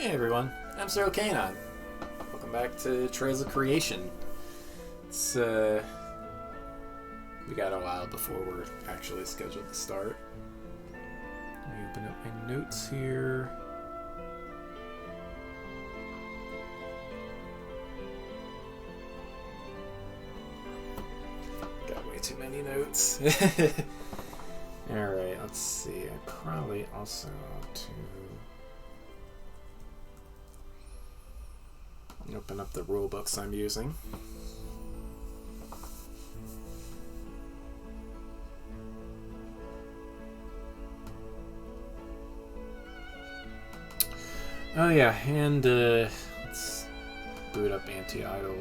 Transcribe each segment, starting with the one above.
Hey everyone, I'm S2E1. Welcome back to Trails of Creation. It's, we got a while before we're actually scheduled to start. Let me open up my notes here. Got way too many notes. Alright, let's see. I probably also ought to open up the rule books I'm using. Oh yeah, and let's boot up anti-idle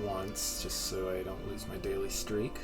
once, just so I don't lose my daily streak.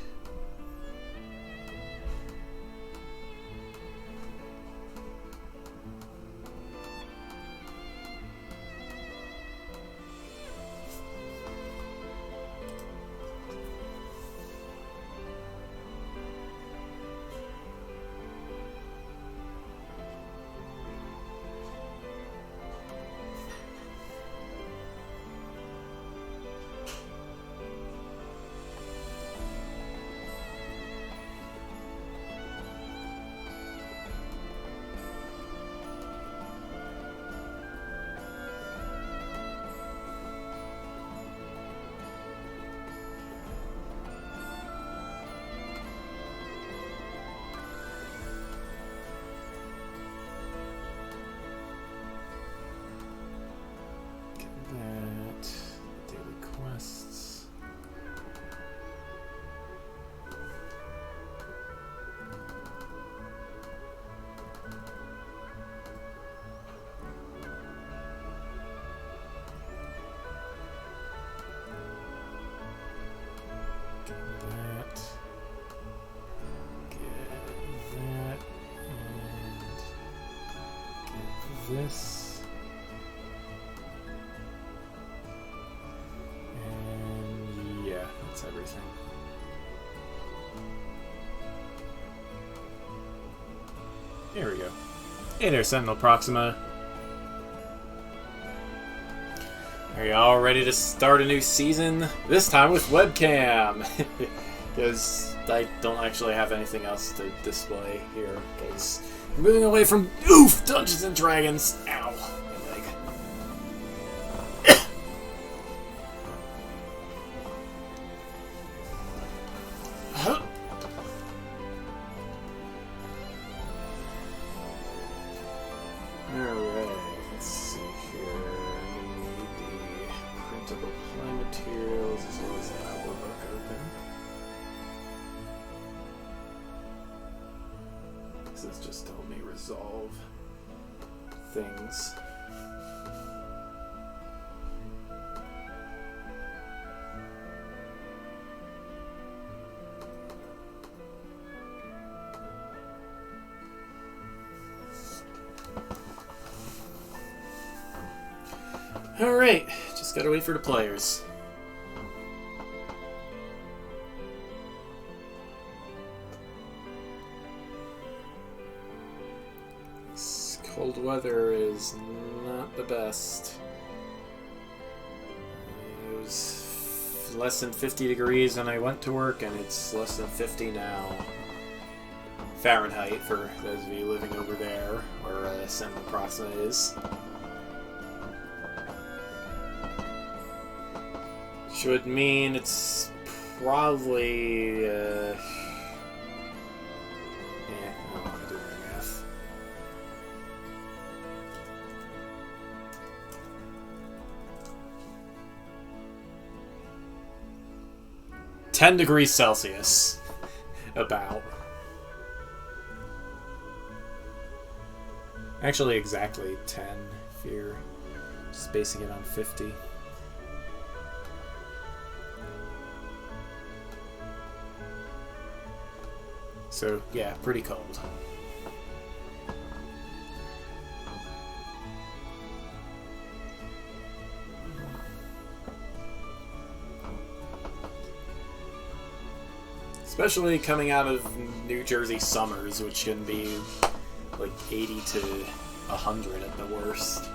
This and yeah, that's everything. There we go. Hey there, Sentinel Proxima. Are you all ready to start a new season? This time with webcam! Because I don't actually have anything else to display here, because we're moving away from Dungeons and Dragons. Ow, my leg. Alright, let's see here. I need the printable play materials as well as the album book open. This has just helped me resolve things. Alright, just gotta wait for the players. This cold weather is not the best. It was less than 50 degrees when I went to work, and it's less than 50 now. Fahrenheit, for those of you living over there, where Sentinel Proxima is. Which would mean it's probably, I don't want to do my math. $10 degrees Celsius, about. Actually, exactly 10 if you're just basing it on 50. So, yeah, pretty cold. Especially coming out of New Jersey summers, which can be like 80 to 100 at the worst.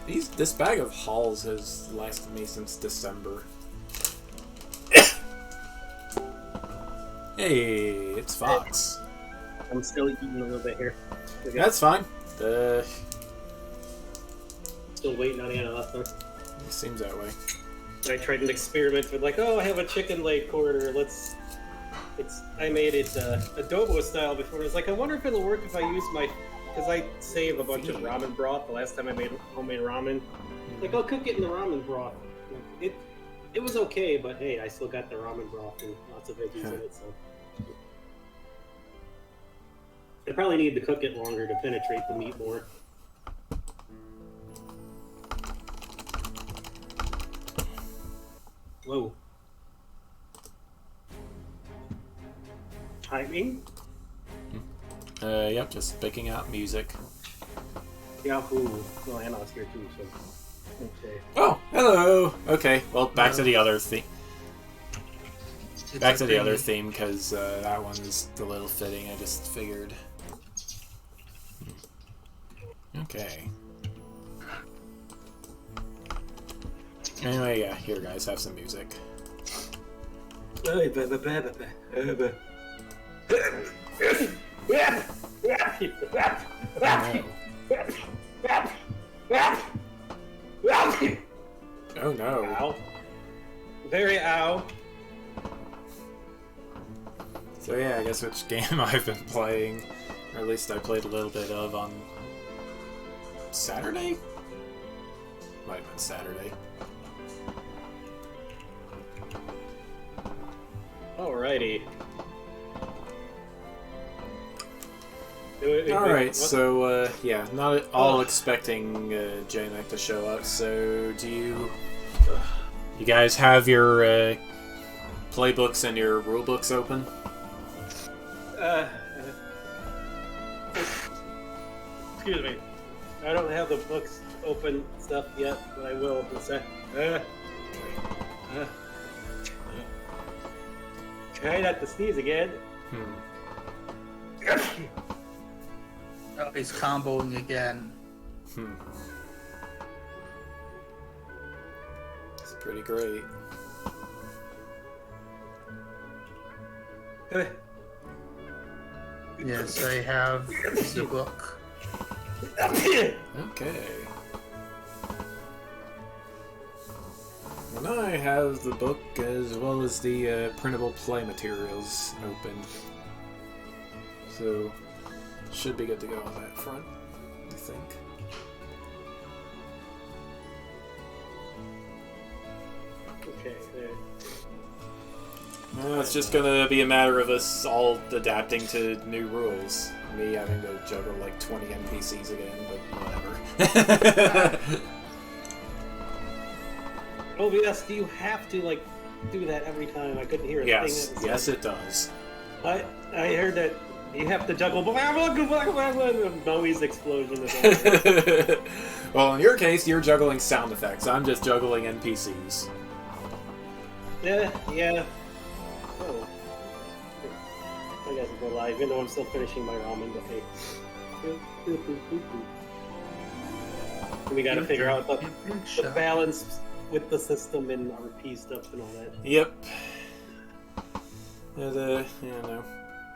This bag of Halls has lasted me since December. Hey, it's Fox. I'm still eating a little bit here. That's fine. Still waiting on Anna last time. It seems that way. I tried an experiment with like, oh, I have a chicken leg quarter. I made it adobo style before. I was like, I wonder if it'll work if I use because I save a bunch of ramen broth the last time I made homemade ramen. Like, I'll cook it in the ramen broth. It was okay, but hey, I still got the ramen broth and lots of veggies in it, so. I probably need to cook it longer to penetrate the meat more. Whoa. Timing? Yep, just picking out music. Yahoo. Well, Anna's here too, so. Okay. Oh, hello! Okay, well, back to the other theme. Back to the other theme, because that one is a little fitting, I just figured. Okay. Anyway, yeah, here guys, have some music. Oh no. Ow. Very ow. So yeah, I guess which game I've been playing, or at least I played a little bit of on Saturday? Might have been Saturday. Alrighty. Alright, so, yeah, not at all expecting J-Mac to show up, so do you guys have your playbooks and your rulebooks open? Excuse me. I don't have the books open stuff yet, but I will in a sec. Try not to sneeze again. Oh, he's comboing again. It's pretty great. Yes, I have the book. Okay. And I have the book as well as the printable play materials open. So, should be good to go on that front, I think. Okay. Well, it's just gonna be a matter of us all adapting to new rules. Me having to juggle like 20 NPCs again, but whatever. Oh yes, do you have to like do that every time? I couldn't hear a Yes, thing. yes it does. I heard that you have to juggle Bowie's explosion. Well, in your case, you're juggling sound effects. I'm just juggling NPCs. Yeah. Oh. I guess I'll go live, even though I'm still finishing my ramen, but hey. We gotta figure out the balance with the system and RP stuff and all that. Yep. And, no.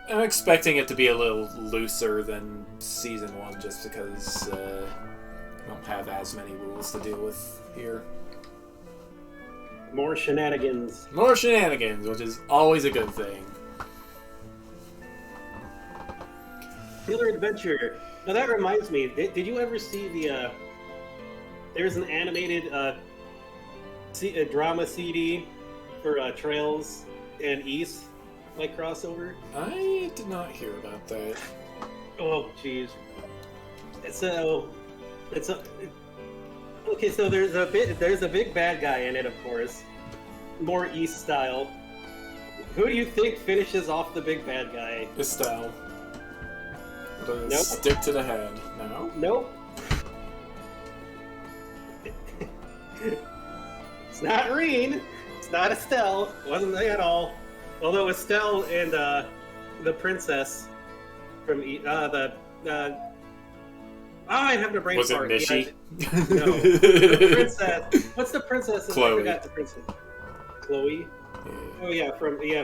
I'm expecting it to be a little looser than Season 1 just because I don't have as many rules to deal with here. More shenanigans. More shenanigans, which is always a good thing. Killer Adventure. Now that reminds me, did you ever see the, there's an animated drama CD for Trails and East, like crossover? I did not hear about that. Oh, jeez. Okay, so there's a big bad guy in it, of course. More East style. Who do you think finishes off the big bad guy? Estelle. Nope. Stick to the head. No? Nope. It's not Reen. It's not Estelle. Wasn't they at all. Although Estelle and the princess from I have a brain Was it fart. Mishi? Yeah, no. The princess. What's the princess? Chloe. I forgot the princess. Chloe. Yeah. Oh yeah,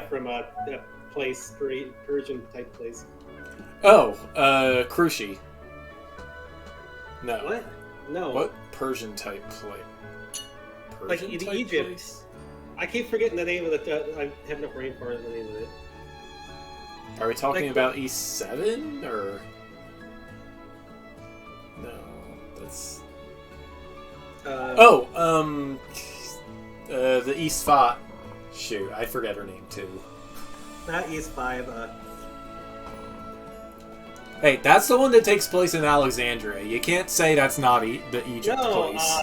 from that place, Persian type place. Oh, Krushi. No. What? No. What Persian type place? Like in Egypt. Place? I keep forgetting the name of the. I have no brain fart in the name of it. Are we talking Like- about E7 or? No, that's. The East 5. Shoot, I forget her name too. Not East 5. Hey, that's the one that takes place in Alexandria. You can't say that's not the Egypt No, place.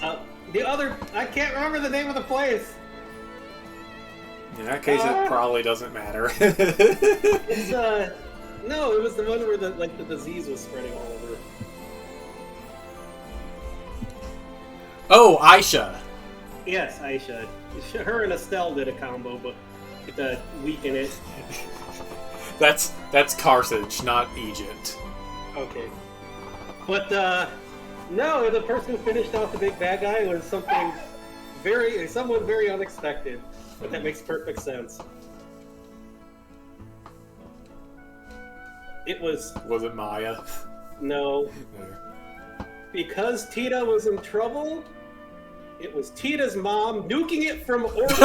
the other. I can't remember the name of the place. In that case, it probably doesn't matter. It's no, it was the one where the disease was spreading all over. Oh, Aisha. Yes, Aisha. Her and Estelle did a combo, but to weaken it. That's Carthage, not Egypt. Okay. But no, the person who finished off the big bad guy was someone very unexpected. But that makes perfect sense. It was Was it Maya? no. No. Because Tita was in trouble, it was Tita's mom nuking it from orbit.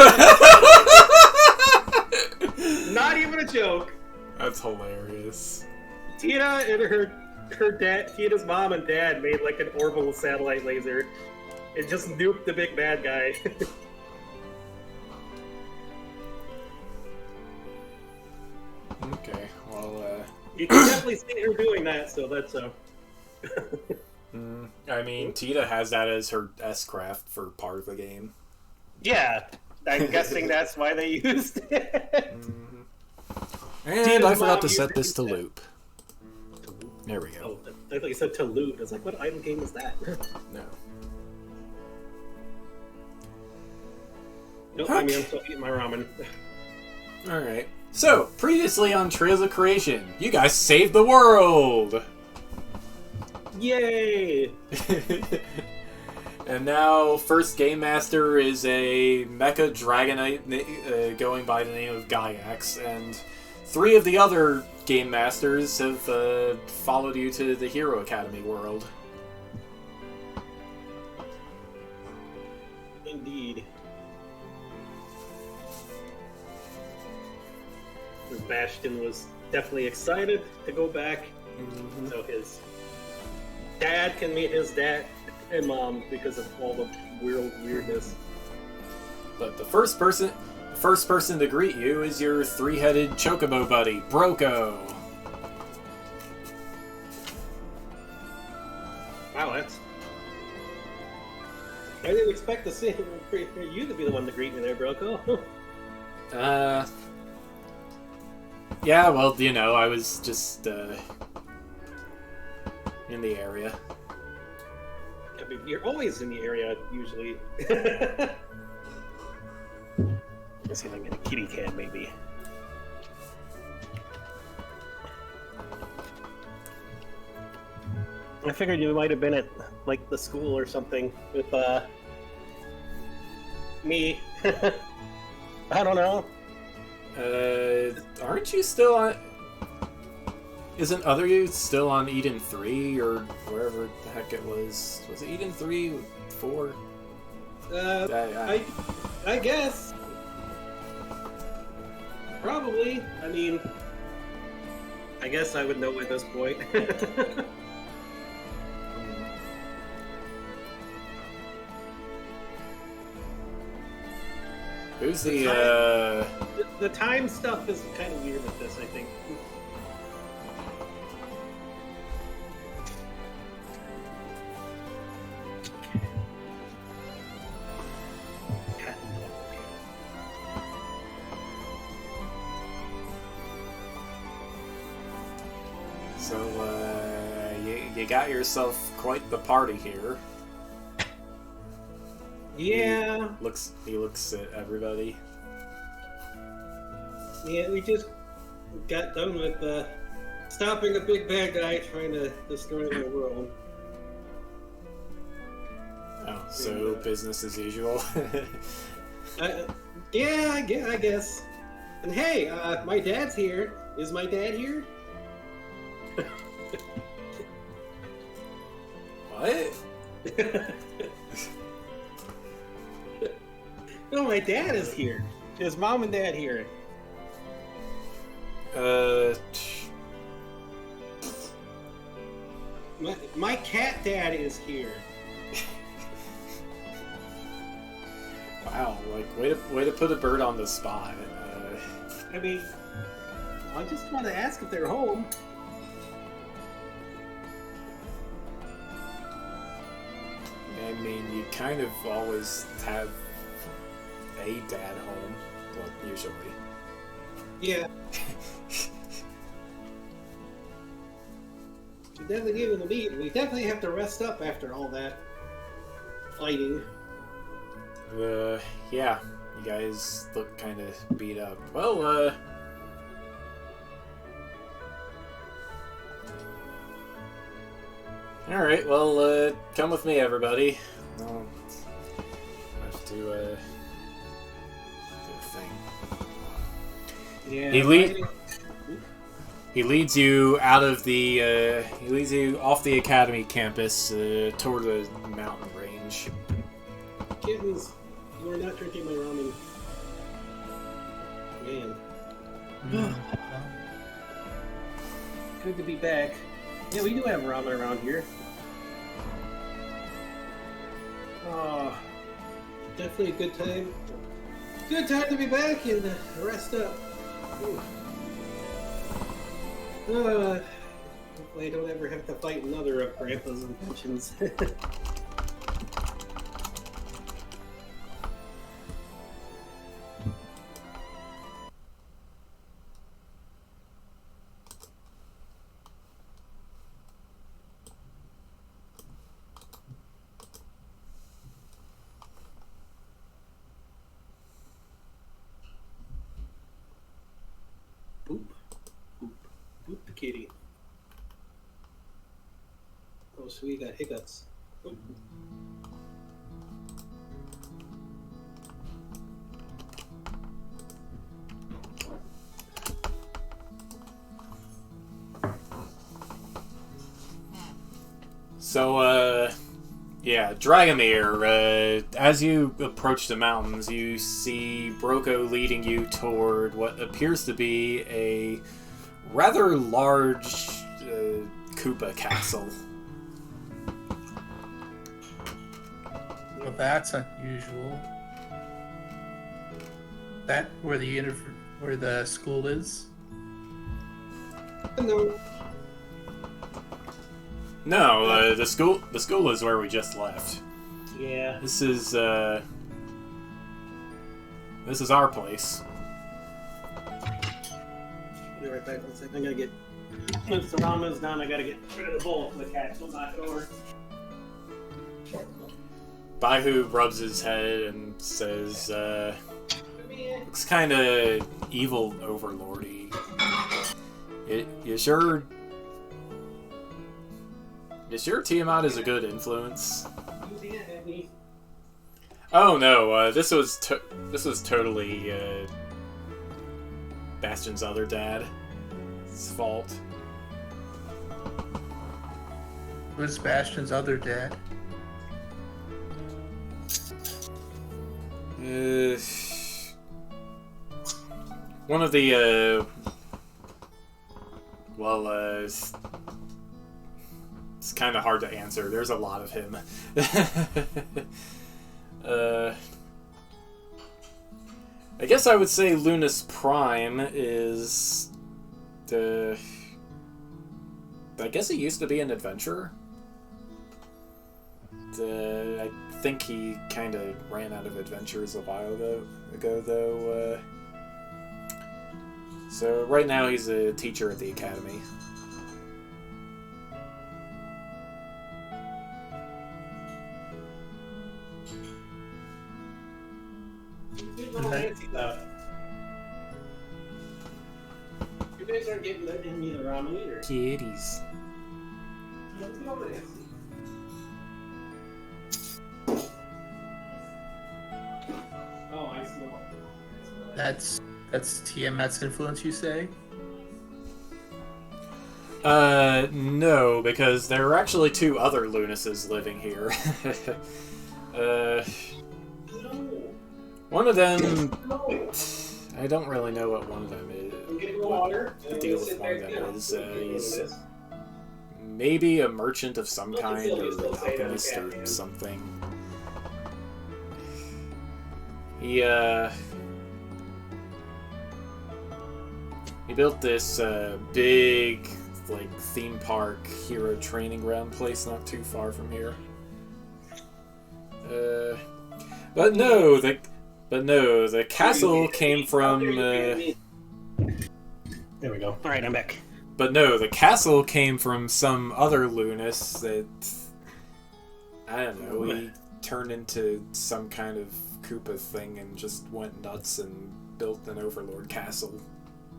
Not even a joke. That's hilarious. Tita and her dad, Tita's mom and dad made like an orbital satellite laser. It just nuked the big bad guy. Okay, well, You can definitely see her doing that, so that's I mean, Tita has that as her S-craft for part of the game. yeah. I'm guessing that's why they used it. And Tita's I forgot mom to set used this to that. loop. There we go. Oh, I thought you said to loot. I was like, what idle game is that? No. Nope, I mean, I'm still eating my ramen. Alright. So, previously on Trails of Creation, you guys saved the world! Yay! And now, first Game Master is a Mecha Dragonite going by the name of Gaiax, and 3 of the other Game Masters have followed you to the Hero Academy world. Indeed. Bastion was definitely excited to go back, so his dad can meet his dad and mom because of all the weirdness. But the first person to greet you is your 3-headed chocobo buddy, Broko. Wow, that's... I didn't expect to see for you to be the one to greet me there, Broko. Yeah, well, you know, I was just, in the area. I mean, you're always in the area, usually. Let's see if I can get a kitty cat, maybe. I figured you might have been at, like, the school or something with, me. I don't know. Aren't you still on... Isn't Other You still on Eden 3, or wherever the heck it was? Was it Eden 3? 4? I guess. Probably. I mean, I guess I would know at this point. Who's the, The time stuff is kind of weird with this, I think. So, you got yourself quite the party here. Yeah. He looks at everybody. Yeah, we just got done with stopping a big bad guy trying to destroy the world. Oh, so business as usual. Yeah, I guess. And hey, my dad's here. Is my dad here? What? No, my dad is here. His mom and dad here. My cat dad is here. Wow, like way to put a bird on the spot. I mean, I just want to ask if they're home. I mean, you kind of always have a dad home, well, usually. Yeah. We definitely gave him a meet. We definitely have to rest up after all that fighting. Yeah, you guys look kind of beat up. Well, alright, well, come with me, everybody. I'll have to, do a thing. Yeah. He leads you out of the, he leads you off the academy campus, toward the mountain range. Kittens, you are not drinking my ramen. Man. Good to be back. Yeah, we do have ramen around here. Oh, definitely a good time. Good time to be back and rest up. Hopefully I don't ever have to fight another of Grandpa's inventions. Boop. Boop. Boop the kitty. Oh, so we got hiccups. Boop. So, yeah, Dragomir, as you approach the mountains, you see Broko leading you toward what appears to be a rather large Koopa castle. Well, that's unusual. That where the school is? No. No, the school is where we just left. Yeah. This is our place. Be right back. 1 second. I gotta get. Once the ramen's done, I gotta get rid of the bowl so the cat will knock it over. Baihu rubs his head and says, looks kind of evil overlordy. You sure Tiamat is a good influence? Oh no, this was totally Bastion's other dad's fault. Who's Bastion's other dad? One of the it's kind of hard to answer. There's a lot of him. I guess I would say Lunas Prime is the. I guess he used to be an adventurer. I think he kind of ran out of adventures a while ago, though. So right now he's a teacher at the academy. You guys aren't getting that in me the ramen either. Kitties. Let's go, Nancy. That's Tiamat's influence, you say? No, because there are actually two other Lunases living here. uh, one of them... I don't really know what one of them is. What the deal with one of them is. He's maybe a merchant of some kind, or an alchemist or something. He built this big, like, theme park hero training ground place not too far from here. But no, the castle came from. There we go. All right, I'm back. But no, the castle came from some other Lunas that I don't know. He turned into some kind of Koopa thing and just went nuts and built an Overlord castle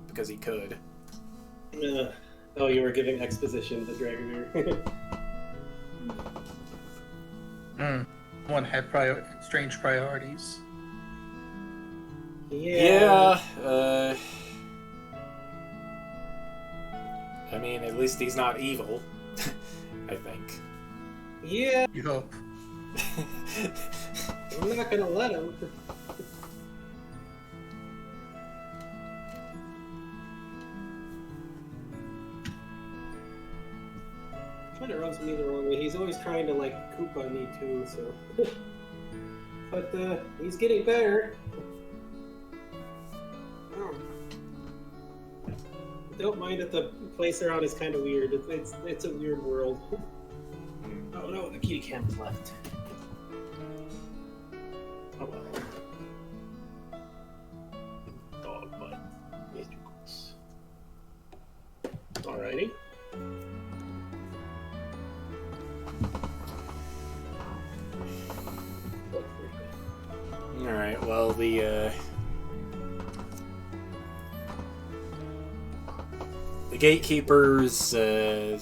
because he could. Oh, you were giving exposition to Dragomir. One had strange priorities. Yeah. I mean, at least he's not evil. I think. Yeah. You hope. I'm not gonna let him. Trying to run me the wrong way. He's always trying to like Koopa me too, so. But he's getting better. Oh. Don't mind that the place around is kind of weird. It's a weird world. Oh no, the kitty cat is left. Oh well. Dog butt. Alrighty. Alright, well, the gatekeepers, okay,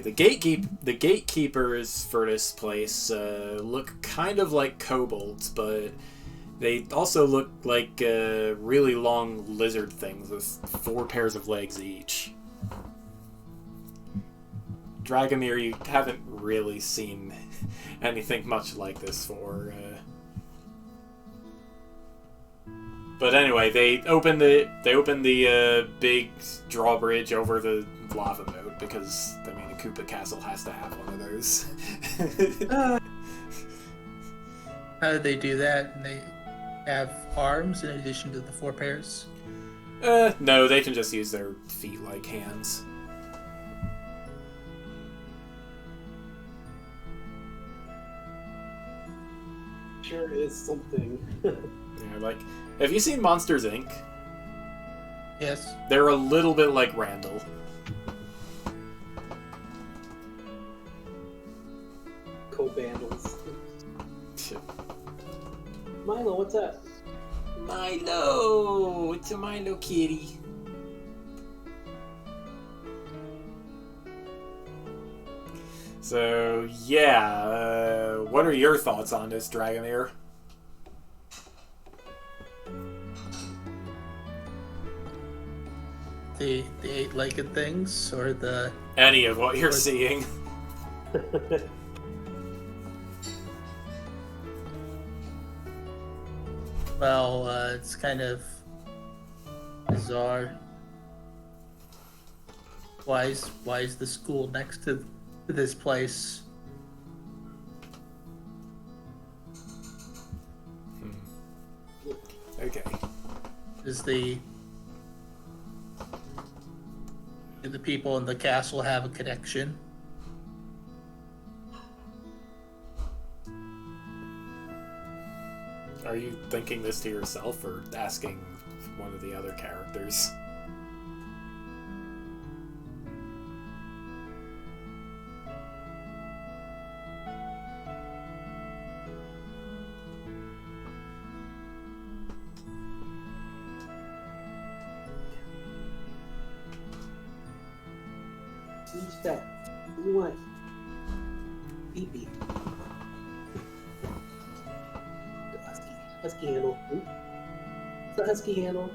the gatekeepers for this place, look kind of like kobolds, but they also look like, really long lizard things with 4 pairs of legs each. Dragomir, you haven't really seen anything much like this for. But anyway, they opened the big drawbridge over the lava moat because I mean a Koopa castle has to have one of those. How did they do that? And they have arms in addition to the 4 pairs? No, they can just use their feet like hands. Sure is something. Yeah, like, have you seen Monsters, Inc.? Yes. They're a little bit like Randall. Co-bandles. Milo, what's up? Milo! It's a Milo kitty. So, yeah, what are your thoughts on this, Dragomir? The 8-legged things, or the... Any of what you're seeing. Well, it's kind of bizarre. Why is the school next to this place? Okay. Do the people in the castle have a connection? Are you thinking this to yourself or asking one of the other characters? Who's that? What do you want? Beep beep. Husky handle. Oop. It's a husky handle.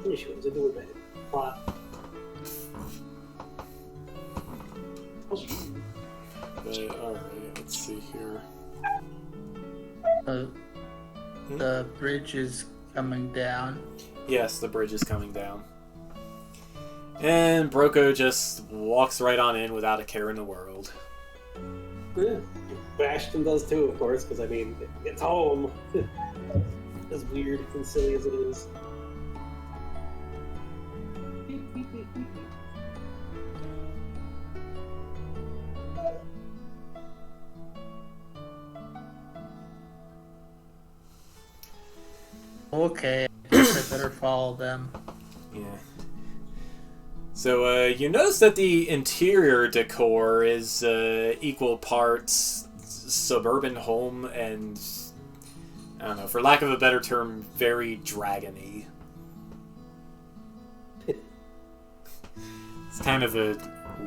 Finish ones into a bed. Plot. Alright, let's see here. The bridge is coming down. Yes, the bridge is coming down. And Broko just walks right on in without a care in the world. Yeah. Bastion does too, of course, because I mean, it's home. As weird and silly as it is. Okay, I guess I better follow them. Yeah. So, you notice that the interior decor is equal parts suburban home and, I don't know, for lack of a better term, very dragon-y. It's kind of a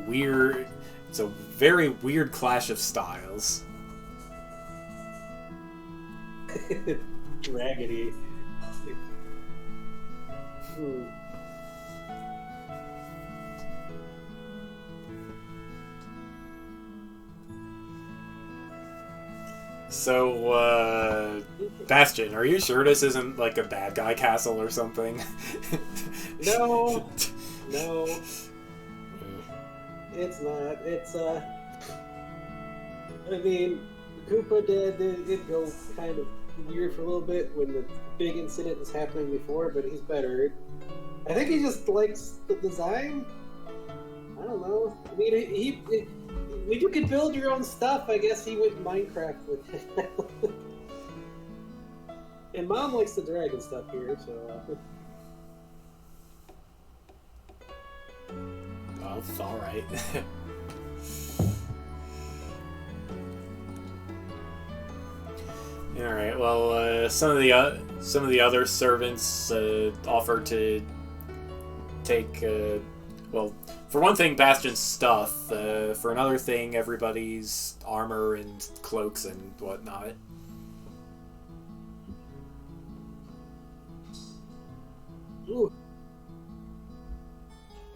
weird... It's a very weird clash of styles. Raggedy. So, Bastion, are you sure this isn't like a bad guy castle or something? No. No. It's not. It's, I mean, Koopa did go kind of weird for a little bit when the big incident was happening before, but he's better. I think he just likes the design. I don't know. I mean, when you can build your own stuff, I guess he went Minecraft with it. And Mom likes the dragon stuff here, so... Well, it's alright. Alright, well, some of the other servants offered to take, well, for one thing, Bastion's stuff. For another thing, everybody's armor and cloaks and whatnot. Ooh.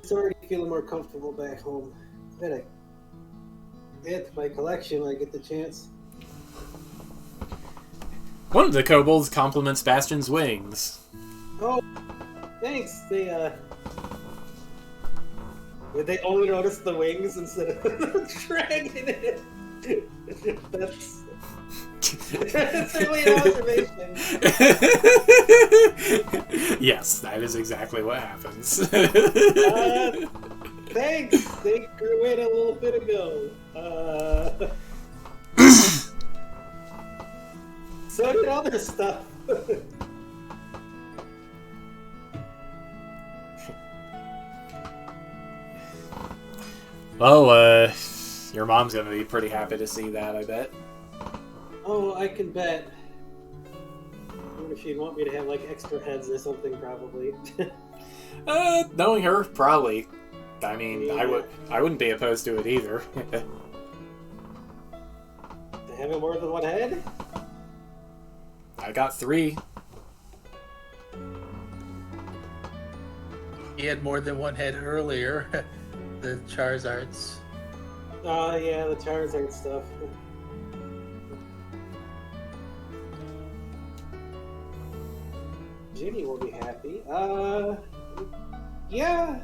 It's already feeling more comfortable back home. Then I add to my collection when I get the chance. One of the kobolds compliments Bastion's wings. Oh, thanks. Did they only notice the wings instead of the dragon? That's certainly an observation. Yes, that is exactly what happens. Thanks. They grew in a little bit ago. So did other stuff. Well, your mom's gonna be pretty happy to see that, I bet. Oh, I can bet. I wonder if she'd want me to have like extra heads or something, probably. Knowing her, probably. I mean, Yeah. I wouldn't be opposed to it either. Having more than one head? I got 3. He had more than one head earlier. The Charizards. Oh, yeah, the Charizard stuff. Ginny will be happy. Yeah.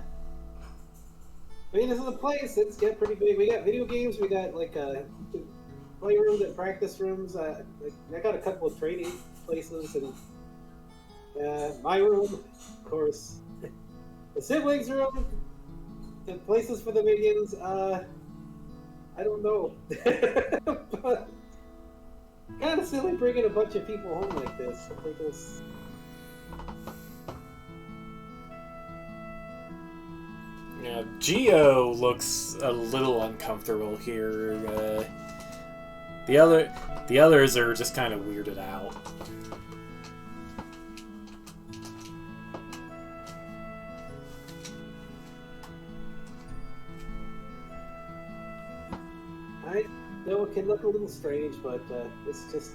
I mean, this is a place. It's got pretty big. We got video games. We got like playrooms and practice rooms. I got a couple of training places and my room, of course. The siblings' room. The places for the minions. I don't know. But kind of silly bringing a bunch of people home like this. I think it's. Yeah, Geo looks a little uncomfortable here. The others are just kind of weirded out. No, it can look a little strange, but it's just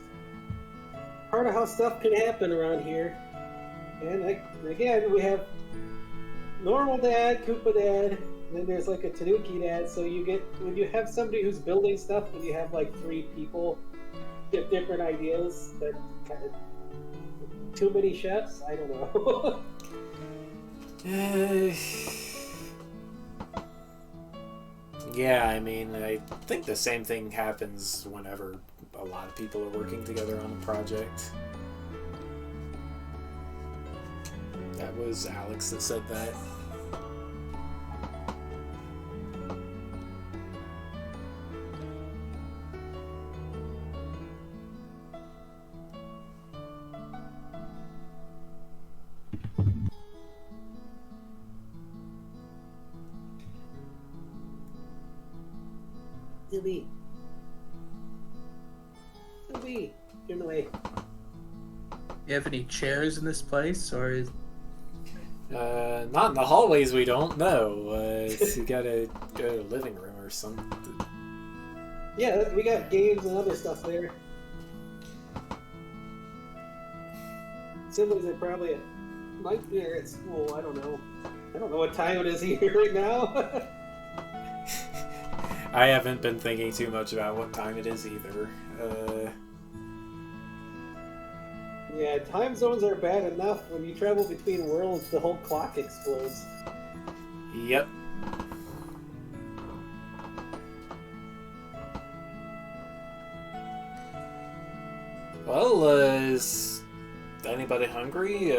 part of how stuff can happen around here. And again, we have normal dad, Koopa dad, and then there's like a Tanuki dad. So you get when you have somebody who's building stuff, and you have like three people get different ideas. That kind of too many chefs. I don't know. Yeah, I mean, I think the same thing happens whenever a lot of people are working together on a project. That was Alex that said that. Sylvie, get in the way. You have any chairs in this place, or is Not in the hallways, we don't know. You gotta go to the living room or something. Yeah, we got games and other stuff there. Siblings are probably might be at school. I don't know. I don't know what time it is here right now. I haven't been thinking too much about what time it is either. Yeah, time zones are bad enough. When you travel between worlds, the whole clock explodes. Yep. Well, is anybody hungry?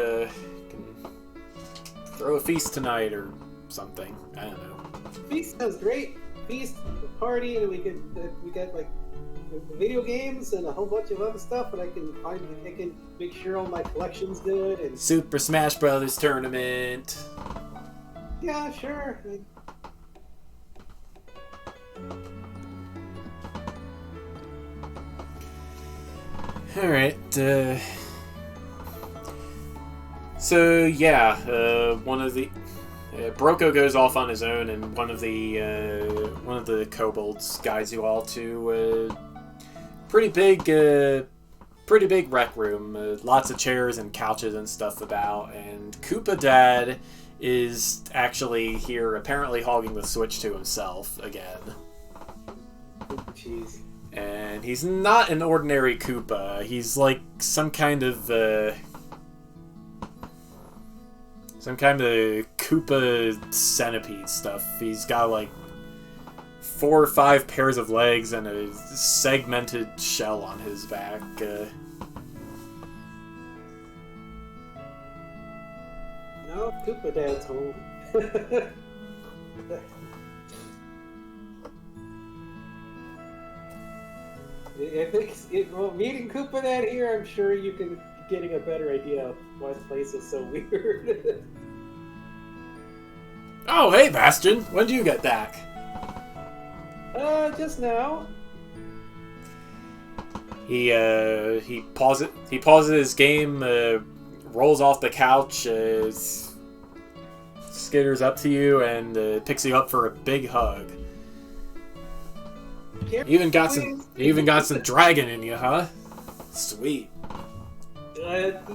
Can throw a feast tonight or something. I don't know. Feast sounds great. Feast, party, and we got like video games and a whole bunch of other stuff. And I can make sure all my collection's good. And Super Smash Brothers tournament. yeah, sure. Alright, so yeah, one of the Broko goes off on his own, and one of the kobolds guides you all to a pretty big rec room, lots of chairs and couches and stuff about, and Koopa Dad is actually here, apparently hogging the Switch to himself again. Jeez. And he's not an ordinary Koopa. He's like some kind of Koopa centipede stuff. He's got like 4 or 5 pairs of legs and a segmented shell on his back. No, Koopa Dad's home. I think meeting Koopa Dad here, I'm sure you can getting a better idea of why the place is so weird. Oh, hey, Bastion! When did you get back? Just now. He pauses his game, rolls off the couch, skitters up to you, and picks you up for a big hug. You even got some dragon in you, huh? Sweet.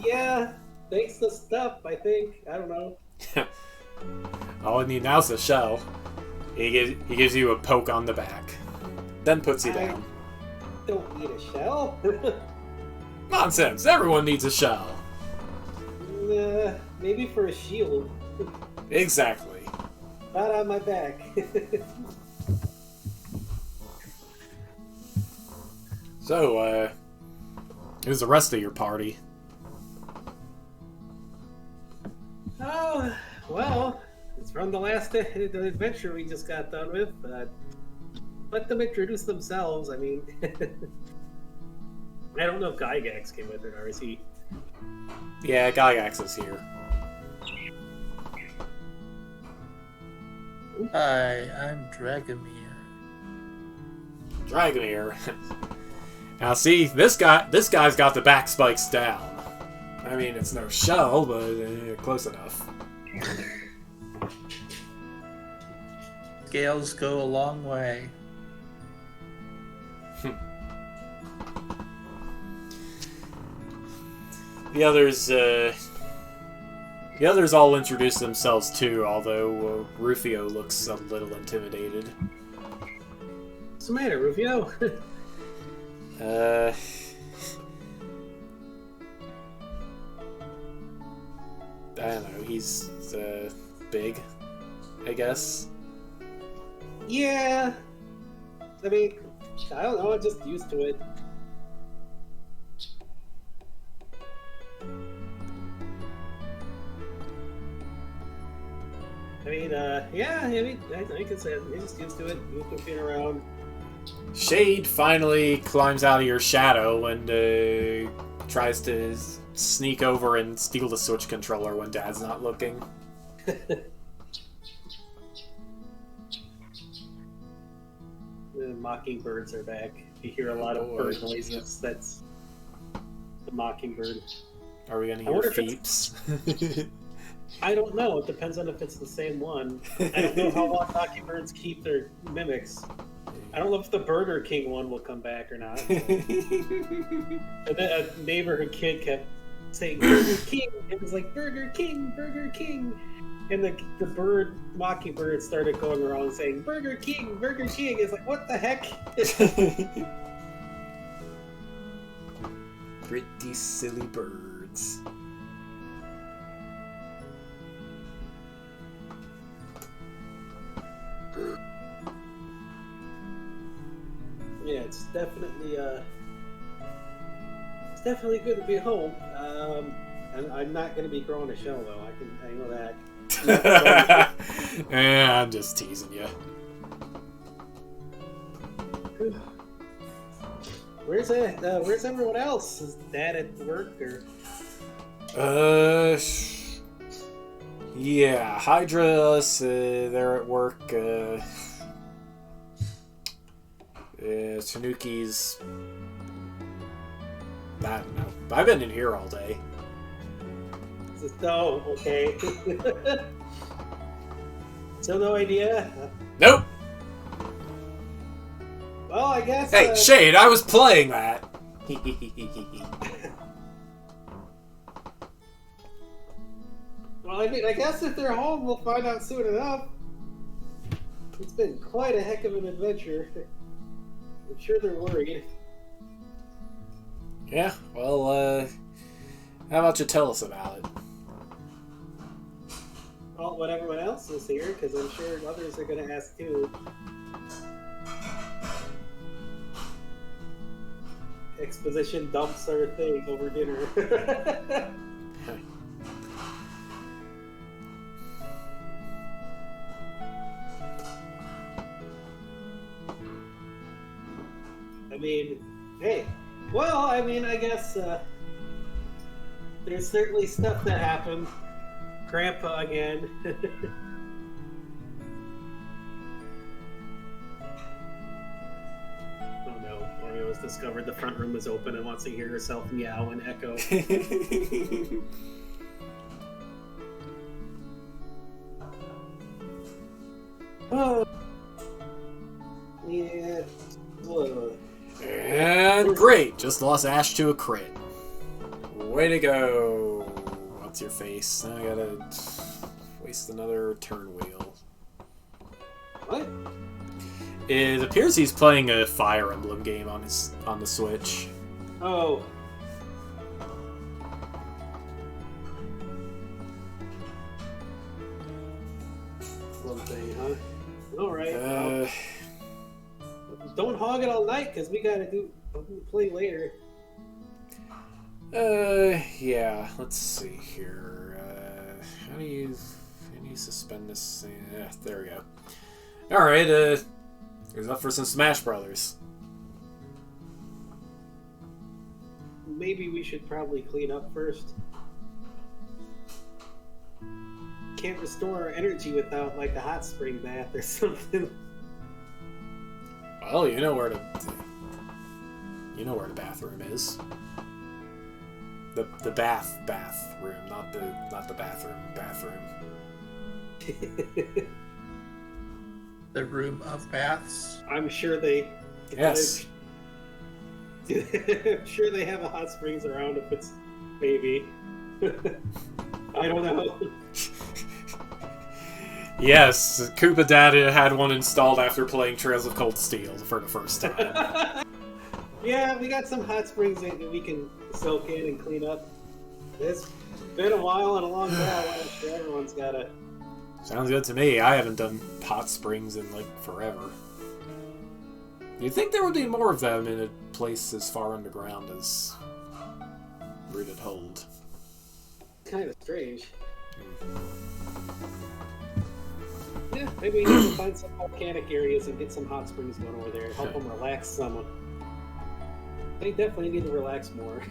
Yeah. Thanks to stuff, I think. I don't know. All I need now is a shell. He gives you a poke on the back, then puts you down. Don't need a shell. Nonsense! Everyone needs a shell. Maybe for a shield. Exactly. Not on my back. So, who's the rest of your party? Oh, well, it's from the last adventure we just got done with. Let them introduce themselves. I mean, I don't know if Gygax came with it, or is he? Yeah, Gygax is here. Hi, I'm Dragomir. Dragomir. Now, see, this guy's got the back spikes down. I mean, it's no shell, but close enough. Scales go a long way. The others all introduce themselves too, although Rufio looks a little intimidated. What's the matter, Rufio? I don't know. He's big, I guess. Yeah. I mean, I don't know. I'm just used to it. I mean, yeah. I mean, I can say I'm just used to it. Used to being around. Shade finally climbs out of your shadow and tries to sneak over and steal the Switch controller when Dad's not looking. The mockingbirds are back. You hear a lot of bird noises. That's the mockingbird. Are we gonna hear Feeps? I don't know. It depends on if it's the same one. I don't know how long mockingbirds keep their mimics. I don't know if the Burger King one will come back or not. And then a neighborhood kid kept saying Burger King. It was like Burger King, Burger King. And the bird mockingbird started going around saying Burger King, Burger King. It's like, what the heck? Pretty silly birds. Yeah, it's definitely good to be home. I'm not going to be growing a shell though. I know that. Yeah, I'm just teasing you. Where's everyone else? Is Dad at work or? Yeah, Hydra's they're at work. Tanuki's. I don't know. I've been in here all day. Oh, okay. So no idea. Nope. Well, I guess. Hey, Shade, I was playing that. Well, I mean, I guess if they're home, we'll find out soon enough. It's been quite a heck of an adventure. I'm sure they're worried. Yeah, well, how about you tell us about it? Well, when everyone else is here, because I'm sure others are going to ask too. Exposition dumps are a thing over dinner. I mean, hey. Well, I mean, I guess there's certainly stuff that happened. Grandpa again. Oh no, Oreo has discovered the front room is open and wants to hear herself meow and echo. Oh. Yeah. Whoa. And great, just lost Ash to a crit. Way to go. What's your face? Now I gotta waste another turn wheel. What? It appears he's playing a Fire Emblem game on the Switch. Oh. One thing, huh? All right. Don't hog it all night, because we gotta play later. Yeah. Let's see here. How do you suspend this thing? Yeah, there we go. All right. Here's up for some Smash Brothers. Maybe we should probably clean up first. Can't restore our energy without like a hot spring bath or something. Well, you know where the bathroom is. The bathroom, not the bathroom. The room of baths. I'm sure they. Yes. I'm sure they have a hot springs around if it's Maybe. I don't know. Yes, Koopa Dad had one installed after playing Trails of Cold Steel for the first time. Yeah, we got some hot springs that we can soak in and clean up. It's been a while and a long while. I'm sure everyone's got to. Sounds good to me. I haven't done hot springs in, like, forever. You'd think there would be more of them in a place as far underground as Rooted Hold. Kind of strange. Yeah, maybe we need to find some volcanic areas and get some hot springs going over there and help them relax some. They definitely need to relax more.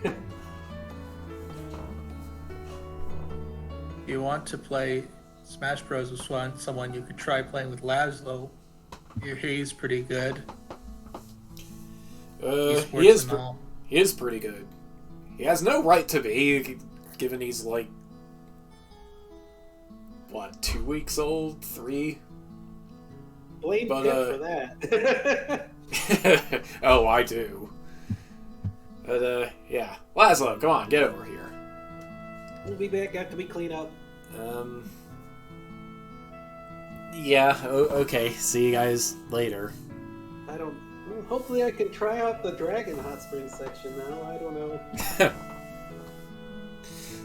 If you want to play Smash Bros. With someone, you could try playing with Laszlo. He's pretty good. He is pretty good. He has no right to be, given he's like, what, 2 weeks old? 3? Blame him for that. Oh, I do. But, yeah. Laszlo, come on, get over here. We'll be back after we clean up. Yeah, okay. See you guys later. Hopefully I can try out the Dragon Hot Springs section now. I don't know.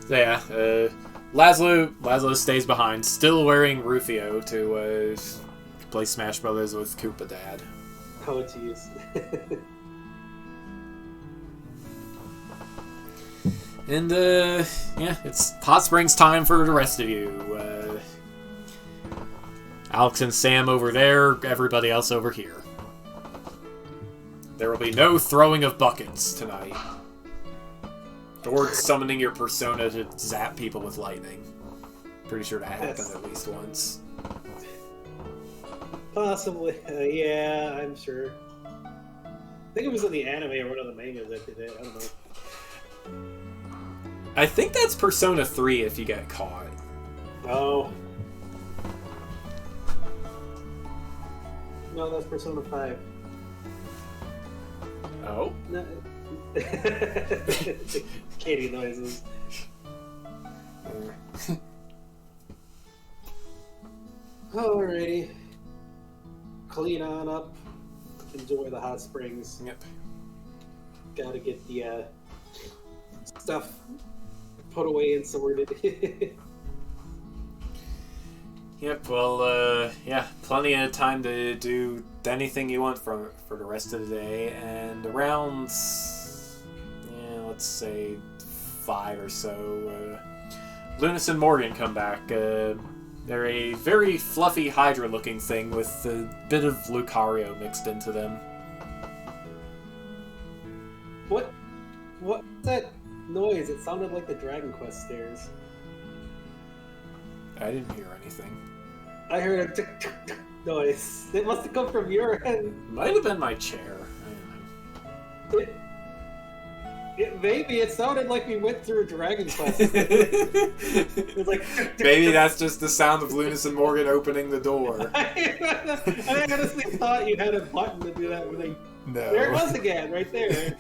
So yeah, Laszlo stays behind, still wearing Rufio to play Smash Brothers with Koopa Dad. Oh, jeez. And, yeah, it's Hot Springs time for the rest of you. Alex and Sam over there, everybody else over here. There will be no throwing of buckets tonight. Or summoning your persona to zap people with lightning. Pretty sure that happened at least once. Possibly. Yeah, I'm sure. I think it was in the anime or one of the mangas that did it. I don't know. I think that's Persona 3 if you get caught. Oh. No, that's Persona 5. Oh? No. Katie noises. Alrighty. Clean on up. Enjoy the hot springs. Yep. Gotta get the stuff put away and sorted. Yep, well, yeah, plenty of time to do anything you want for the rest of the day, and around, yeah, let's say 5 or so, Lunas and Morgan come back. They're a very fluffy Hydra-looking thing with a bit of Lucario mixed into them. What's that noise? It sounded like the Dragon Quest stairs. I didn't hear anything. I heard a tick, tick, tick noise. It must have come from your end. Might have been my chair. I don't know. Maybe it sounded like we went through a Dragon Quest. It was like tick, tick, Maybe tick. that's just the sound of Lunas and Morgan opening the door. I honestly thought you had a button to do that. When they... No. There it was again, right there.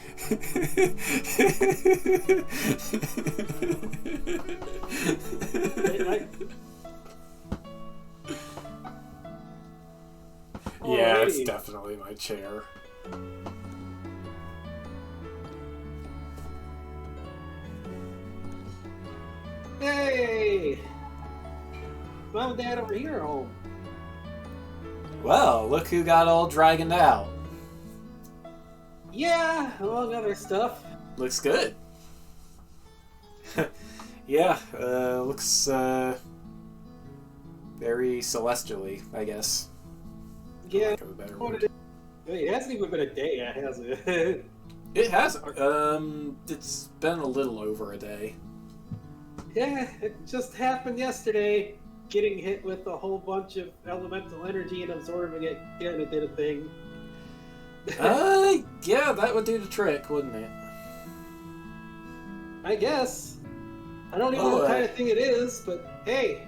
Yeah, it's Alrighty. definitely my chair. Hey! Mom and Dad over here are home. Well, look who got all dragoned out. Yeah, among other stuff. Looks good. Yeah, looks very celestially, I guess. For Yeah. lack of a better word. It hasn't even been a day yet, has it? It has. It's been a little over a day. Yeah, it just happened yesterday. Getting hit with a whole bunch of elemental energy and absorbing it, yeah, it did a thing. Yeah, that would do the trick, wouldn't it? I guess. I don't even know what kind of thing it is, but hey,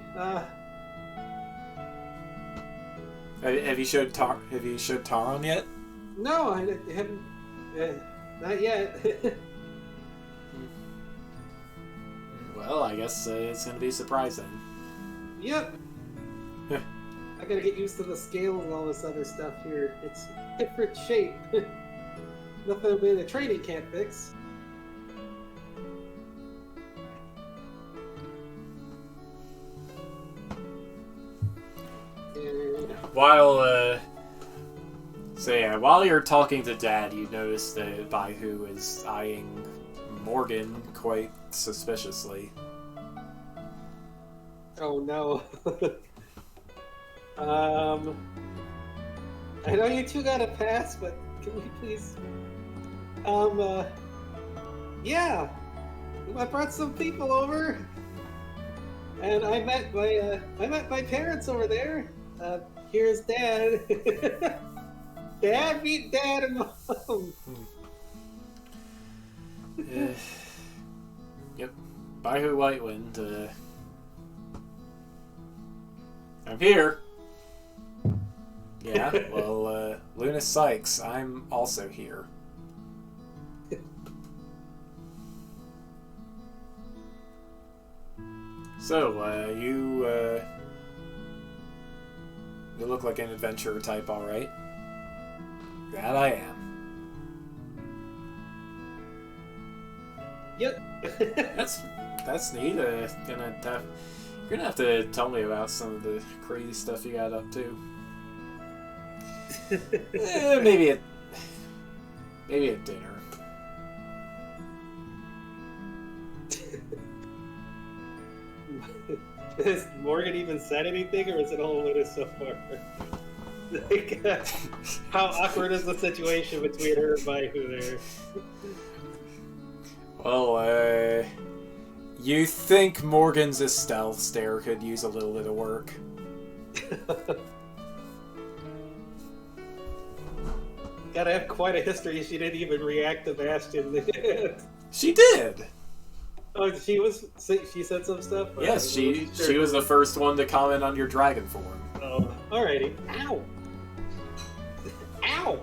Have you showed Taron yet? no, I haven't. Not yet. Well, I guess it's going to be a surprise then. Yep. I gotta get used to the scales and all this other stuff here. It's different shape. Nothing the training can't fix. While you're talking to Dad, you notice that Baihu is eyeing Morgan quite suspiciously. Oh no. I know you two got a pass, but can we please? Yeah. I brought some people over, and I met my parents over there. Here's Dad. Dad, meet Dad and Mom. Yep. Baihu Whitewind. I'm here. Yeah, well, Luna Sykes, I'm also here. So, you look like an adventurer type, alright? That I am. Yep. That's neat. You're gonna have to tell me about some of the crazy stuff you got up to. Maybe at dinner. Has Morgan even said anything, or is it all Luna so far? Like, how awkward is the situation between her and Baihu there? Well, you think Morgan's stealth stare could use a little bit of work. Gotta have quite a history. She didn't even react to Bastion. She did! Oh, she said some stuff? Yes, she was the first one to comment on your dragon form. Oh, alrighty. Ow! Ow!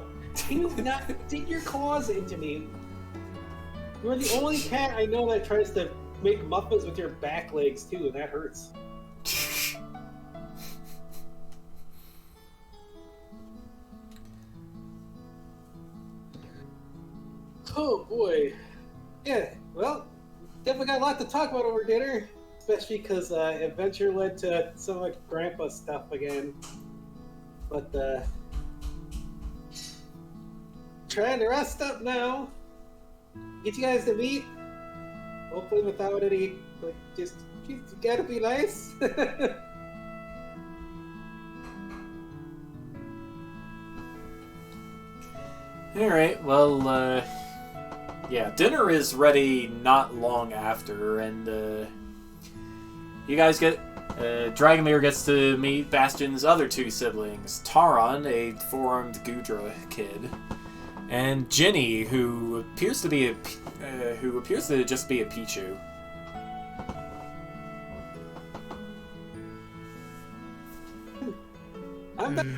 You not dig your claws into me. You're the only cat I know that tries to make muffins with your back legs too, and that hurts. Oh boy. Yeah, well, definitely got a lot to talk about over dinner, especially because adventure led to some of Grandpa's stuff again. But trying to rest up now. Get you guys to meet. Hopefully without any, like, just you gotta be nice. Alright, well, yeah, dinner is ready not long after, and, you guys get, Dragomir gets to meet Bastion's other two siblings, Taron, a four-armed Gudra kid, and Ginny, who appears to just be a Pichu.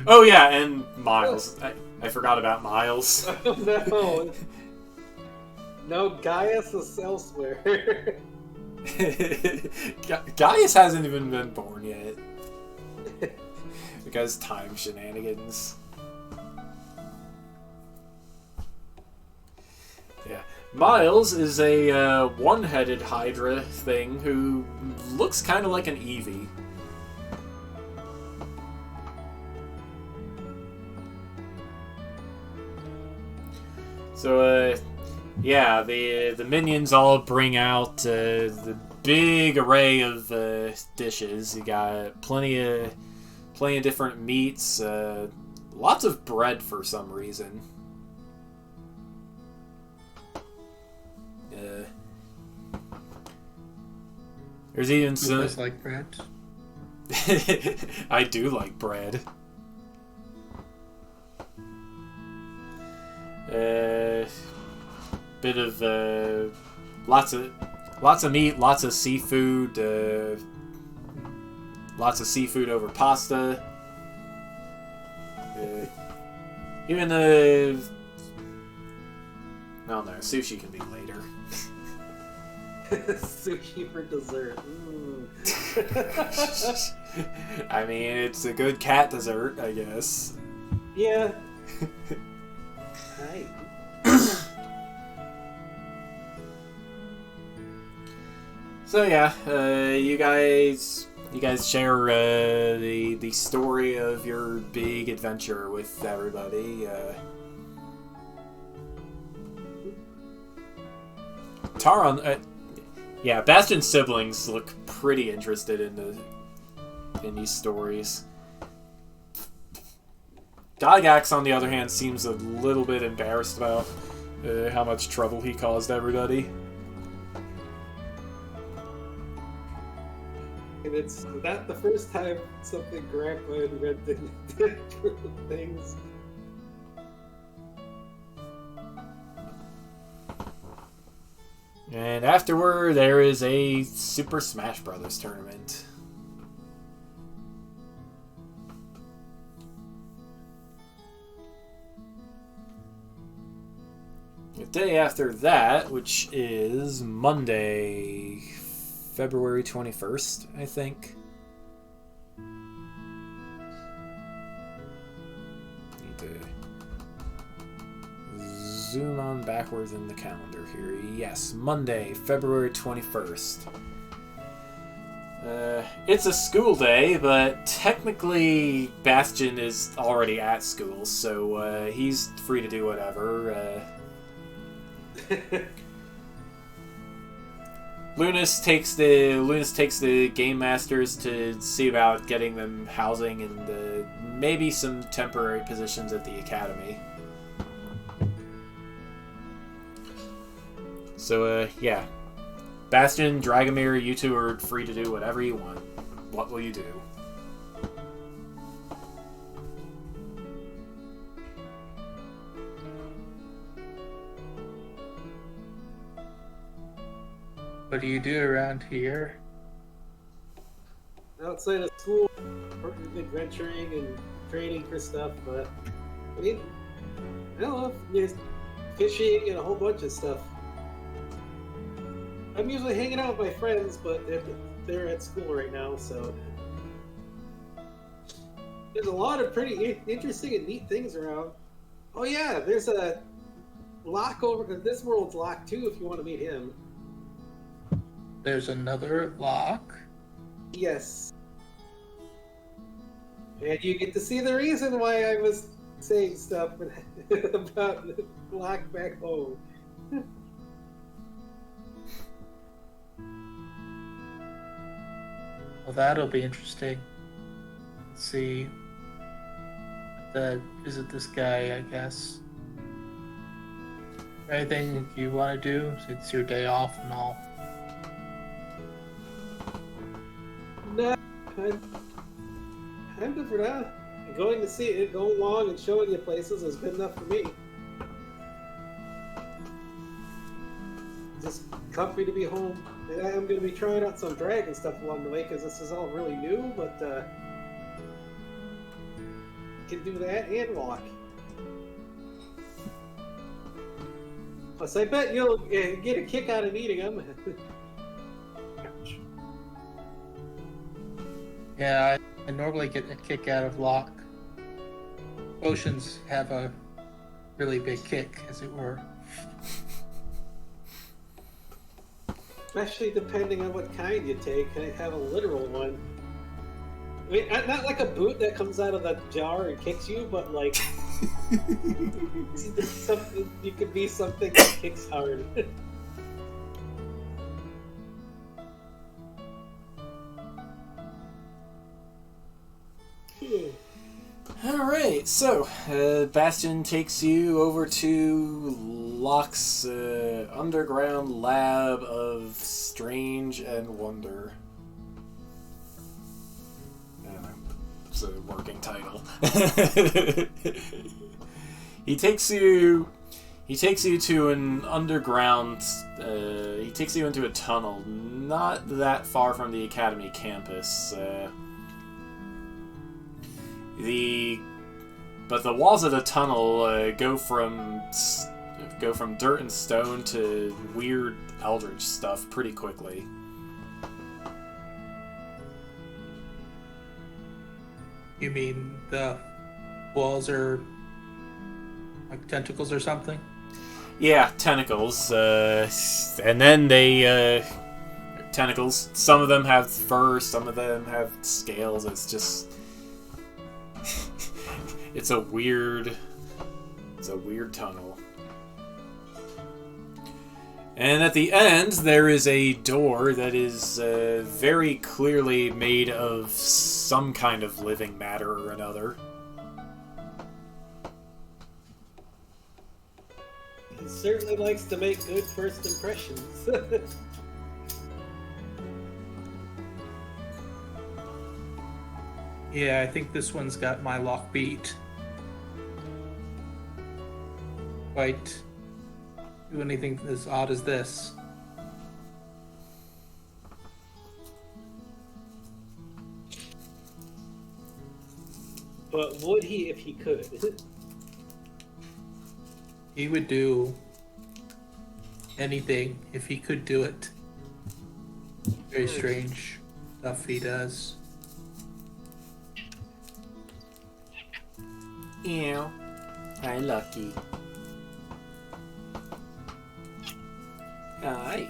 Oh yeah, and Miles. I forgot about Miles. Oh no. No, Gaius is elsewhere. Gaius hasn't even been born yet. Because time shenanigans. Yeah. Miles is a one-headed Hydra thing who looks kind of like an Eevee. So, yeah, the minions all bring out the big array of dishes. You got plenty of different meats, lots of bread for some reason. There's even some. You guys like bread? I do like bread. Bit of lots of meat, lots of seafood, lots of seafood over pasta. Even I don't know, sushi can be later. Sushi for dessert. I mean, it's a good cat dessert, I guess. Yeah. Hi. So yeah, you guys share the story of your big adventure with everybody. Taron, yeah, Bastion's siblings look pretty interested in these stories. Gygax, on the other hand, seems a little bit embarrassed about how much trouble he caused everybody. And it's not the first time something Grandpa and Red did things. And afterward, there is a Super Smash Bros. Tournament. The day after that, which is Monday, February 21st, I think. Need to zoom on backwards in the calendar here. Yes, Monday, February 21st. It's a school day, but technically Bastion is already at school, so he's free to do whatever. Lunas takes the game masters to see about getting them housing and maybe some temporary positions at the academy. So yeah, Bastion, Dragomir, you two are free to do whatever you want. What will you do? What do you do around here? Outside of school, adventuring and training for stuff, but I mean, I don't know, there's fishing and a whole bunch of stuff. I'm usually hanging out with my friends, but they're at school right now, so there's a lot of pretty interesting and neat things around. Oh yeah, there's a Locke over. This world's Locke too, if you want to meet him. There's another lock. Yes. And you get to see the reason why I was saying stuff about Locke back home. Well, that'll be interesting. Let's see. Visit this guy, I guess. Anything you want to do? It's your day off and all. No, I'm good for now. Going to see it, going along and showing you places is good enough for me. Just comfy to be home. And I'm going to be trying out some dragon stuff along the way because this is all really new, but can do that and walk. Plus, I bet you'll get a kick out of meeting them. Yeah, I normally get a kick out of Locke. Potions have a really big kick, as it were. Especially depending on what kind you take. I have a literal one. I mean, not like a boot that comes out of the jar and kicks you, but like something you could be something that kicks hard. Alright, so Bastion takes you over to Locke's underground lab of strange and wonder. I don't know, it's a working title. He takes you to an underground, he takes you into a tunnel not that far from the Academy campus. But the walls of the tunnel go from go from dirt and stone to weird eldritch stuff pretty quickly. You mean the walls are like tentacles or something? Yeah, tentacles. And then they, tentacles. Some of them have fur, some of them have scales. It's just... it's a weird tunnel. And at the end, there is a door that is very clearly made of some kind of living matter or another. He certainly likes to make good first impressions. Yeah, I think this one's got my lock beat. Quite do anything as odd as this. But would he if he could? He would do anything if he could do it. Very strange stuff he does. Ew. Hi, Lucky. Hi.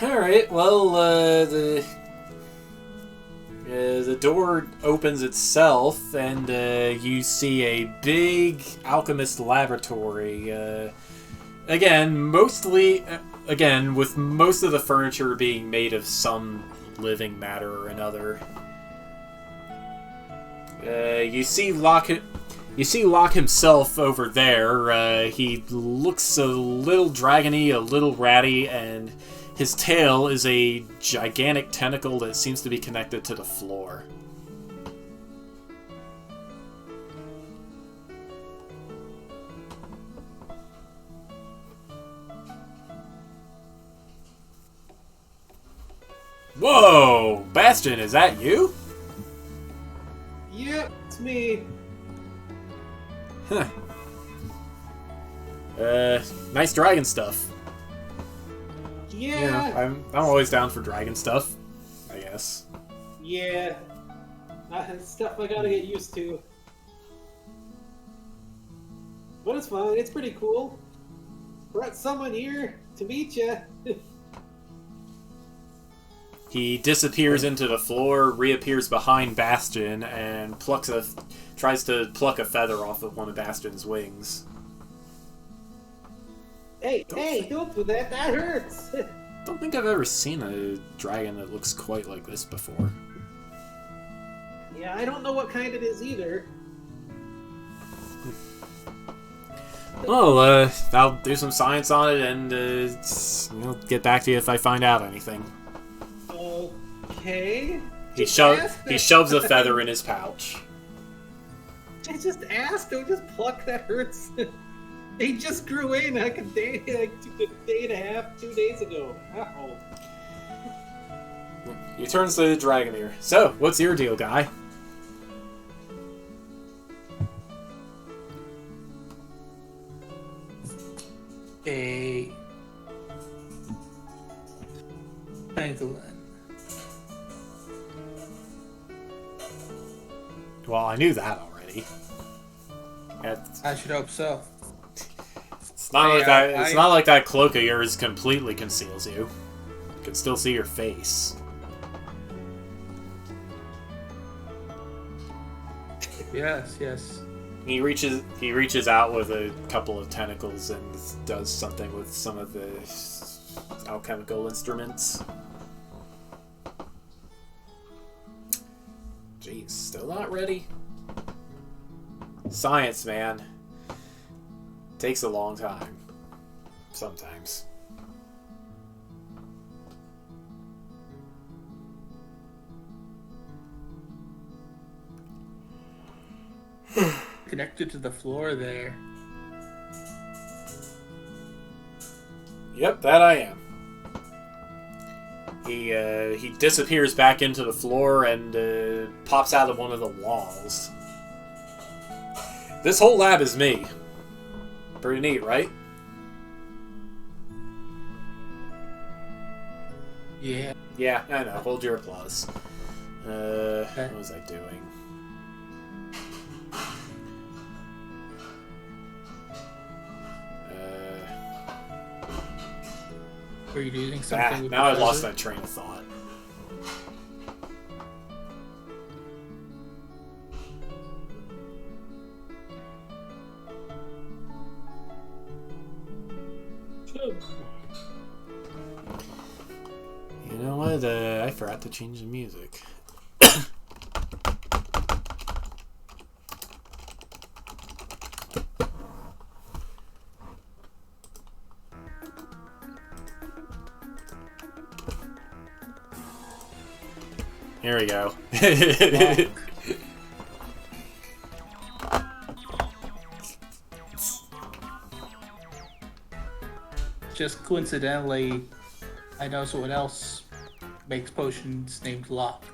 Alright, well, the door opens itself, and you see a big alchemist laboratory. Again, with most of the furniture being made of some living matter or another. You see Locke himself over there. He looks a little dragony, a little ratty, and his tail is a gigantic tentacle that seems to be connected to the floor. Whoa! Bastion, is that you? Yep, it's me. Huh. Nice dragon stuff. Yeah. I'm always down for dragon stuff, I guess. Yeah. It's stuff I gotta get used to. But it's fine, it's pretty cool. Brought someone here to meet you. He disappears into the floor, reappears behind Bastion, and tries to pluck a feather off of one of Bastion's wings. Hey, don't do that, that hurts! Don't think I've ever seen a dragon that looks quite like this before. Yeah, I don't know what kind it is either. Well, I'll do some science on it and get back to you if I find out anything. Okay. He shoves a feather in his pouch. I just asked, don't just pluck, that hurts. They just grew in like a day and a half, 2 days ago. Uh-oh. He turns to the Dragoneer. So, what's your deal, guy? A pangolin. Well, I knew that already. I should hope so. It's not like that. It's not like that cloak of yours completely conceals you. You can still see your face. Yes, yes. He reaches out with a couple of tentacles and does something with some of the alchemical instruments. Jeez, still not ready? Science, man. Takes a long time. Sometimes. Connected to the floor there. Yep, that I am. He disappears back into the floor and pops out of one of the walls. This whole lab is me. Pretty neat, right? Yeah. Yeah, I know. Hold your applause. What was I doing? Were you doing something? With now I lost Professor? my train of thought. You know what? I forgot to change the music. Here we go. Just coincidentally, I know someone else makes potions named Locke.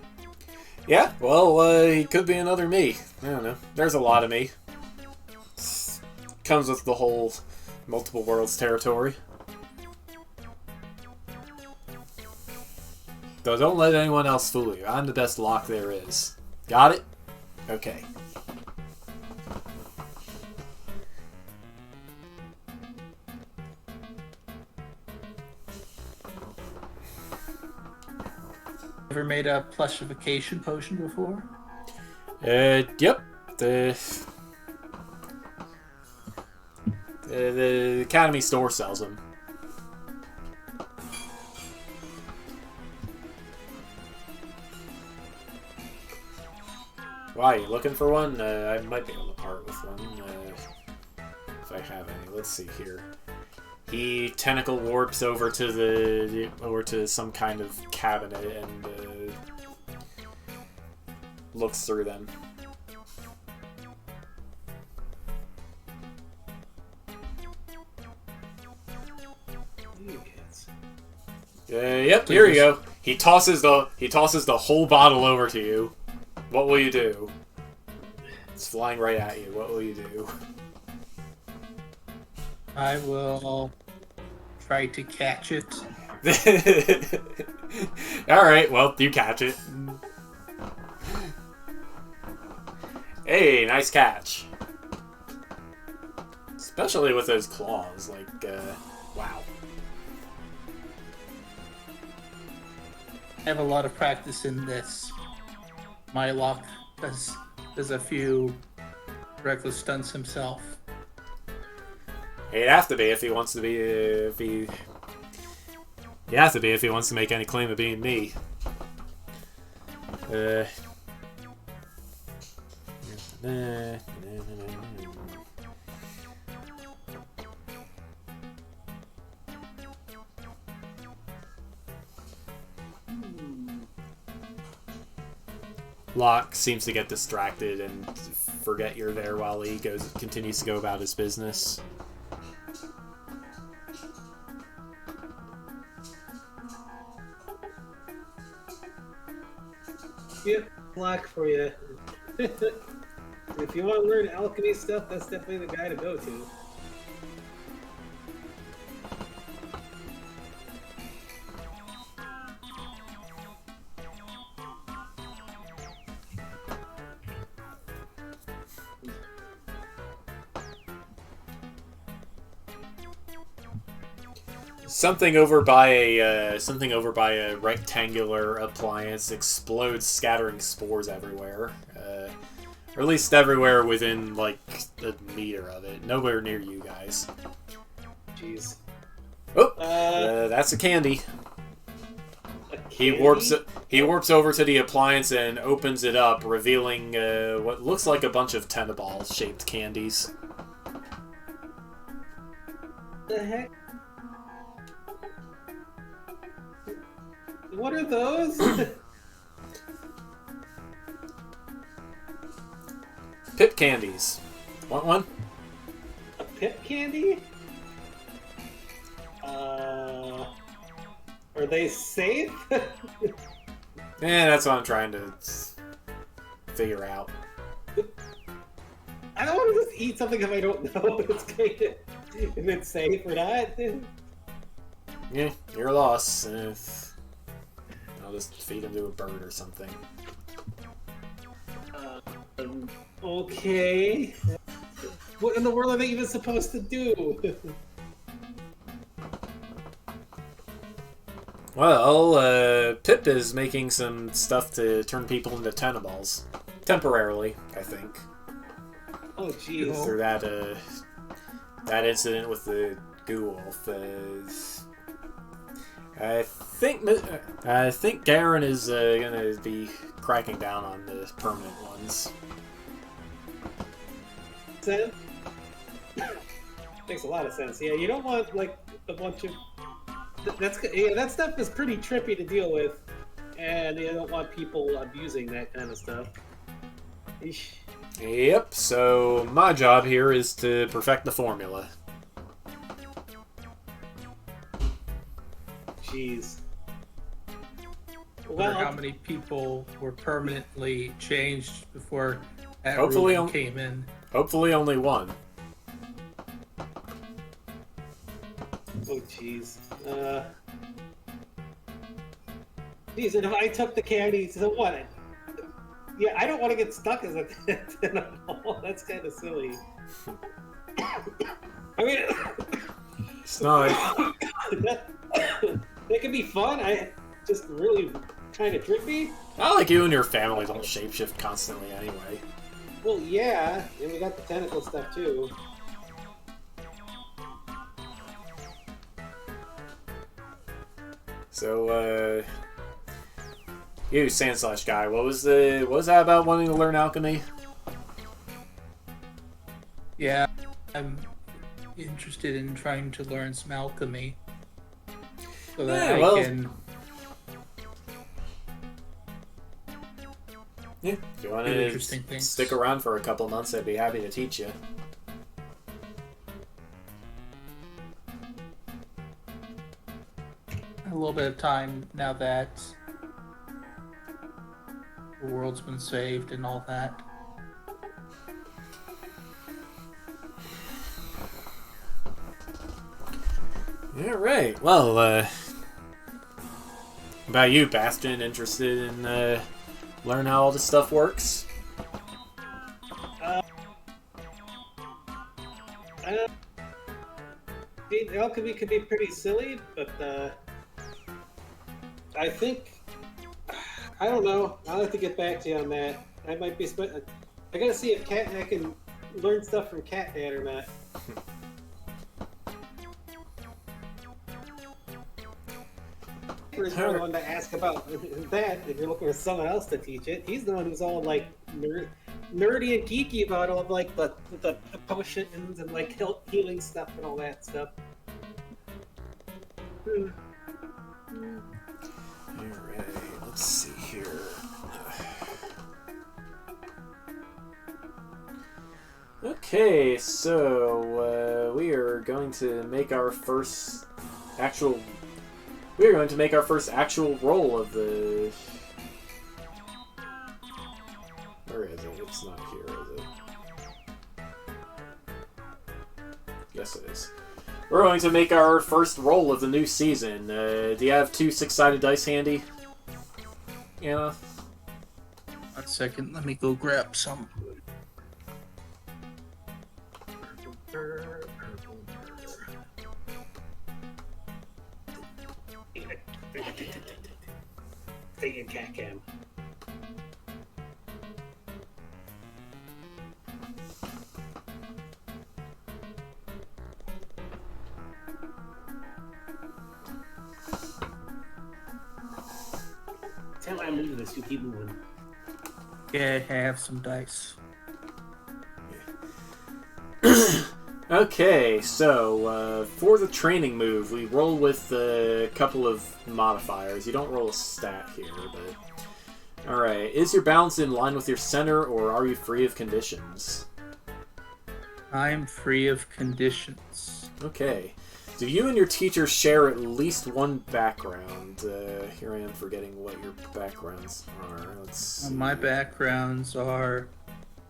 Yeah, well, he could be another me. I don't know. There's a lot of me. Comes with the whole multiple worlds territory. Though don't let anyone else fool you. I'm the best Locke there is. Got it? Okay. Ever made a plushification potion before? Yep. The Academy store sells them. Why, you looking for one? I might be able to part with one. If I have any. Let's see here. He tentacle warps over to some kind of cabinet and looks through them. Yep, here you go. He tosses the whole bottle over to you. What will you do? It's flying right at you. What will you do? I will try to catch it. Alright, well, you catch it. Hey, nice catch. Especially with those claws, like, wow. I have a lot of practice in this. My Locke does a few reckless stunts himself. He'd have to be if he wants to be, He has to be if he wants to make any claim of being me. Locke seems to get distracted and forget you're there while he continues to go about his business. Yep, Locke for you. If you want to learn alchemy stuff, that's definitely the guy to go to. Something over by a rectangular appliance explodes, scattering spores everywhere. Or at least everywhere within like a meter of it. Nowhere near you guys. Jeez. Oh, that's a candy. He warps over to the appliance and opens it up, revealing what looks like a bunch of tentacles-shaped candies. The heck? What are those? Pip candies. Want one? A pip candy? Are they safe? Yeah, that's what I'm trying to figure out. I don't want to just eat something if I don't know if it's going to, if it's safe or not. Yeah, your loss. I'll just feed him to a bird or something. Okay. What in the world are they even supposed to do? Well, Pip is making some stuff to turn people into tennables. Temporarily, I think. Oh, jeez. Through that incident with the goo wolf. I think Garen is gonna be cracking down on the permanent ones. Sense? Makes a lot of sense. Yeah, you don't want like a bunch of that stuff is pretty trippy to deal with, and you don't want people abusing that kind of stuff. Eesh. Yep. So my job here is to perfect the formula. Jeez. Wonder how many people were permanently changed before that Hopefully ruling came in. Hopefully only one. Oh, jeez. Jeez, and if I took the candy, so what? Yeah, I don't want to get stuck as a tenable. That's kind of silly. I mean, It's not. that could be fun. I just really kind of trippy. Not like you and your family don't shapeshift constantly anyway. Well, yeah, and we got the tentacle stuff too. So, you Sandslash guy, what was that about wanting to learn alchemy? Yeah, I'm interested in trying to learn some alchemy so that Yeah, well, I can yeah, if you want do to interesting things. stick around for a couple months, I'd be happy to teach you. A little bit of time now that the world's been saved and all that. All right. Well, about you, Bastion? Interested in learn how all this stuff works? Alchemy could be pretty silly, but I think I don't know. I'll have to get back to you on that. I might be. I gotta see if I can learn stuff from Cat Dad or not. He's the one to ask about that. If you're looking for someone else to teach it, he's the one who's all like nerdy and geeky about all of like the potions and like healing stuff and all that stuff. Alright, let's see here. Okay, so we are going to make our first actual roll of the. Where is it? It's not here, is it? Yes, it is. We're going to make our first roll of the new season. Do you have 2 six-sided dice handy? Yeah. 1 second, let me go grab some. Stay in cat cam. Tell I'm moving this, you keep moving. Yeah, I have some dice. Okay, so for the training move, we roll with a couple of modifiers. You don't roll a stat here, but... Alright, is your balance in line with your center, or are you free of conditions? I'm free of conditions. Okay, Do you and your teacher share at least one background? Here I am forgetting what your backgrounds are. Let's see. My backgrounds are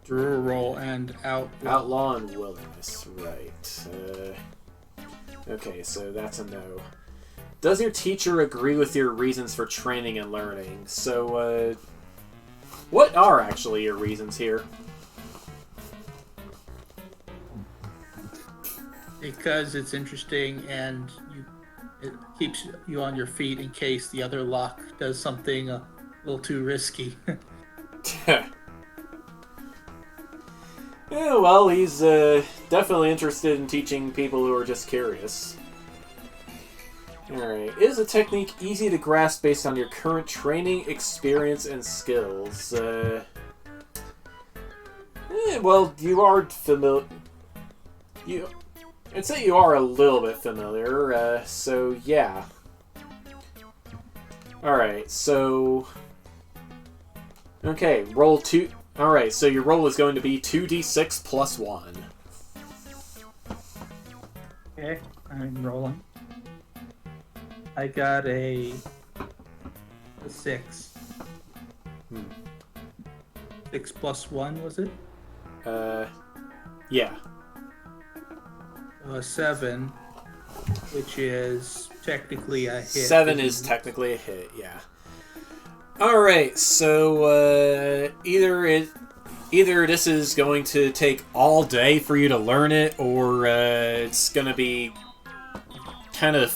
rural and outlaw. Outlaw and wilderness, right. Okay, so that's a no. Does your teacher agree with your reasons for training and learning? So, what are actually your reasons here? Because it's interesting and it keeps you on your feet in case the other lock does something a little too risky. Yeah, well, he's definitely interested in teaching people who are just curious. Alright, is a technique easy to grasp based on your current training, experience, and skills? Well, you are familiar... I'd say you are a little bit familiar, so yeah. Alright, so... Okay, roll 2... Alright, so your roll is going to be 2d6 plus 1. Okay, I'm rolling. I got a 6. 6 plus 1, was it? Yeah. A 7, which is technically a hit. 7 is technically a hit, yeah. Alright, so either this is going to take all day for you to learn it, or it's gonna be kind of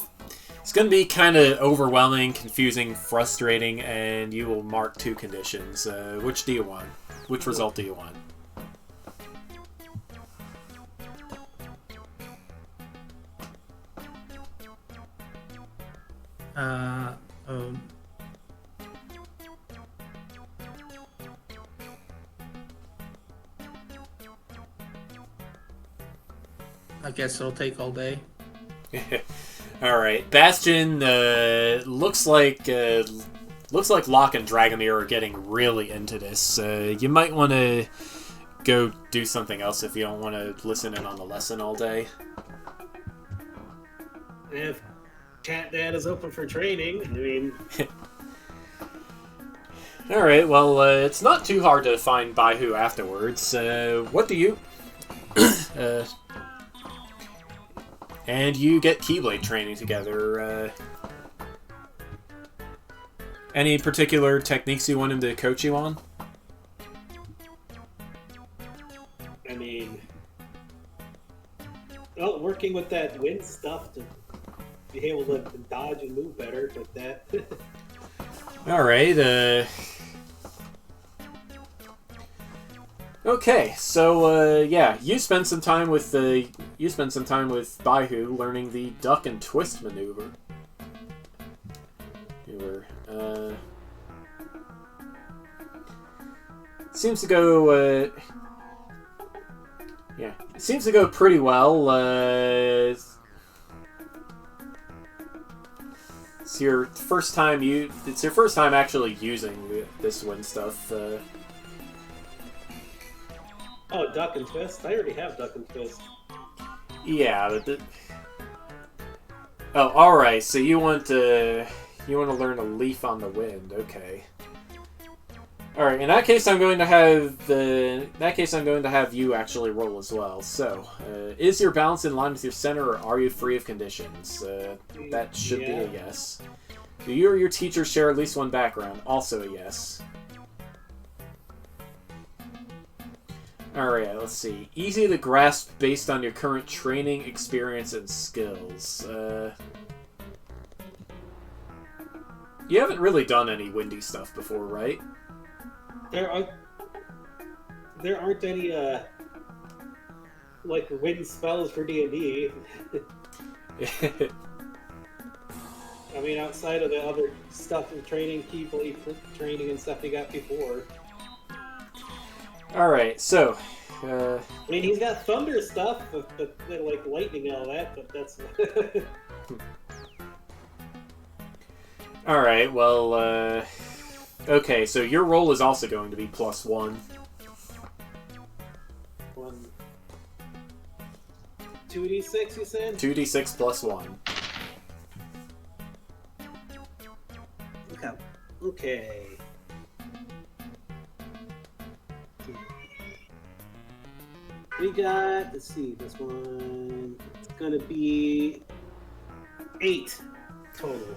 overwhelming, confusing, frustrating, and you will mark 2 conditions. Which do you want? Which result do you want? I guess it'll take all day. Alright, Bastion, looks like Locke and Dragomir are getting really into this. You might want to go do something else if you don't want to listen in on the lesson all day. If Cat Dad is open for training, I mean... Alright, well, it's not too hard to find Baihu afterwards. What do you... and you get Keyblade training together. Any particular techniques you want him to coach you on? I mean... Well, working with that wind stuff to be able to dodge and move better like that. Alright, okay, so, yeah, you spend some time with Baihu learning the duck and twist maneuver. Seems to go, yeah, it seems to go pretty well. It's your first time actually using this wind stuff. Oh, duck and twist? I already have duck and twist. Yeah, but oh, all right. So you want to learn a leaf on the wind? Okay. All right. In that case, I'm going to have you actually roll as well. So, is your balance in line with your center, or are you free of conditions? That should be a yes. Do you or your teacher share at least one background? Also a yes. Alright, let's see. Easy to grasp based on your current training, experience, and skills. You haven't really done any windy stuff before, right? There aren't any, like, wind spells for D&D. I mean, outside of the other stuff in training, Keyblade training and stuff you got before. Alright, so... I mean, he's got thunder stuff, but like lightning and all that, but that's... Alright, well, okay, so your roll is also going to be +1. 1, 2d6, you said? 2d6 plus 1. Okay. Okay. We got, let's see, this one, it's gonna be 8 total.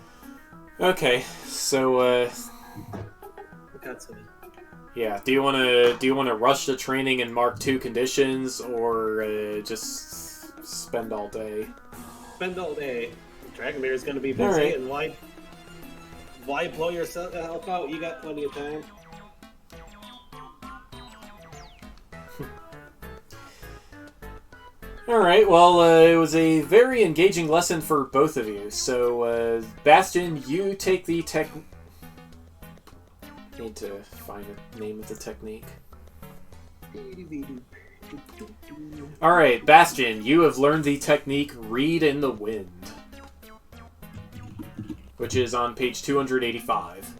Okay, so I got some. yeah, do you wanna rush the training in Mark II conditions, or just spend all day? Spend all day. Dragomir is gonna be busy, Alright. and why blow yourself out? You got plenty of time. Alright, well, it was a very engaging lesson for both of you. So, Bastion, you take the need to find the name of the technique. Alright, Bastion, you have learned the technique Read in the Wind, which is on page 285.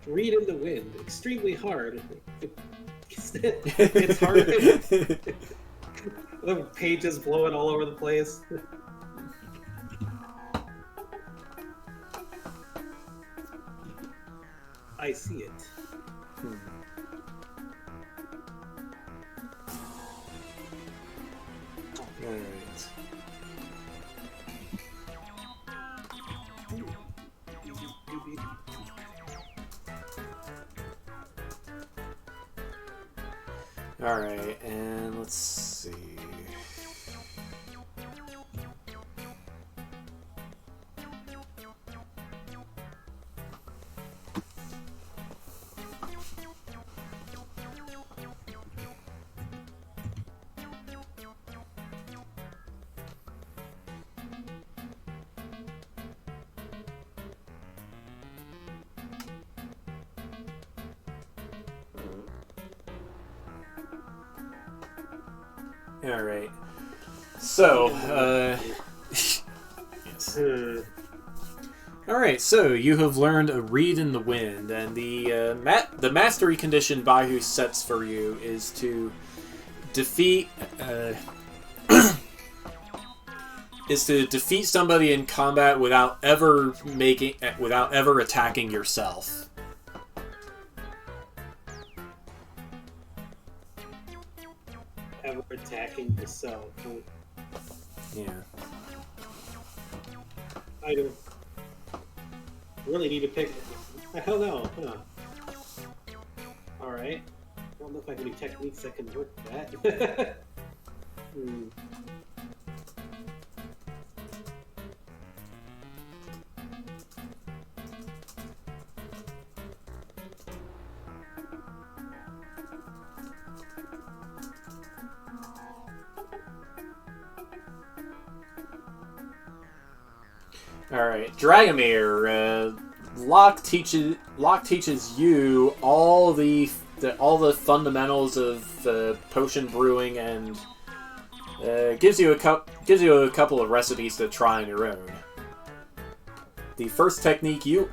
Read in the wind. Extremely hard. It's hard. The pages blowing all over the place. I see it. Alright. Alright, and let's see. Alright. So, yes. Alright, so you have learned a Read in the Wind, and the mastery condition Bahu sets for you is to defeat somebody in combat without ever attacking yourself. Ever attacking yourself. Yeah. I don't really need to pick. I don't know. Huh. Alright. I don't know if I have any techniques that can work that. Alright, Dragomir, Locke teaches you all the fundamentals of potion brewing, and gives you a couple of recipes to try on your own. The first technique you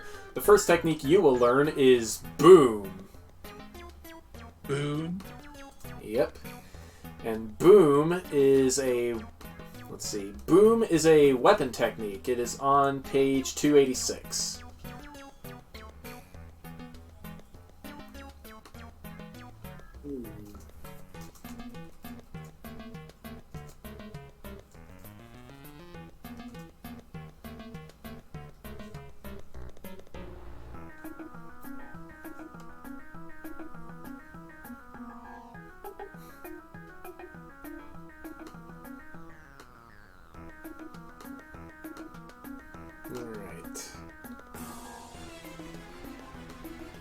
will learn is Boom. Boom. Yep. And Boom is a weapon technique. It is on page 286. Alright.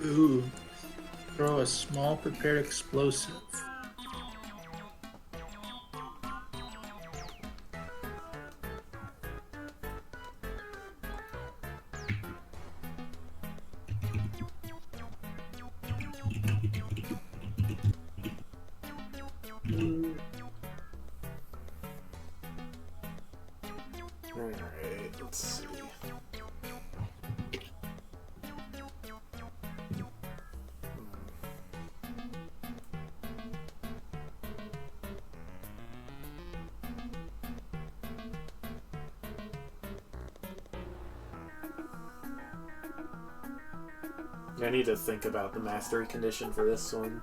Ooh. Throw a small prepared explosive. Alright, let's see. I need to think about the mastery condition for this one.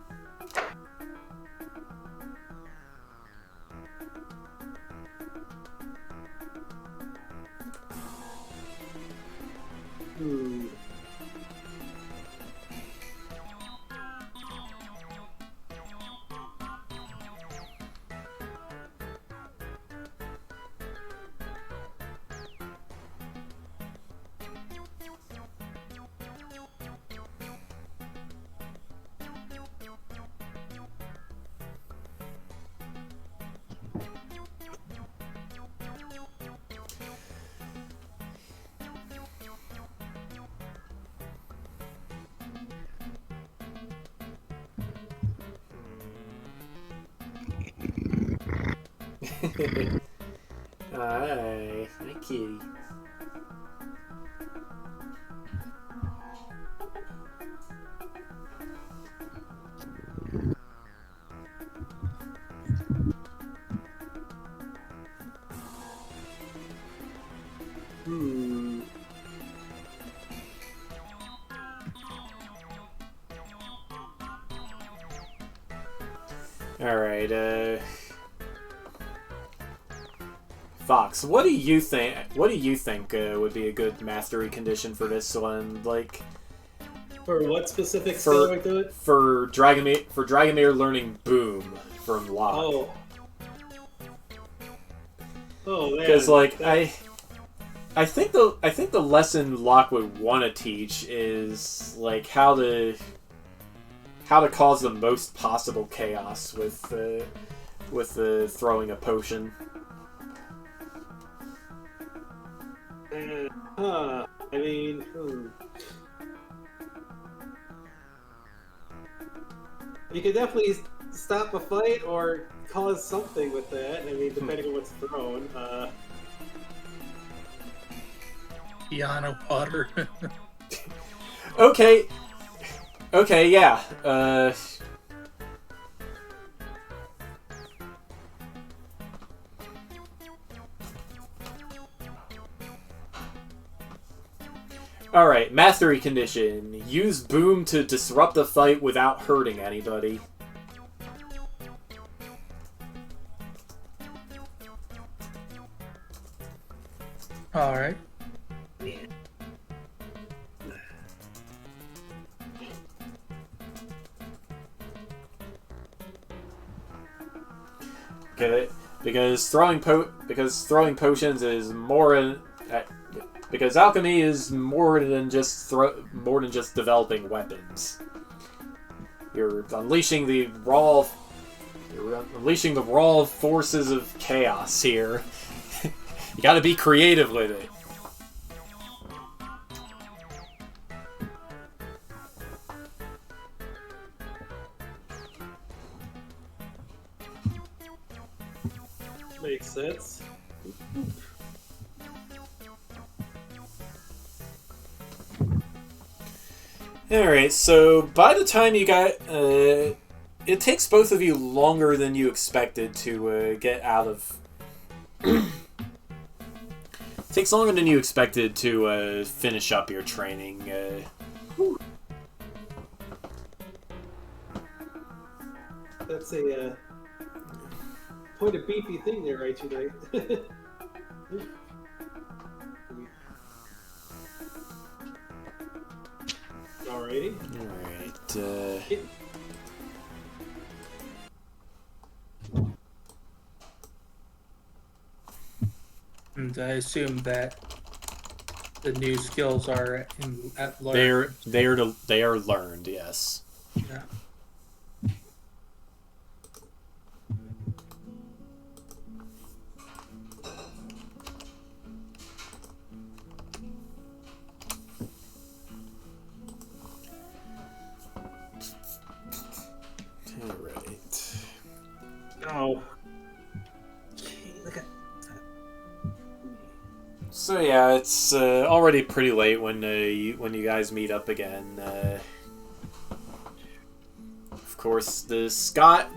Hi, kitty. Alright, Fox, what do you think? What do you think would be a good mastery condition for this one? Like, for what specific skill we do it? For Dragomir learning Boom from Locke. Oh. Oh man. Because like I think the lesson Locke would want to teach is like how to cause the most possible chaos with throwing a potion. I mean, you could definitely stop a fight or cause something with that. I mean, depending on what's thrown. Piano Potter. Okay, yeah. Alright, mastery condition. Use Boom to disrupt the fight without hurting anybody. Alright. Okay, because throwing potions is because alchemy is more than just developing weapons. You're unleashing the raw forces of chaos here. You gotta be creative with it. Makes sense. Alright, so by the time you got... it takes both of you longer than you expected to get out of... It takes longer than you expected to finish up your training. That's a quite a beefy thing there, right, tonight. Alrighty. Alright, And I assume that the new skills are at learned. they are learned, yes. Yeah. Alright. Oh. So yeah, it's already pretty late when you guys meet up again. Of course, the sky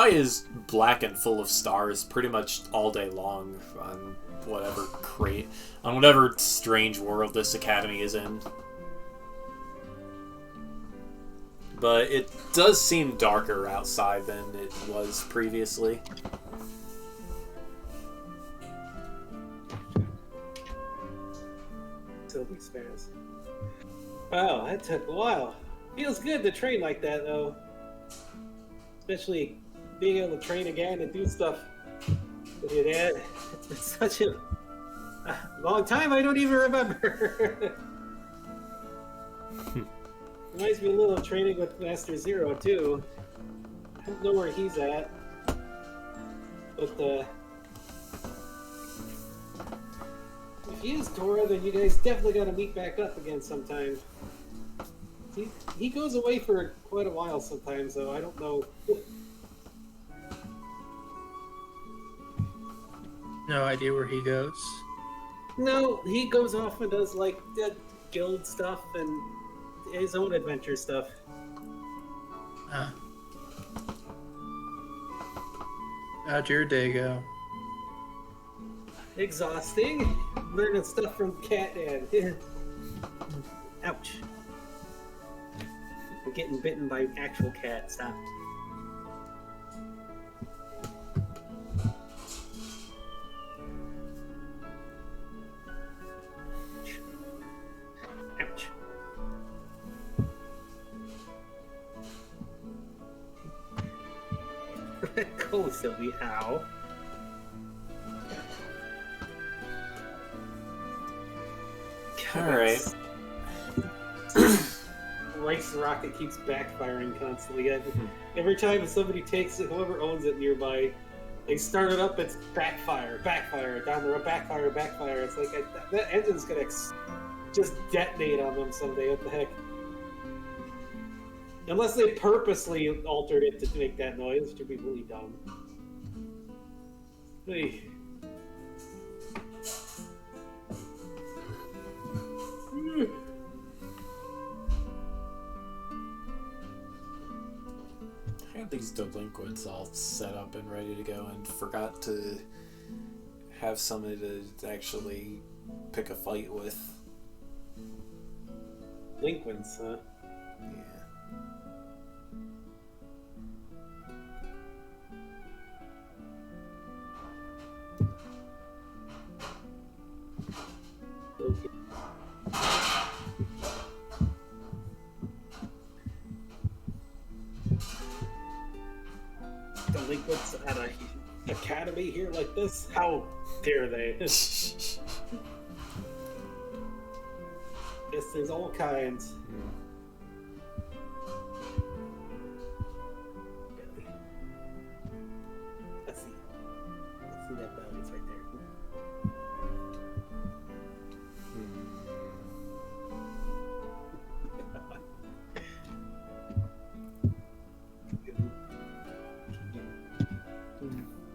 is black and full of stars pretty much all day long on whatever strange world this academy is in. but it does seem darker outside than it was previously. Sylvie's fans. Wow, that took a while. Feels good to train like that, though. Especially being able to train again and do stuff with your dad. It's been such a long time, I don't even remember. Reminds me a little of training with Master Zero, too. I don't know where he's at. But, if he is Tora, then you guys definitely gotta meet back up again sometime. He goes away for quite a while sometimes, though. I don't know. No idea where he goes. No, he goes off and does, like, guild stuff and his own adventure stuff. How'd your day go? Exhausting. Learning stuff from Cat Dad. Ouch. I'm getting bitten by actual cats. Stop. Ouch. Go, Sylvie. How? Alright. Rice rocket keeps backfiring constantly. Every time somebody takes it, whoever owns it nearby, they start it up, it's backfire, down the road, backfire. It's like that engine's gonna just detonate on them someday. What the heck? Unless they purposely altered it to make that noise, which would be really dumb. Hey. I had these delinquents all set up and ready to go and forgot to have somebody to actually pick a fight with. Delinquents, huh? Yeah. Okay. Delinquents at a academy here like this? How dare they? Yes, there's all kinds. Let's see. Let's see that bell. It's right there.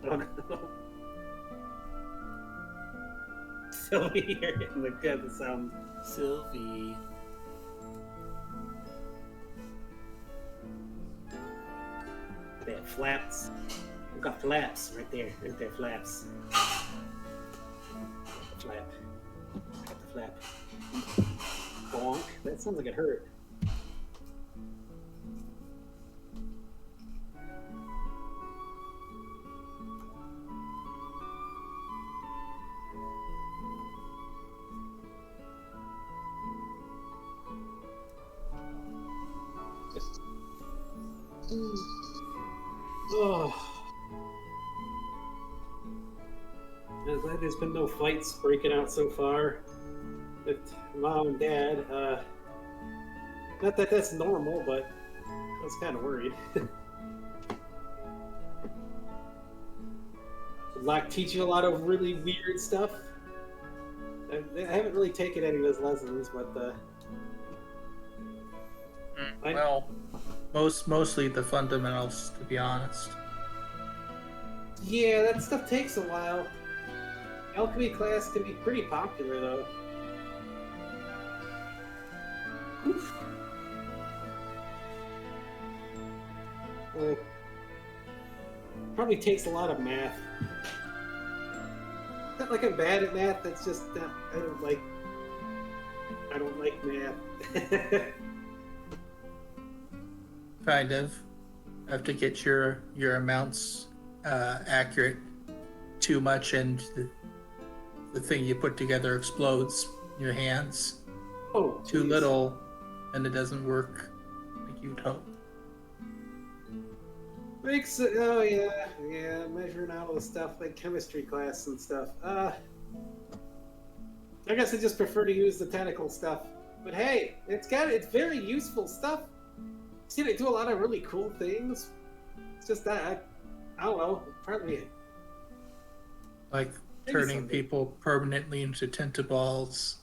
Oh no. Sylvie, you're getting the sound. Sylvie. There, flaps. We've got flaps right there. Right there, flaps. Flap. Got the flap. Bonk. That sounds like it hurt. Oh. I'm glad there's been no fights breaking out so far with Mom and Dad. Not that that's normal, but I was kind of worried. Did Locke teach you a lot of really weird stuff? I haven't really taken any of his lessons, but Well, mostly the fundamentals, to be honest. yeah, that stuff takes a while. Alchemy class can be pretty popular, though. Oof. Probably takes a lot of math. Not like I'm bad at math. It's just I don't like math. kind of. Have to get your amounts accurate. Too much and the thing you put together explodes in your hands. Oh, Too geez. little and it doesn't work like you'd hope. Makes it, oh yeah, measuring out all the stuff like chemistry class and stuff. I guess I just prefer to use the tentacle stuff. But hey, it's very useful stuff. See, they do a lot of really cool things. It's just that I don't know, probably Like Maybe turning someday. people permanently into tentaballs.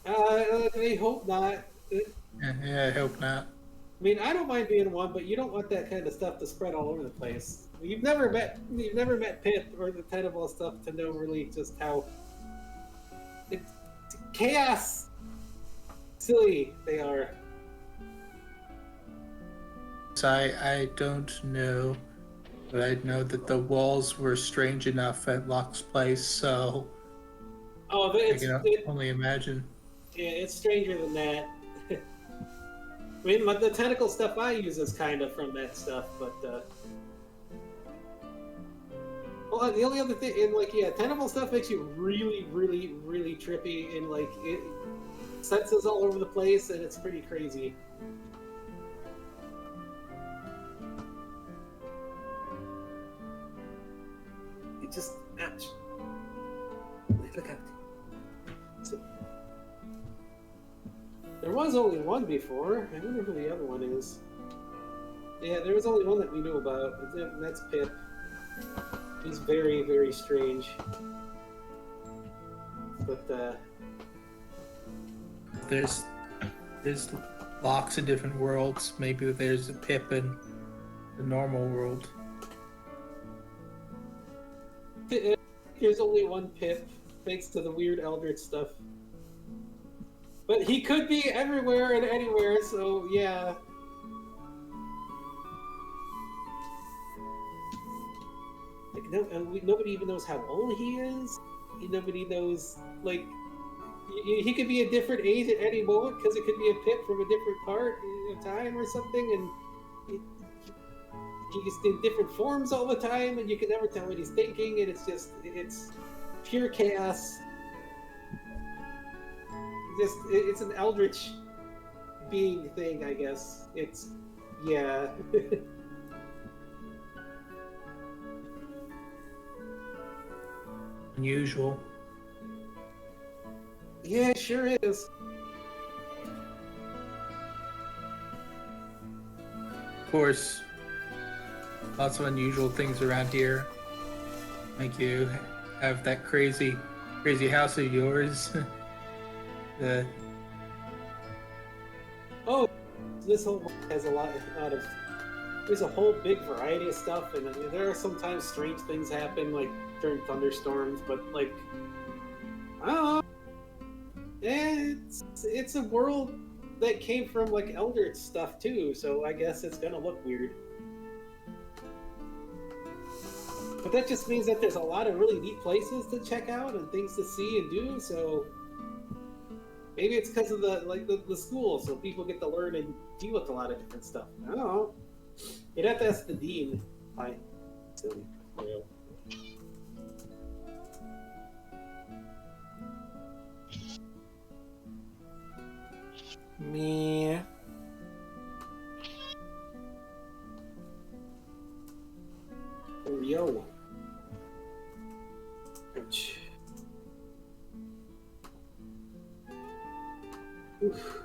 I hope not. Yeah, I hope not. I mean, I don't mind being one, but you don't want that kind of stuff to spread all over the place. You've never met Pip or the tentacle stuff to know really just how it's chaos silly they are. So I don't know, but I know that the walls were strange enough at Locke's place, so Oh, I can only imagine. yeah, it's stranger than that. I mean, the tentacle stuff I use is kind of from that stuff, but well, the only other thing, and like, yeah, tentacle stuff makes you really, really, really trippy, and like it senses all over the place, and it's pretty crazy. It just, ouch. Look out. So, there was only one before. I wonder who the other one is. Yeah, there was only one that we knew about, and that's Pip. He's very, very strange. But, There's Locks in different worlds. Maybe there's a Pip in the normal world. there's only one Pip, thanks to the weird Eldritch stuff. But he could be everywhere and anywhere, so yeah. Like, nobody even knows how old he is. Nobody knows, like, he could be a different age at any moment because it could be a Pip from a different part of time or something, and he's in different forms all the time, and you can never tell what he's thinking, and it's pure chaos. It's an eldritch being thing, I guess. Yeah. Unusual. Yeah, it sure is. Of course, lots of unusual things around here. Like you have that crazy house of yours. Oh, this whole book has a lot of. There's a whole big variety of stuff, and there are sometimes strange things happen, like during thunderstorms. But like, I don't know. It's a world that came from like Eldritch stuff too, so I guess it's gonna look weird. But that just means that there's a lot of really neat places to check out and things to see and do. So maybe it's because of the school, so people get to learn and deal with a lot of different stuff. I don't know. You'd have to ask the dean. Hi. Silly. Real. Me. Oh, yo. Ouch. Oof.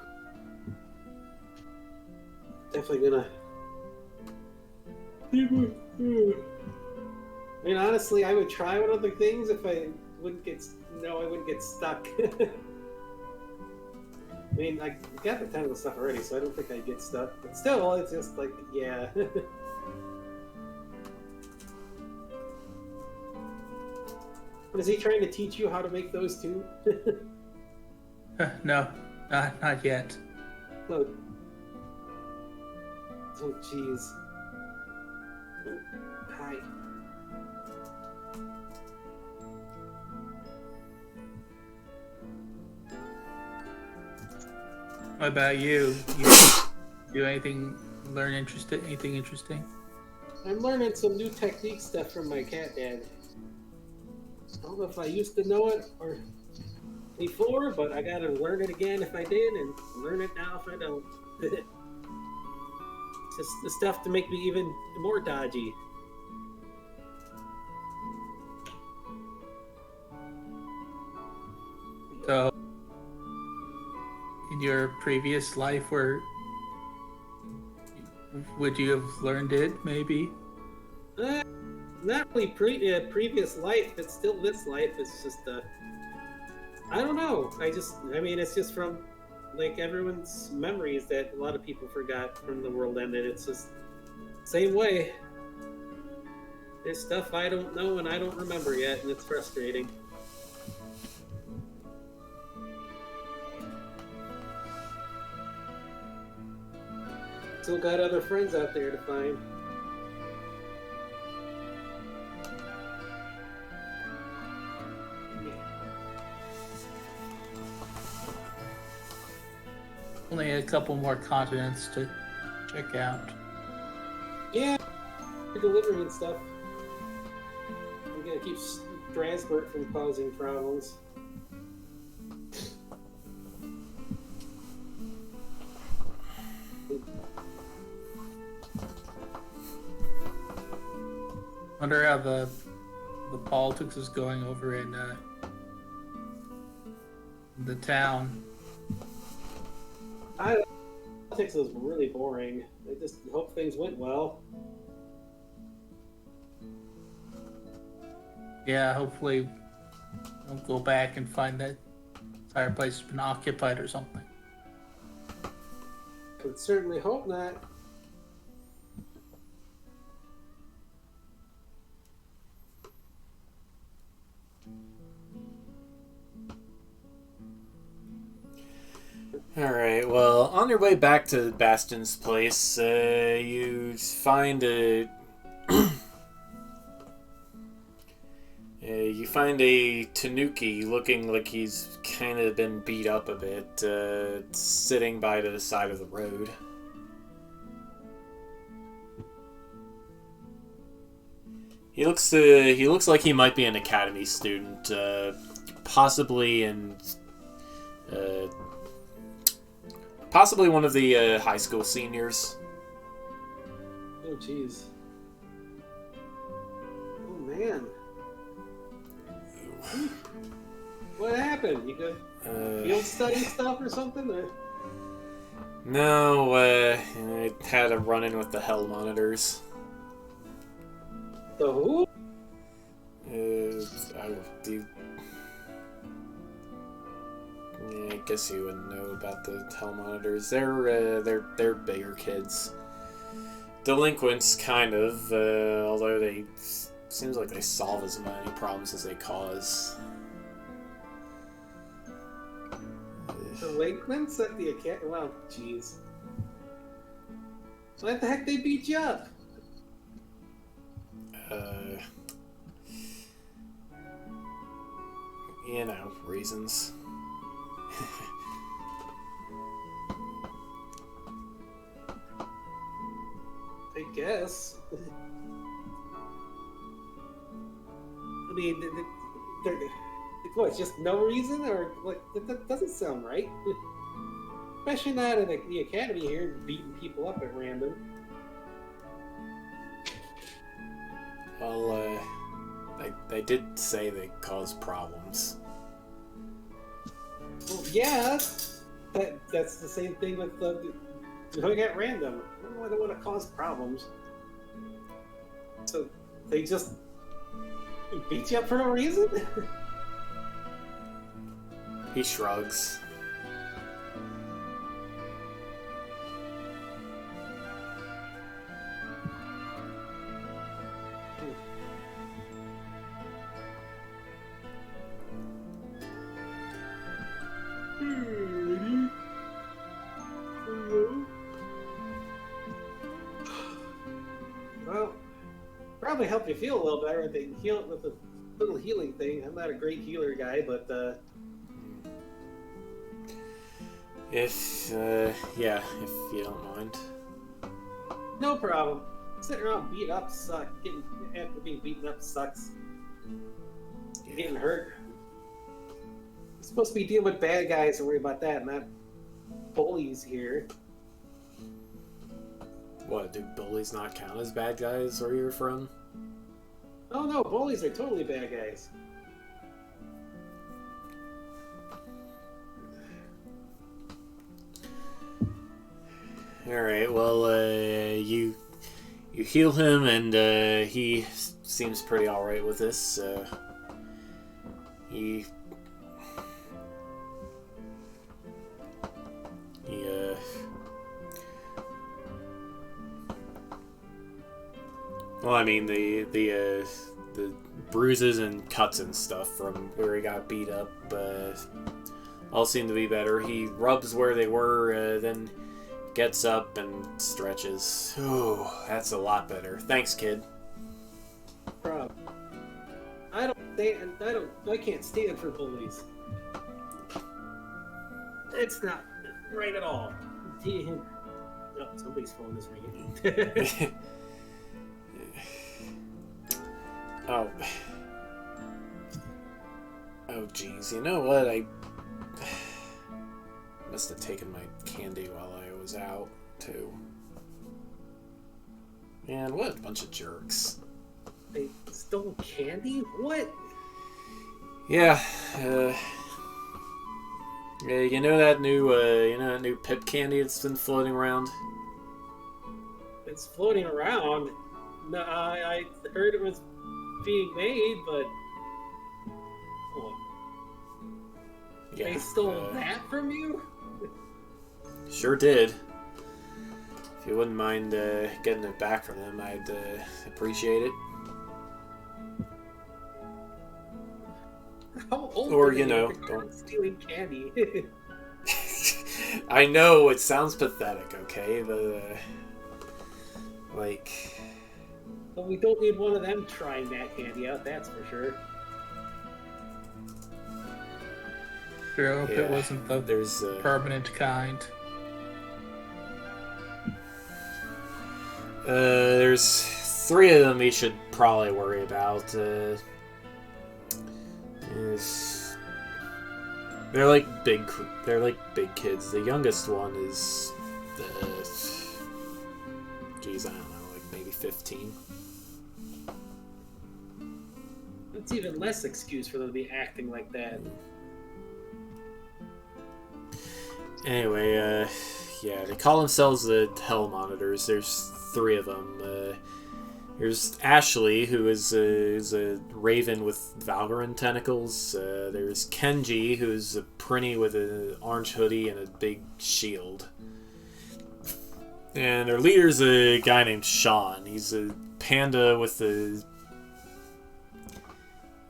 Definitely gonna. I mean, honestly, I would try one of the things if I wouldn't get. No, I wouldn't get stuck. I mean, I got the tentacle stuff already, so I don't think I'd get stuck. But still, it's just like, yeah. But is he trying to teach you how to make those too? No, not yet. Oh, oh, jeez. Hi. What about you? Do anything? Learn anything interesting? I'm learning some new technique stuff from my cat dad. I don't know if I used to know it or before, but I gotta learn it again if I did, and learn it now if I don't. Just the stuff to make me even more dodgy. So, in your previous life, would you have learned it? Maybe. Uh, Not really previous life. It's still this life. It's just I don't know. I mean, it's just from like everyone's memories that a lot of people forgot from the world ended. It's just same way. There's stuff I don't know and I don't remember yet, and it's frustrating. Still got other friends out there to find. Only a couple more continents to check out. Yeah, delivering and stuff. I'm gonna keep Strasbourg from causing problems. Wonder how the politics is going over in the town. Politics was really boring. I just hope things went well. Yeah, hopefully we'll go back and find that entire place has been occupied or something. Could certainly hope not. Alright, well, on your way back to Bastion's place, you find a... you find a Tanuki looking like he's kind of been beat up a bit, sitting by to the side of the road. He looks like he might be an academy student, possibly possibly one of the high school seniors. Oh, jeez. Oh, man. What happened? You got field study stuff or something? Or? No, I had a run-in with the Hell Monitors. The who? I guess you wouldn't know about the Hell Monitors. They're bigger kids. Delinquents, kind of, although they seems like they solve as many problems as they cause. Delinquents at the academy? Well, jeez. So why the heck they beat you up? You know, reasons. I guess. I mean, what, just no reason? Or, like, that doesn't sound right. Especially not in the academy here, beating people up at random. Well, they did say they cause problems. Well, yeah, that's the same thing with going at random. I don't want to cause problems. So they just beat you up for no reason? He shrugs. Well, probably help you feel a little better with the little healing thing. I'm not a great healer guy, but If Yeah, if you don't mind. No problem. Sitting around beat up sucks. Getting after being beaten up sucks. Yeah. Getting hurt. You're supposed to be dealing with bad guys and worry about that, not bullies here. What, do bullies not count as bad guys where you're from? Oh no, bullies are totally bad guys. Alright, well, you heal him, and he seems pretty alright with this. He well, I mean, the bruises and cuts and stuff from where he got beat up all seem to be better. He rubs where they were, then gets up and stretches. Ooh, that's a lot better. Thanks, kid. Problem. I can't stand for bullies. It's not right at all. Oh, somebody's phone is ringing. Oh. Oh, geez. You know what? I must have taken my candy while I was out, too. Man, what a bunch of jerks. They stole candy? What? Yeah, yeah, you know that new pip candy that's been floating around? It's floating around. No, I heard it was being made, but Yeah, they stole that from you? Sure did. If you wouldn't mind getting it back from them, I'd appreciate it. How old Or, are they you know, if they're don't- stealing candy? I know it sounds pathetic, okay? But like, But we don't need one of them trying that candy out, that's for sure. Sure hope yeah, it wasn't the there's permanent kind. there's 3 of them we should probably worry about. They're like big kids. The youngest one is, geez, I don't know, like maybe 15. That's even less excuse for them to be acting like that. Anyway, yeah, they call themselves the Hell Monitors. There's 3 of them. There's Ashley, who is a raven with Valgrind tentacles. There's Kenji, who's a prinny with an orange hoodie and a big shield. And their leader's a guy named Sean. He's a panda with a...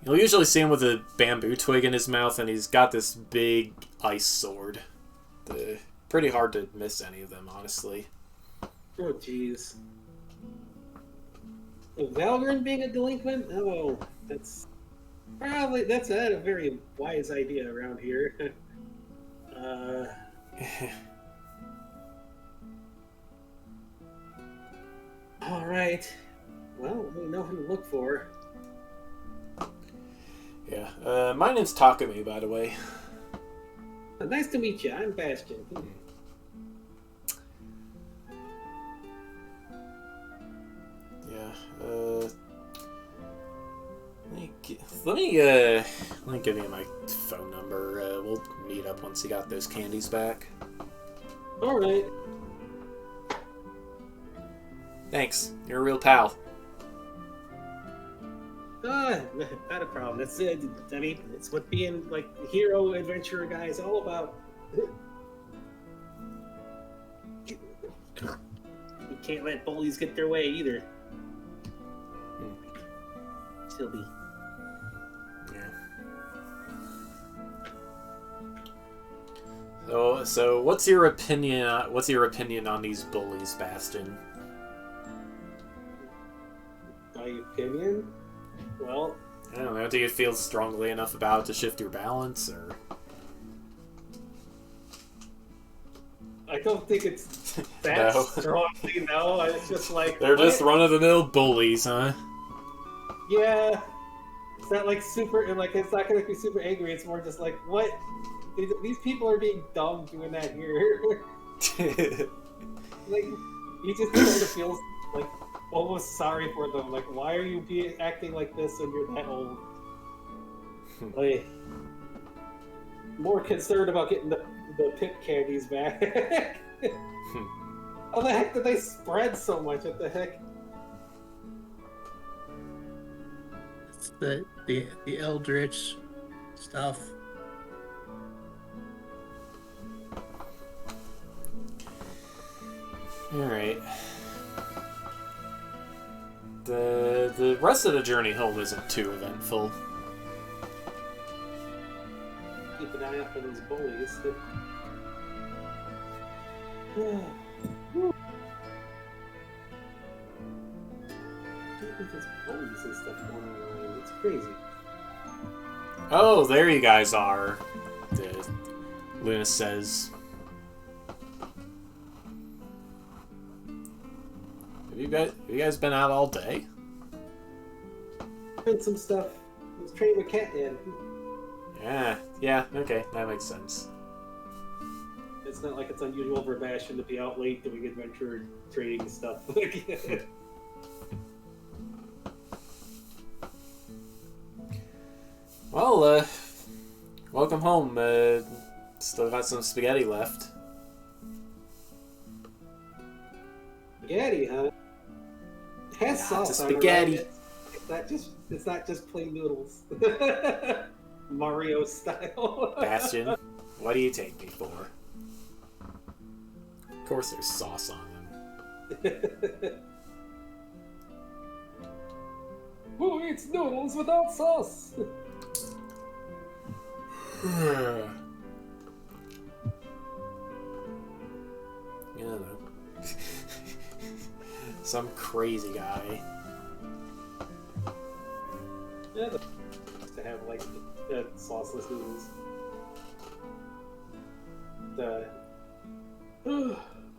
You'll usually see him with a bamboo twig in his mouth, and he's got this big ice sword. Pretty hard to miss any of them, honestly. Oh, jeez. Valgrind being a delinquent? Oh, that's not a very wise idea around here. All right. Well, we know who to look for. Yeah. My name's Takumi, by the way. Nice to meet you. I'm Bastion. Yeah. Let me give you my phone number. We'll meet up once you got those candies back. All right. Thanks. You're a real pal. Not a problem. That's it. I mean, it's what being like a hero adventurer guy is all about. You can't let bullies get their way either. Silly. Yeah. So what's your opinion? What's your opinion on these bullies, Bastion? My opinion? Well, I don't know. Do you feel strongly enough about it to shift your balance, or? I don't think it's that No. strongly, no. It's just like... They're just what? run-of-the-mill bullies, huh? Yeah. It's not like super... And like, it's not going to be super angry. It's more just like, what? These people are being dumb doing that here. Like, you just kind of feel like almost sorry for them. Like, why are you acting like this when you're that old? Like, more concerned about getting the pip candies back. How the heck did they spread so much? What the heck? It's the eldritch stuff. Alright. The rest of the journey home isn't too eventful. Keep an eye out for those bullies. There's bullies and stuff going on. It's crazy. Oh, there you guys are. Luna says. Have you guys been out all day? Did some stuff. I was training with Cat Dan. Yeah, okay, that makes sense. It's not like it's unusual for Bastion to be out late doing adventure trading stuff. Well, welcome home. Still got some spaghetti left. Spaghetti, huh? It has sauce it's on it, spaghetti. right? It's not just plain noodles. Mario style. Bastion, what do you take me for? Of course there's sauce on them. Who eats noodles without sauce? Yeah, I don't know. Some crazy guy. Yeah, to have like sauceless noodles.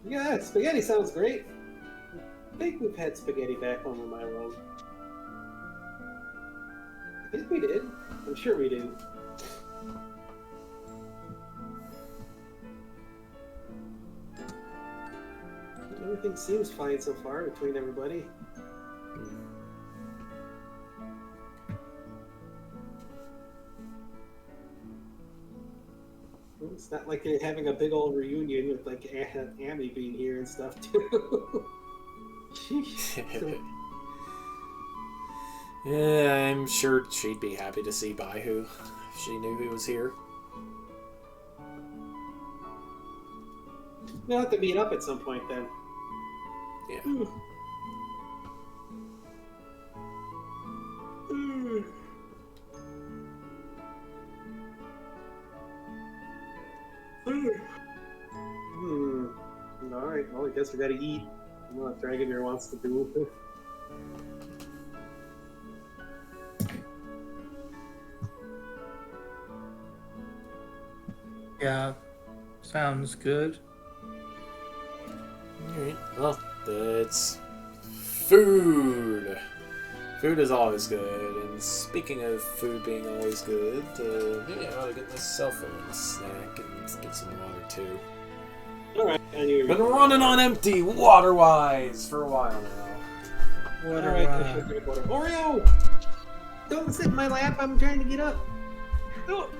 Yeah, spaghetti sounds great. I think we've had spaghetti back home in my room. I think we did. I'm sure we do. Everything seems fine so far between everybody. It's not like they're having a big old reunion with like Amy being here and stuff too. Yeah, I'm sure she'd be happy to see Baihu if she knew he was here. We'll have to meet up at some point then. Yeah. Alright, well I guess we gotta eat. I don't know what Dragomir wants to do. Yeah, sounds good. Alright, well, it's food. Food is always good, and speaking of food being always good, maybe I ought to get myself a snack and get some water too. Alright, I knew you were Been running on empty, water-wise, for a while now. Alright, I should drink water. Oreo! Don't sit in my lap, I'm trying to get up. Oh.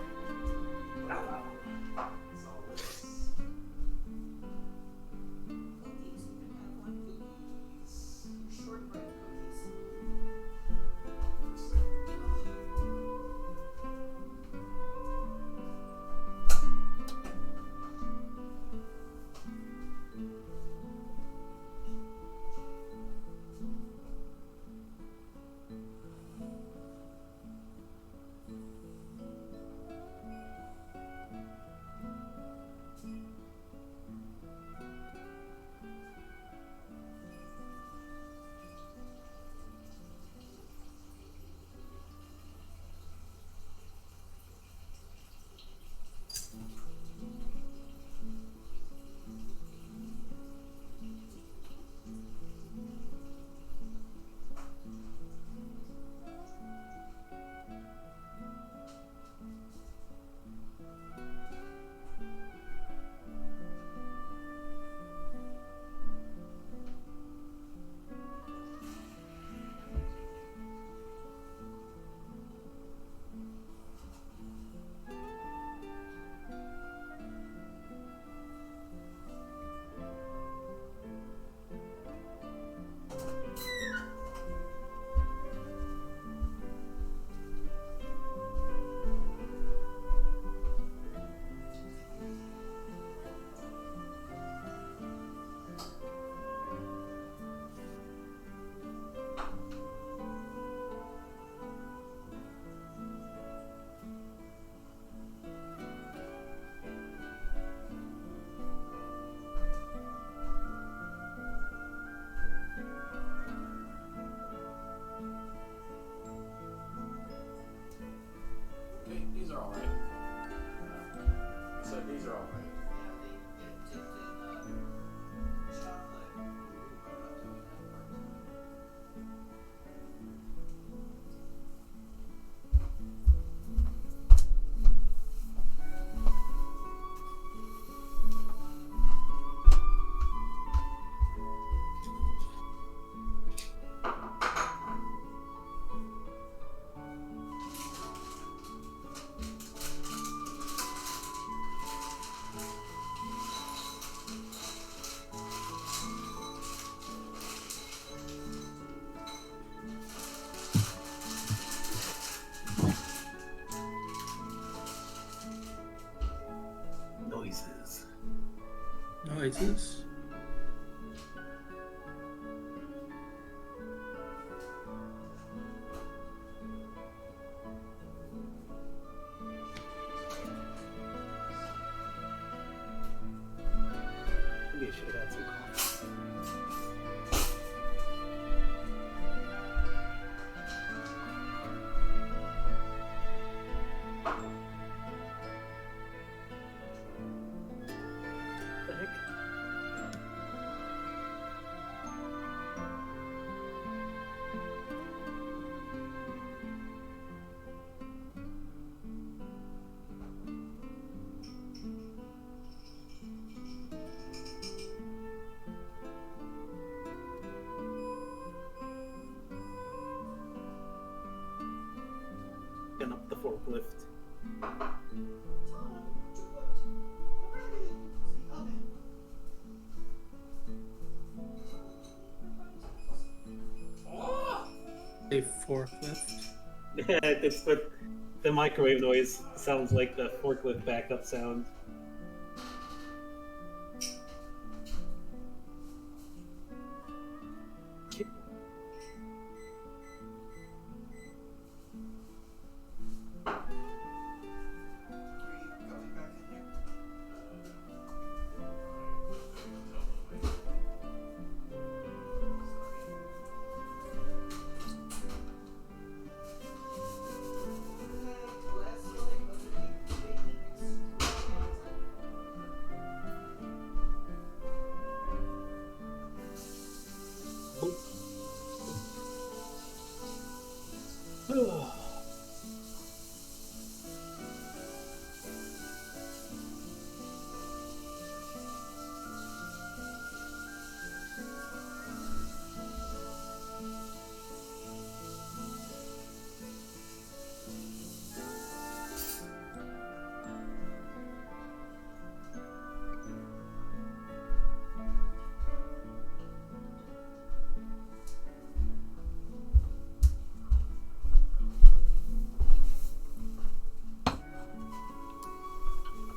difficulties. Maybe I should have had some coffee. The heck? And up the forklift. A forklift. It's what the microwave noise sounds like the forklift backup sound.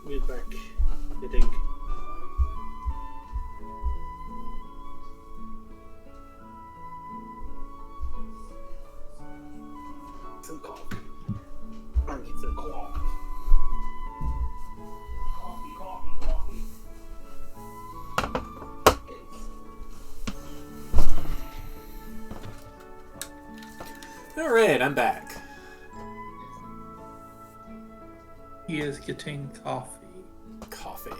We're back. I think. Some coffee. I need some coffee. Coffee. Alright, I'm back. He is getting coffee. Coffee.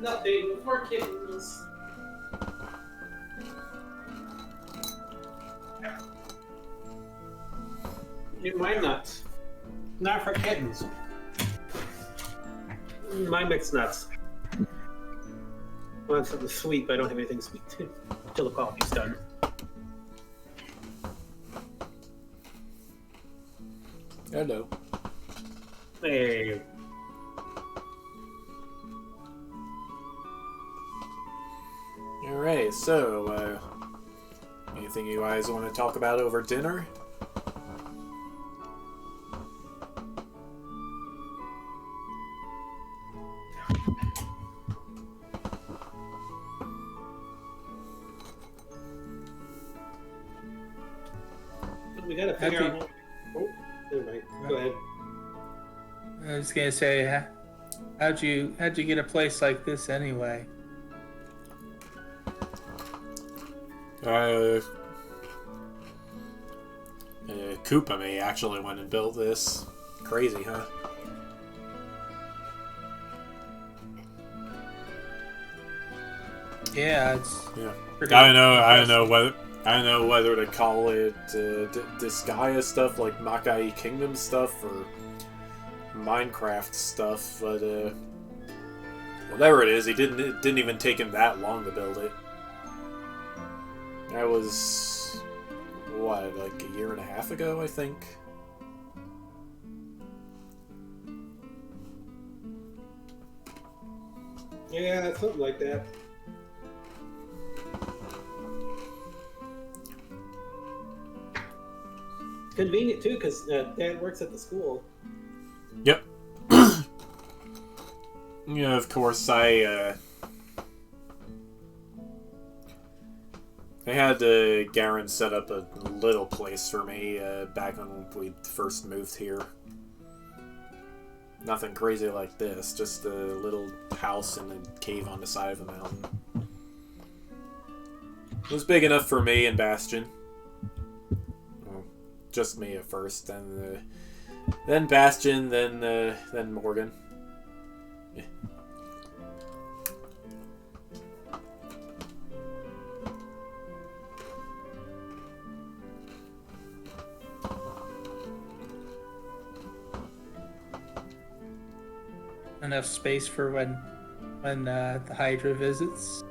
Nothing for kittens. Mine nuts. Not for kittens. Mine mixed nuts. I want something sweet, but I don't have anything sweet until the coffee's done. Hello. Hey. Alright, so, anything you guys want to talk about over dinner? We gotta figure out. Oh, never mind. Go ahead. I was gonna say, how'd you get a place like this anyway? Koopa me actually went and built this. Crazy, huh? Yeah, it's Yeah. pretty I don't know impressive. whether to call it Disgaea stuff like Makai Kingdom stuff or Minecraft stuff, but whatever it is, it didn't even take him that long to build it. That was what, like a year and a half ago, I think. Yeah, something like that. Convenient too, because Dad works at the school. Yep. Yeah, of course, I had Garen set up a little place for me back when we first moved here. Nothing crazy like this, just a little house in a cave on the side of a mountain. It was big enough for me and Bastion. Well, just me at first, then Bastion, then Morgan. Yeah. Enough space for when the Hydra visits.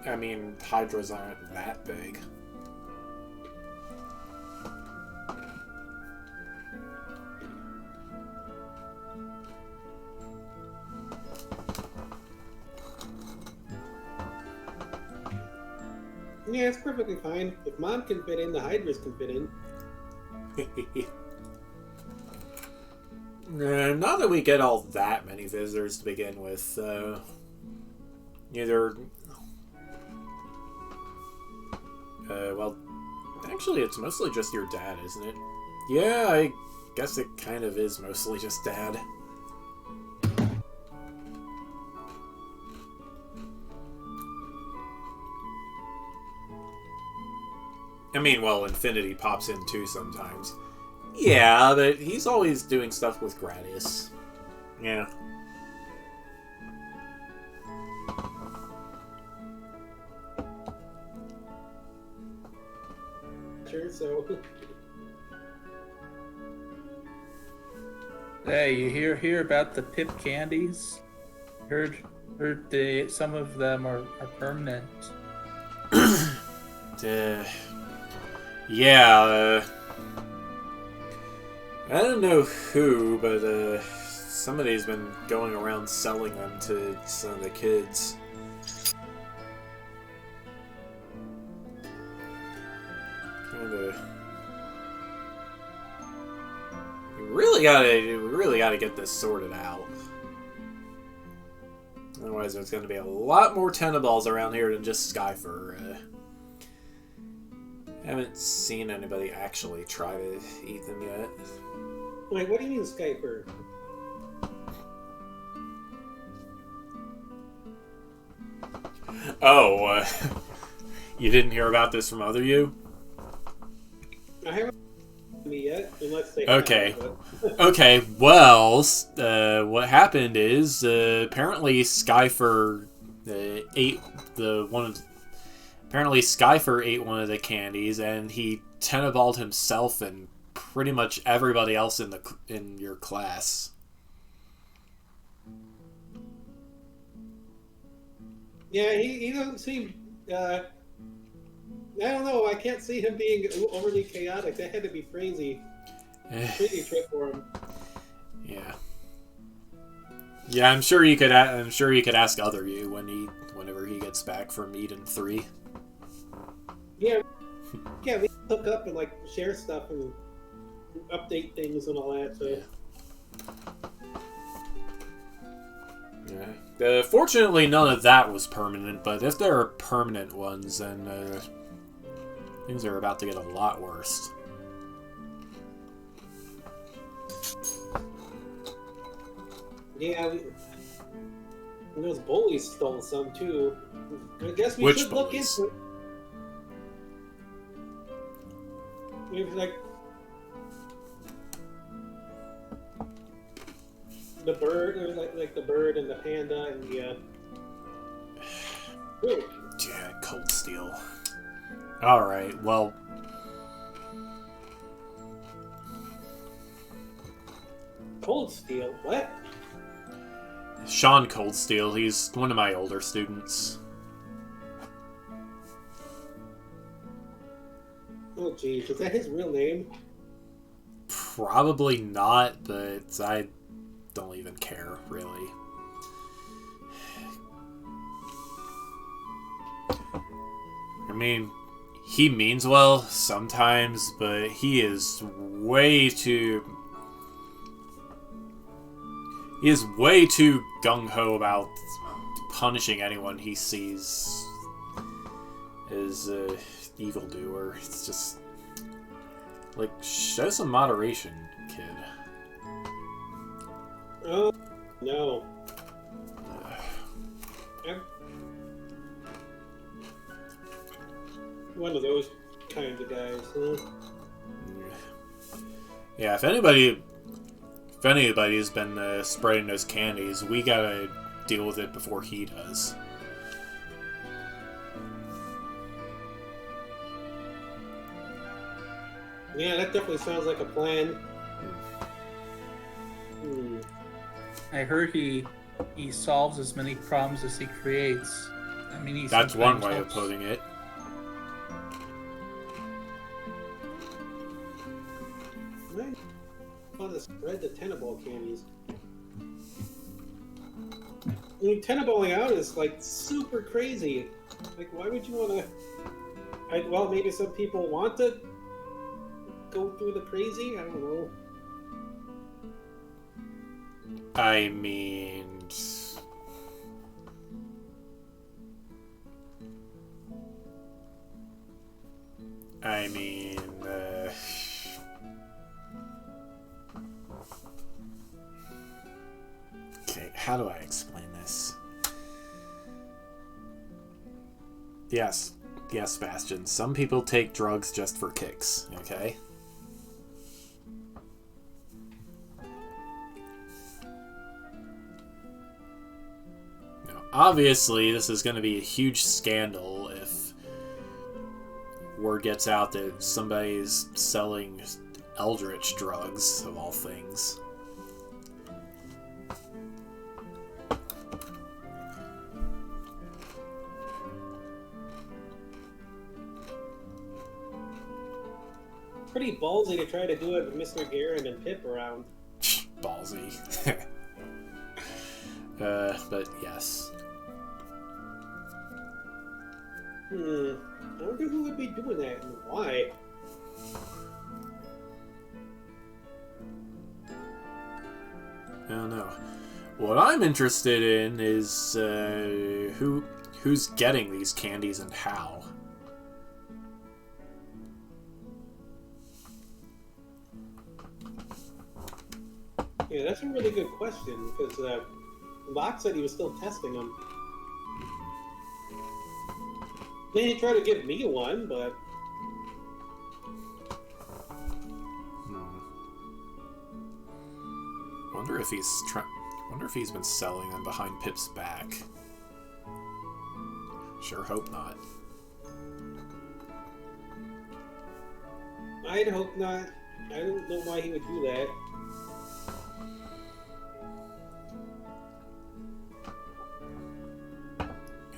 I mean, Hydras aren't that big. Yeah, it's perfectly fine. If Mom can fit in, the Hydras can fit in. Not that we get all that many visitors to begin with. Either... well, actually, it's mostly just your dad, isn't it? Yeah, I guess it kind of is mostly just Dad. I mean, well, Infinity pops in too sometimes. Yeah, but he's always doing stuff with Gradius. Yeah. Sure, so. Hey, you hear about the pip candies? Heard some of them are permanent. Yeah, I don't know who, but somebody's been going around selling them to some of the kids. We really gotta get this sorted out. Otherwise, there's gonna be a lot more Tennaballs around here than just Skyfer. Haven't seen anybody actually try to eat them yet. Wait, what do you mean Skyper? Oh, you didn't hear about this from other you? I haven't me yet, unless they Okay. have, Okay, well, what happened is apparently Skyfer ate apparently Skyfer ate one of the candies, and he tenaballed himself and pretty much everybody else in your class. Yeah, he doesn't seem. I don't know. I can't see him being overly chaotic. That had to be crazy trip for him. Yeah. Yeah, I'm sure you could. I'm sure you could ask other you whenever he gets back from Eden 3. Yeah, yeah. We hook up and like share stuff and update things and all that. So. Yeah. Fortunately, none of that was permanent. But if there are permanent ones, then things are about to get a lot worse. Yeah, and those bullies stole some too. I guess we Which should bullies? look into it. Maybe like the bird, or like the bird and the panda and the. Ooh, Yeah, Cold Steel. All right. Well. Cold Steel. What? Sean Coldsteel, he's one of my older students. Oh, geez, is that his real name? Probably not, but I don't even care, really. I mean, he means well sometimes, but he is way too... He is way too gung-ho about punishing anyone he sees as an evildoer. It's just... Like, show some moderation, kid. Oh, no. I'm one of those kinds of guys, huh? Yeah, if anybody's been spreading those candies, we gotta deal with it before he does. Yeah, that definitely sounds like a plan. I heard he solves as many problems as he creates. I mean, he That's one sometimes way of helps- putting it. I want to spread the Tenable candies. I mean, Tenaballing out is like super crazy. Like, why would you want to? Well, maybe some people want to go through the crazy. I don't know. I mean... Okay, how do I explain this? Yes, Bastion. Some people take drugs just for kicks, okay? Now, obviously, this is going to be a huge scandal if word gets out that somebody's selling eldritch drugs, of all things. Pretty ballsy to try to do it with Mr. Garen and Pip around. Ballsy. But yes. I wonder who would be doing that and why. I don't know. What I'm interested in is who's getting these candies and how. Yeah, that's a really good question because Locke said he was still testing them. Then he tried to give me one, but if he's been selling them behind Pip's back. Sure hope not. I'd hope not. I don't know why he would do that.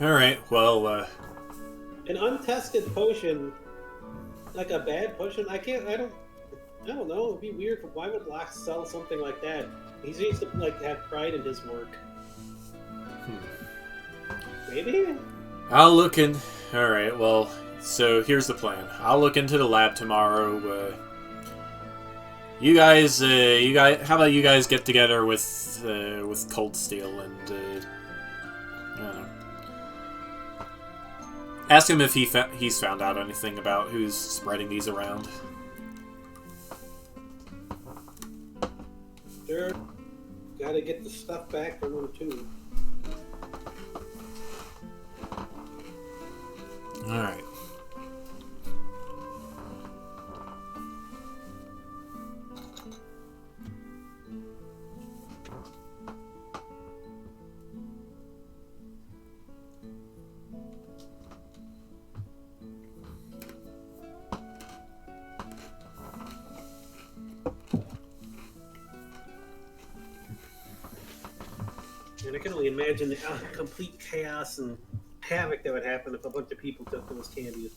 Alright, well, An untested potion, like a bad potion, I don't know, it'd be weird. Why would Locke sell something like that? He seems to, like, have pride in his work. Maybe? I'll look in... Alright, well, so here's the plan. I'll look into the lab tomorrow. You guys, how about you guys get together with Cold Steel and, I don't know. Ask him if he's found out anything about who's spreading these around. Sure. Gotta get the stuff back from him, too. Alright. And I can only imagine the complete chaos and havoc that would happen if a bunch of people took those candies.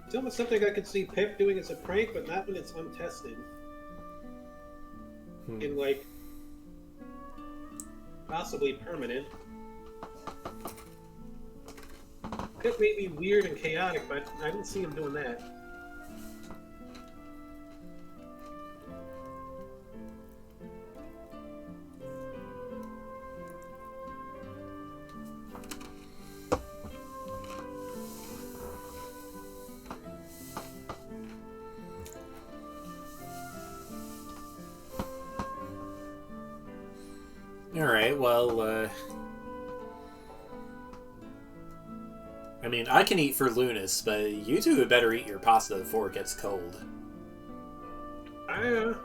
It's almost something I could see Pip doing as a prank, but not when it's untested. And, like, possibly permanent. Pip may be weird and chaotic, but I didn't see him doing that. Alright, well, I mean, I can eat for Lunas, but you two had better eat your pasta before it gets cold. Of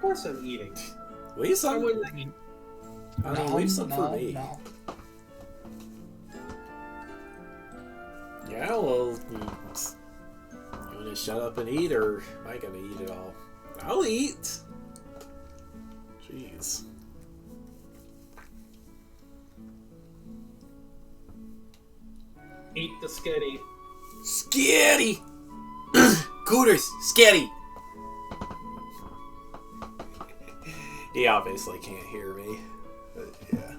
course I'm eating. Leave some. I wouldn't eat. I mean, leave some for me. No. Yeah, well, you want to shut up and eat, or am I gonna eat it all? I'll eat. Jeez. Eat the sketty. Scary! Cooters! Scary! He obviously can't hear me. But yeah.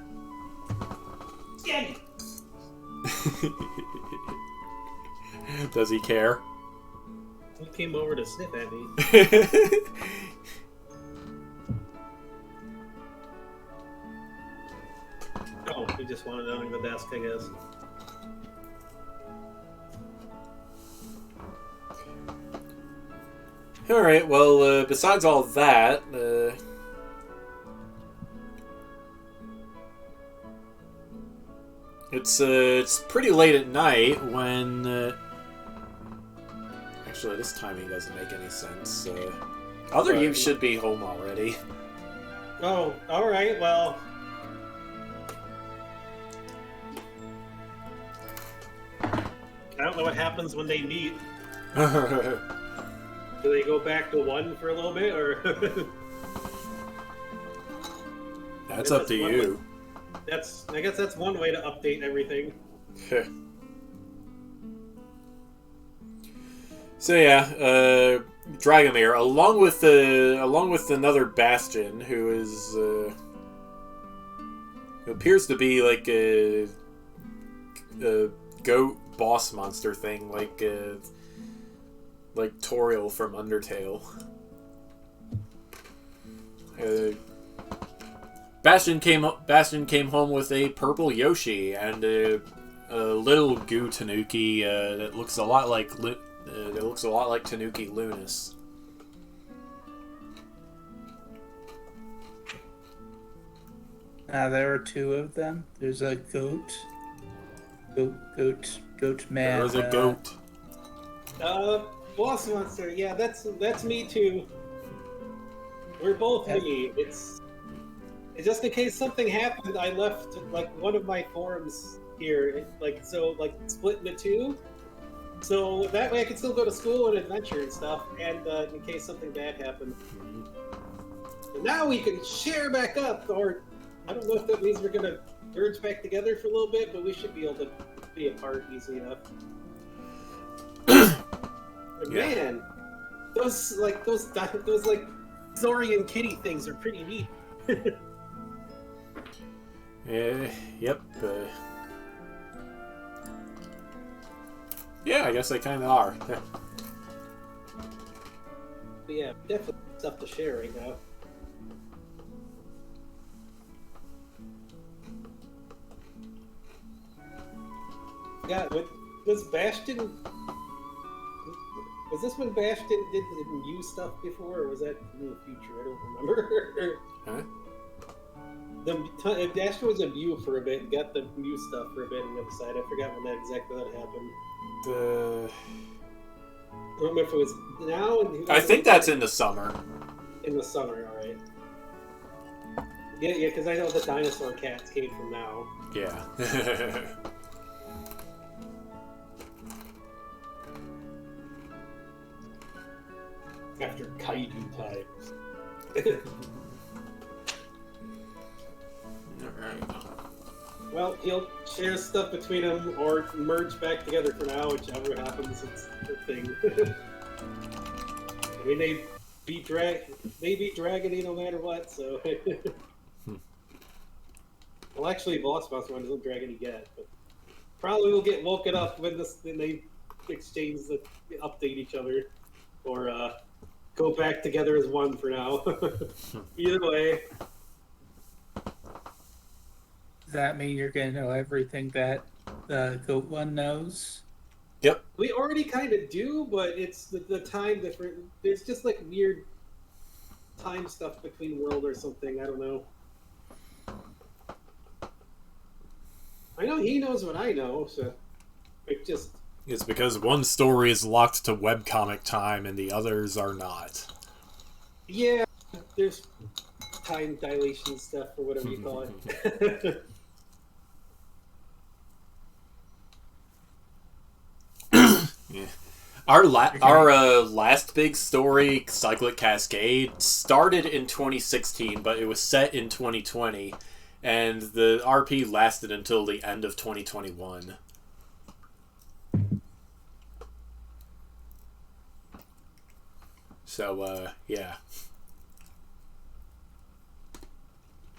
Sketty! Does he care? He came over to sniff at me. Oh, he just wanted to know who the best thing is. Alright, well, besides all that, it's pretty late at night when, actually, this timing doesn't make any sense. Other you should be home already. Oh, alright, well. I don't know what happens when they meet. Do they go back to 1 for a little bit, or? That's up to you. I guess that's one way to update everything. So yeah, Dragomir, along with another Bastion, who is who appears to be like a goat boss monster thing, like Toriel from Undertale. Bastion came home with a purple Yoshi and a little goo Tanuki that looks a lot like Tanuki Lunas. There are two of them. There's a goat man. There was a goat. Boss monster. Yeah, that's me too. We're both me. It's just in case something happened. I left like one of my forms here, split into two. So that way I can still go to school and adventure and stuff, and in case something bad happened. And now we can share back up, or I don't know if that means we're gonna merge back together for a little bit, but we should be able to be apart easy enough. Man, those Zorian kitty things are pretty neat. Yep. Yeah, I guess they kind of are. But yeah, definitely stuff to share right now. Yeah, was Bastion? Was this when Bastion did the Mew stuff before, or was that in the future? I don't remember. Huh? Bastion was a Mew for a bit and got the Mew stuff for a bit on the other side. I forgot when that happened. I don't remember if it was now. I think that's in the summer. In the summer, all right. Yeah, because I know the dinosaur cats came from now. Yeah. After Kaiju times. Alright. Well, he'll share stuff between them or merge back together for now, whichever happens. It's the thing. I mean, they beat Dragony no matter what, so. Well, actually, Boss Monster one doesn't Dragony yet, but probably will get woken up when they exchange update each other, or go back together as one for now. Either way. Does that mean you're going to know everything that the goat one knows? Yep. We already kind of do, but it's the time different. There's just like weird time stuff between world or something. I don't know. I know he knows what I know, so it just... It's because one story is locked to webcomic time and the others are not. Yeah, there's time dilation stuff or whatever you call it. Yeah. Our last big story, Cyclic Cascade, started in 2016, but it was set in 2020, and the RP lasted until the end of 2021. So, yeah.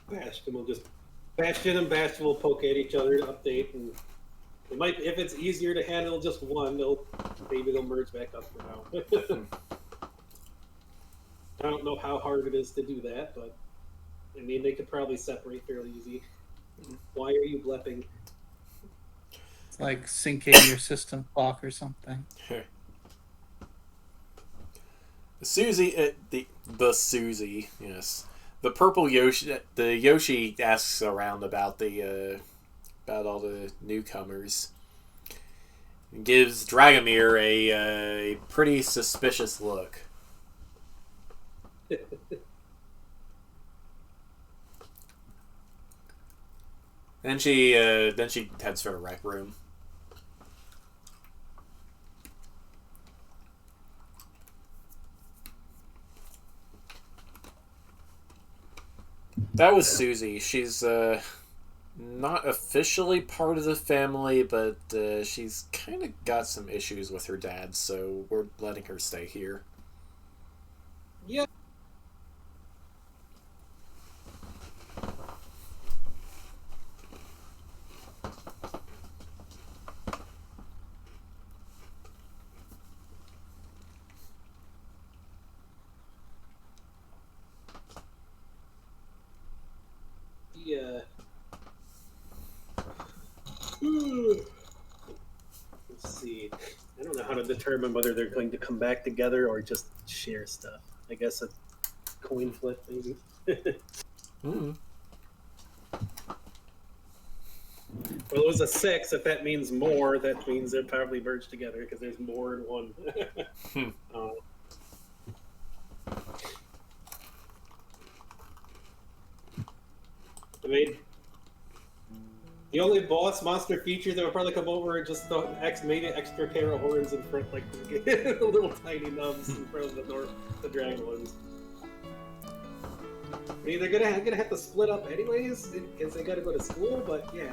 Bastion and Bastion will poke at each other to update, and it might, if it's easier to handle just one, maybe they'll merge back up for now. I don't know how hard it is to do that, but I mean they could probably separate fairly easy. Why are you blepping? It's like syncing your system clock or something. Susie, the Susie, yes, the purple Yoshi. The Yoshi asks around about all the newcomers. And gives Dragomir a pretty suspicious look. Then she heads for the rec room. That was Susie. She's not officially part of the family, but she's kind of got some issues with her dad, so we're letting her stay here. Yeah. Yeah. Let's see. I don't know how to determine whether they're going to come back together or just share stuff. I guess a coin flip, maybe. Well, it was a 6. If that means more, that means they're probably merged together because there's more in one. uh, I mean, the only boss monster feature that would probably come over are just maybe extra pair of horns in front, like the little tiny nubs in front of the dragon ones. I mean, they're gonna have to split up anyways because they gotta go to school. But yeah,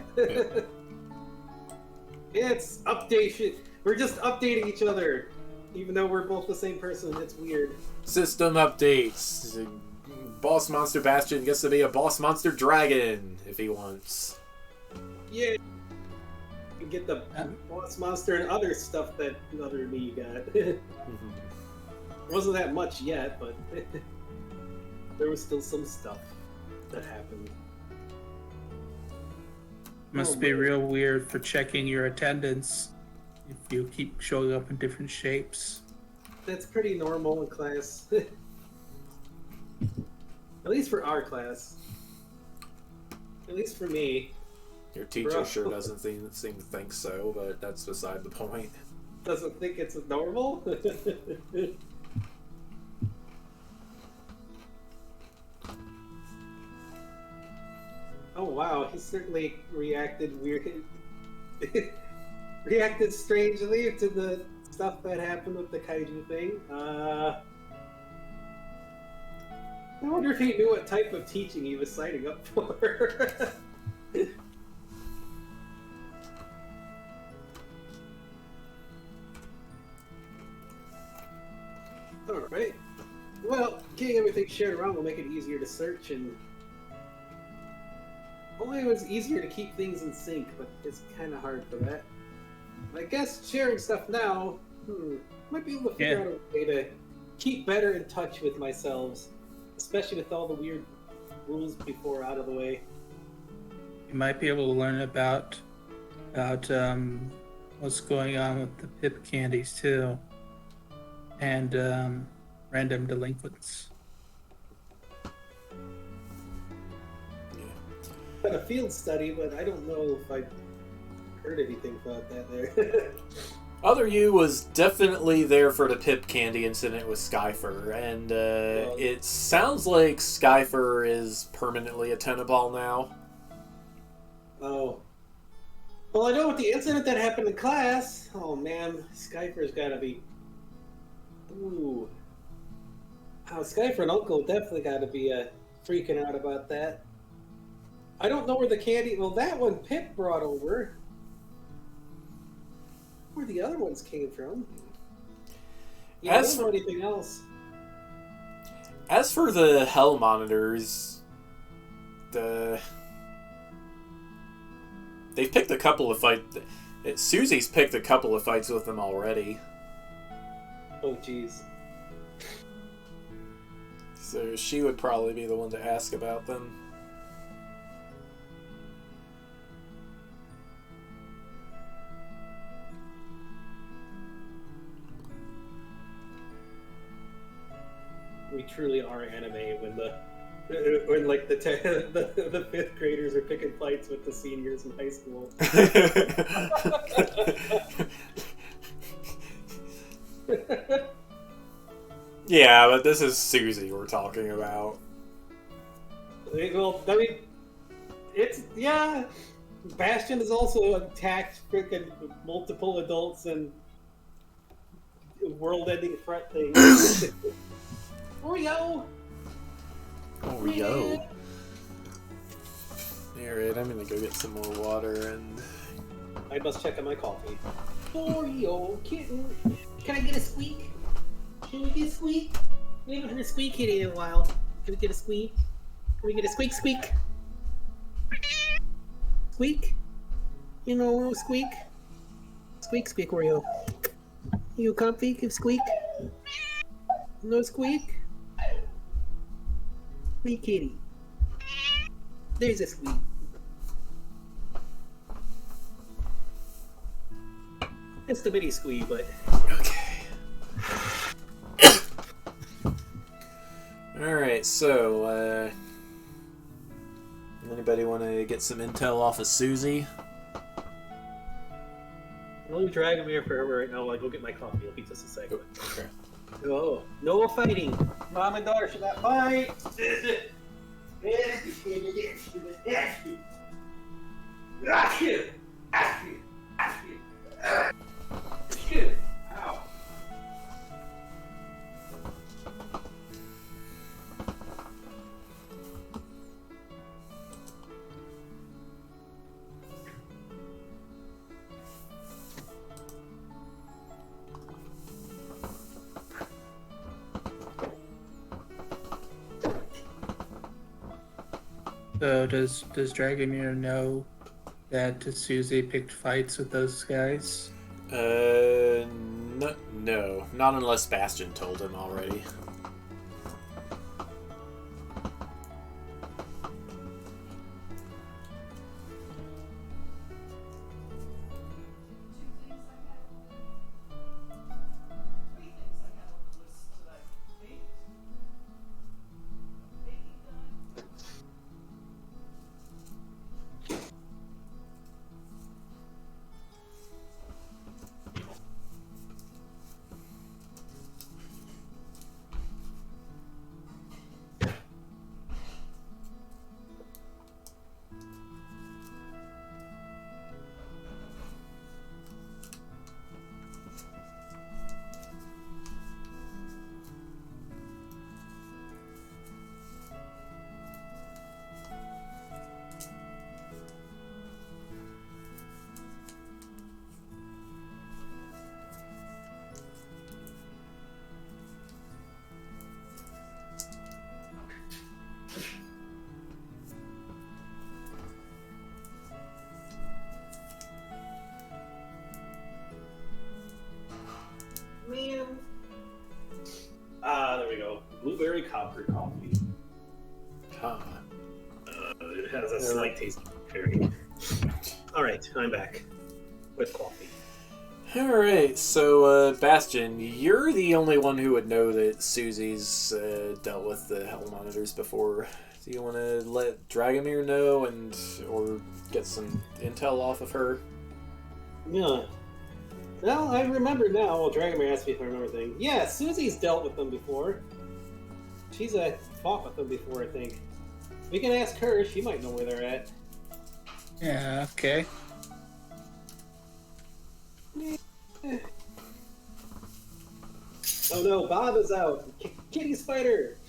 it's update. We're just updating each other, even though we're both the same person. It's weird. System updates. Boss monster Bastion gets to be a boss monster dragon if he wants. Yeah, you can get the boss monster and other stuff that the other me got. Wasn't that much yet, but there was still some stuff that happened. Must be real weird for checking your attendance if you keep showing up in different shapes. That's pretty normal in class. At least for our class. At least for me. Your teacher sure doesn't seem to think so, but that's beside the point. Doesn't think it's normal? Oh wow, he certainly reacted weird. Reacted strangely to the stuff that happened with the kaiju thing. I wonder if he knew what type of teaching he was signing up for. Alright. Well, getting everything shared around will make it easier to search, and only it was easier to keep things in sync, but it's kind of hard for that. I guess sharing stuff now, might be able to figure out a way to keep better in touch with myself, especially with all the weird rules before out of the way. You might be able to learn about what's going on with the pip candies too, and random delinquents. Done a field study, but I don't know if I heard anything about that there. Other you was definitely there for the pip candy incident with Skyfer, and it sounds like Skyfer is permanently a Teneball now. Oh. Well, I know with the incident that happened in class, oh man, Skyfer's gotta be... Ooh. Oh, Skyfer and Uncle definitely gotta be freaking out about that. I don't know where the candy... Well, that one Pip brought over. Where the other ones came from. Yeah, I don't know anything else. As for the Hell Monitors, they've picked a couple of fights. Susie's picked a couple of fights with them already. Oh, jeez. So she would probably be the one to ask about them. We truly are anime when like the 5th graders are picking fights with the seniors in high school. Yeah, but this is Susie we're talking about. Well, I mean, it's Bastion has also attacked freaking multiple adults and world-ending threat things. Oreo! Oreo. Alright, I'm gonna go get some more water and... I must check on my coffee. Oreo, kitten! Can I get a squeak? Can we get a squeak? We haven't heard a squeak kitty in a while. Can we get a squeak? Can we get a squeak squeak? Squeak? You know, squeak? Squeak squeak, Oreo. You comfy? Squeak? No squeak? Squeak kitty. There's a squeak. It's the bitty squeak, but... Okay. Alright, so, anybody want to get some intel off of Susie? Let me drag him here for her right now while I go get my coffee. It'll be just a second. Okay. Oh, no fighting. Mom and daughter should not fight. Ow. So does Dragomir know that Susie picked fights with those guys? No, not unless Bastion told him already. Man. There we go. Blueberry copper coffee. Huh. It has a slight taste of berry. Alright, I'm back. With coffee. Alright, so, Bastion, you're the only one who would know that Susie's dealt with the Hell Monitors before. Do you want to let Dragomir know or get some intel off of her? Yeah. Well, I remember now. Well, Dragomir asked me if I remember things. Yeah, Susie's dealt with them before. She's fought with them before, I think. We can ask her. She might know where they're at. Yeah, okay. Oh no, Bob is out. Kitty Spider.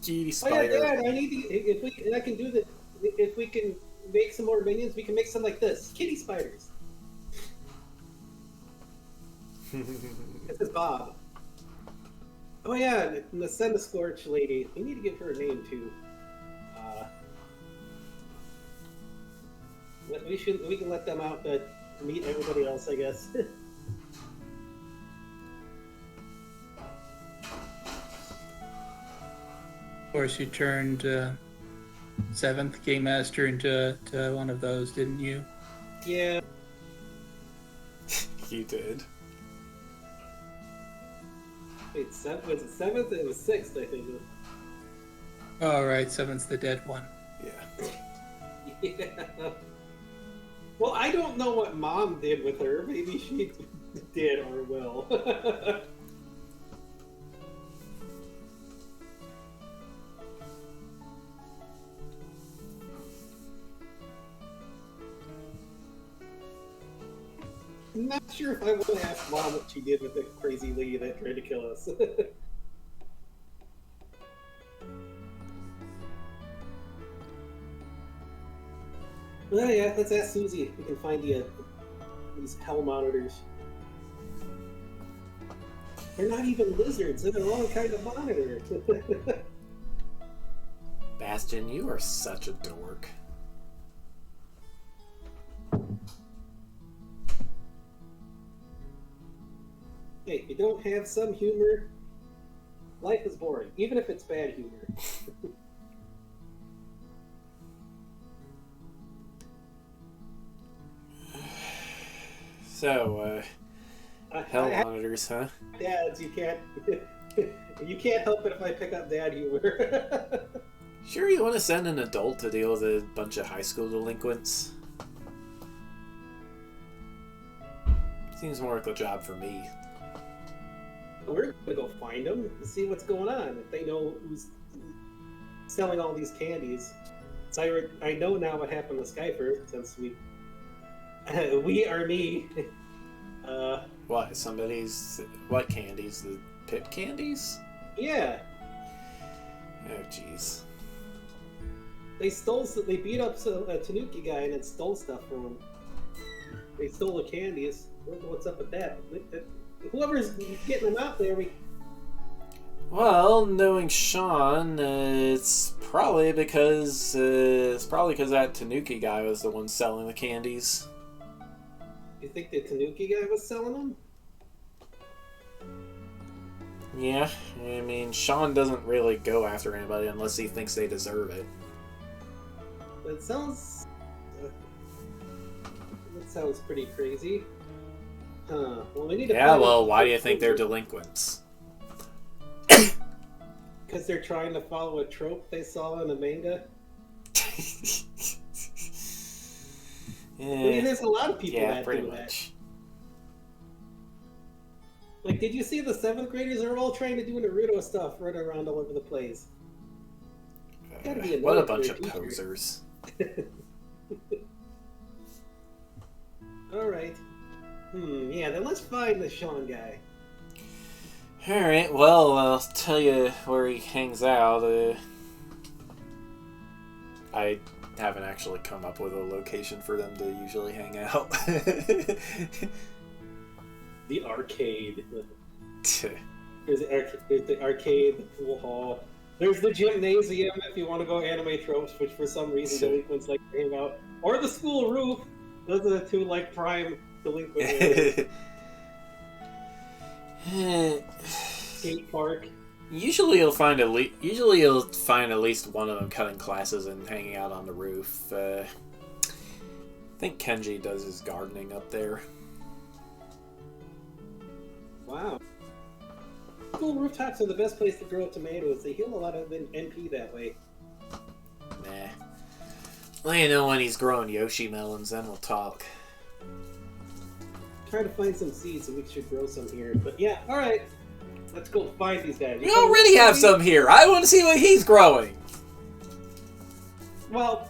Kitty Oh yeah, Spider. Dad, I need to. If we and I can do that. If we can make some more minions, we can make some like this. Kitty Spiders. This is Bob. Oh yeah, and the Send-a-Scorch lady. We need to give her a name too. We can let them out, but meet everybody else, I guess. Of course, you turned 7th Game Master into one of those, didn't you? Yeah. He did. Wait, was it 7th? It was 6th, I think. Oh, right, 7th's the dead one. Yeah. Yeah. Well, I don't know what Mom did with her. Maybe she did or will. I'm not sure if I want to ask Mom what she did with the crazy lady that tried to kill us. Well, yeah, let's ask Susie if we can find these hell monitors. They're not even lizards, they're the wrong kind of monitor. Bastion, you are such a dork. Hey, if you don't have some humor, life is boring, even if it's bad humor. So, hell monitors, huh? Dads, you can't help it if I pick up dad humor. Sure you want to send an adult to deal with a bunch of high school delinquents? Seems more like a job for me. We're gonna go find them and see what's going on. If they know who's selling all these candies. So I know now what happened to Skyfer since we are me. What? Somebody's... What candies? The pip candies? Yeah. Oh, jeez. They beat up a Tanuki guy and then stole stuff from him. They stole the candies. I don't know what's up with that. Whoever's getting them out there, Well, knowing Sean, it's probably because that Tanuki guy was the one selling the candies. You think the Tanuki guy was selling them? Yeah, I mean, Sean doesn't really go after anybody unless he thinks they deserve it. That sounds pretty crazy. Huh. Well, we need to. Yeah, well, why do you think they're delinquents? Because they're trying to follow a trope they saw in a manga. I mean, there's a lot of people that pretty do much. that. Like, did you see the 7th graders are all trying to do Naruto stuff running around all over the place? Gotta be What a annoying bunch for of teacher. posers. Alright. Yeah, then let's find the Sean guy. Alright, well, I'll tell you where he hangs out. I haven't actually come up with a location for them to usually hang out. The arcade. There's the arcade, the pool hall. There's the gymnasium if you want to go anime tropes, which for some reason delinquents like to hang out. Or the school roof. Those are the two prime delinquent areas. Skate park. Usually you'll find at least one of them cutting classes and hanging out on the roof. I think Kenji does his gardening up there. Wow. School rooftops are the best place to grow tomatoes. They heal a lot of NP that way. Nah. Let you know when he's growing Yoshi melons, then we'll talk. Try to find some seeds and we should grow some here. But yeah, alright. Let's go find these guys. We already have some here. I want to see what he's growing. Well,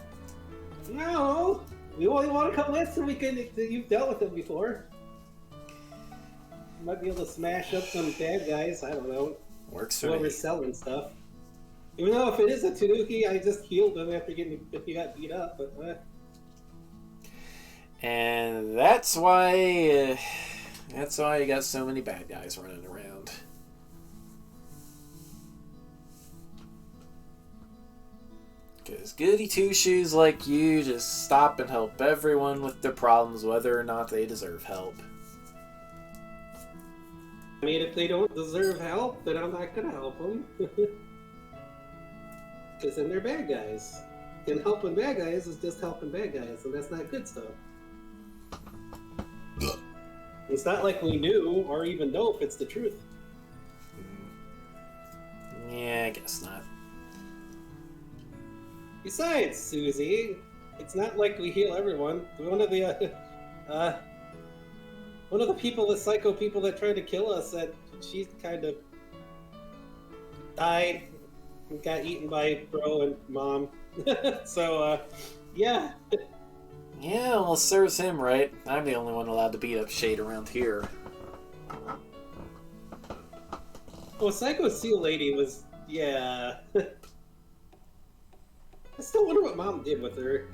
no. We only want to come with so we can. You've dealt with them before. You might be able to smash up some bad guys. I don't know. Works for me. Whoever's selling stuff. Even though if it is a Tanuki, I just healed him after if he got beat up. But and that's why you got so many bad guys running around. Because goody two-shoes like you just stop and help everyone with their problems, whether or not they deserve help. I mean, if they don't deserve help, then I'm not gonna help them. Because then they're bad guys. And helping bad guys is just helping bad guys, and that's not good stuff. It's not like we knew or even know if it's the truth. Yeah, I guess not. Besides, Susie, it's not like we heal everyone. One of the people, the psycho people that tried to kill us, that she kind of died and got eaten by bro and mom. So, yeah. Yeah, well, serves him right. I'm the only one allowed to beat up Shade around here. Well, Psycho Seal Lady was, yeah. I still wonder what mom did with her.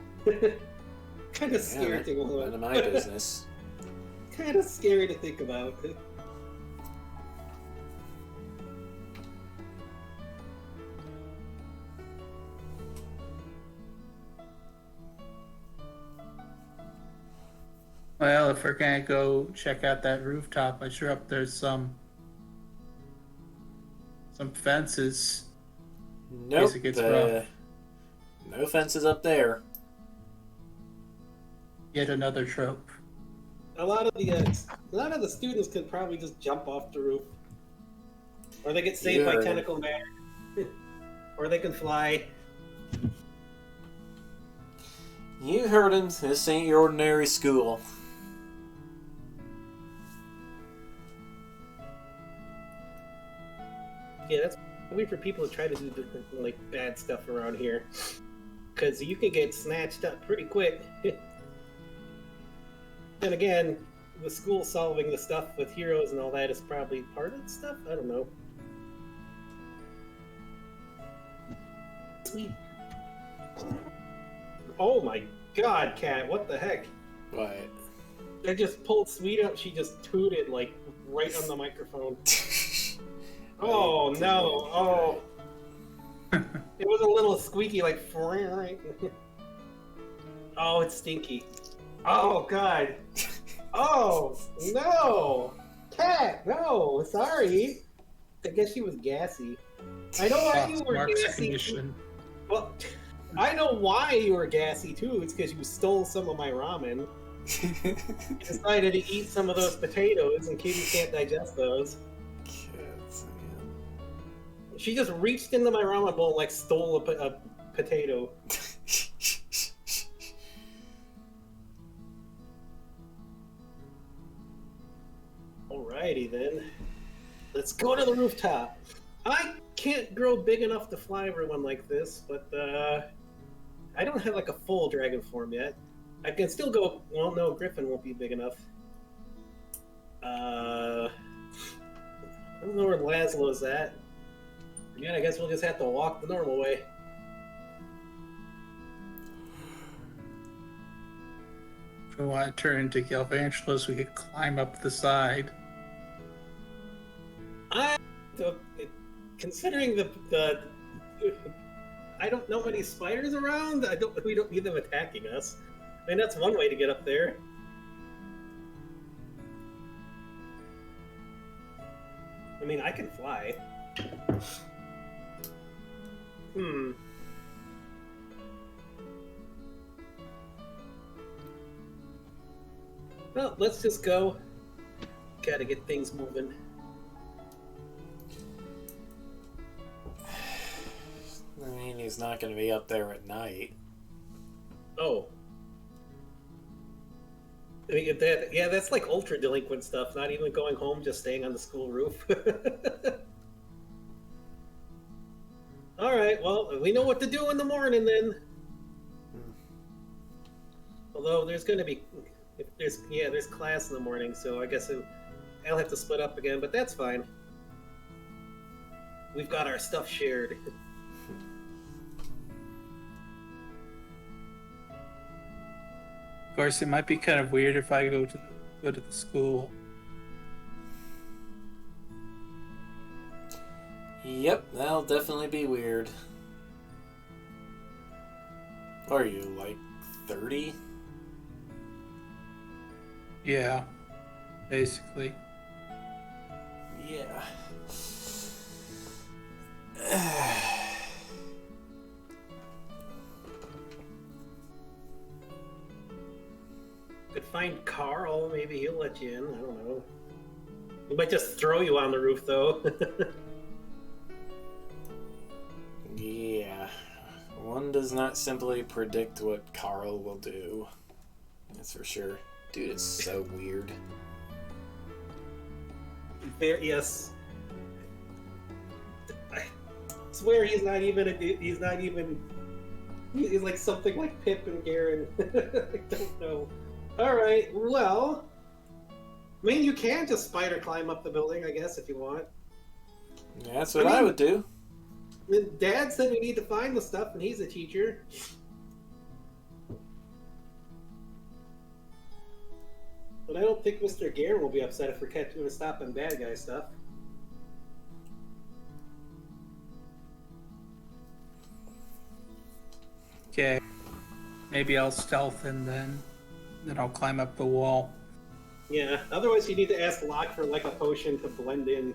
Kind of scary thing. None of my business. Kind of scary to think about. Well, if we're gonna go check out that rooftop, I sure hope there's some fences. Nope. It gets rough. No fences up there. Yet another trope. A lot of the students could probably just jump off the roof, or they get saved by tentacle matter, or they can fly. You heard him. This ain't your ordinary school. Yeah, that's weird for people to try to do like bad stuff around here, because you can get snatched up pretty quick. And again, the school solving the stuff with heroes and all that is probably part of the stuff. I don't know. Sweet. Oh my god, Cat! What the heck? What? I just pulled Sweet up. She just tooted like right on the microphone. Oh no! Oh, it was a little squeaky, like. Oh, it's stinky. Oh god. Oh no, Cat! No, sorry. I guess she was gassy. I know why you were Mark's gassy. condition. Well, I know why you were gassy too. It's because you stole some of my ramen. You decided to eat some of those potatoes in case you can't digest those. Kids, man. She just reached into my ramen bowl and like stole a potato. Alrighty then. Let's go to the rooftop. I can't grow big enough to fly everyone like this, but I don't have like a full dragon form yet. I can still go. Well, no, Griffin won't be big enough. I don't know where Laszlo's at. Again, I guess we'll just have to walk the normal way. If we want to turn into Galvangelos, we could climb up the side. Considering the I don't know any spiders around. We don't need them attacking us. I mean, that's one way to get up there. I mean, I can fly. Well, let's just go. Gotta get things moving. I mean, he's not going to be up there at night. Oh. I mean, yeah, that's like ultra delinquent stuff. Not even going home, just staying on the school roof. All right, well, we know what to do in the morning then. Although there's going to be, there's class in the morning, so I guess I'll have to split up again, but that's fine. We've got our stuff shared. Of course, it might be kind of weird if I go to the school. Yep, that'll definitely be weird. Are you, like, 30? Yeah, basically. Yeah. Could find Carl, maybe he'll let you in, I don't know. He might just throw you on the roof, though. Yeah. One does not simply predict what Carl will do. That's for sure. Dude, it's so weird. Yes. I swear he's like something like Pip and Garen. I don't know. Alright, well, I mean, you can just spider climb up the building, I guess, if you want. Yeah, that's what I would do. I mean, Dad said we need to find the stuff, and he's a teacher. But I don't think Mr. Garen will be upset if we're catching and stopping bad guy stuff. Okay. Maybe I'll stealth and then I'll climb up the wall. Yeah, otherwise you need to ask Locke for like a potion to blend in.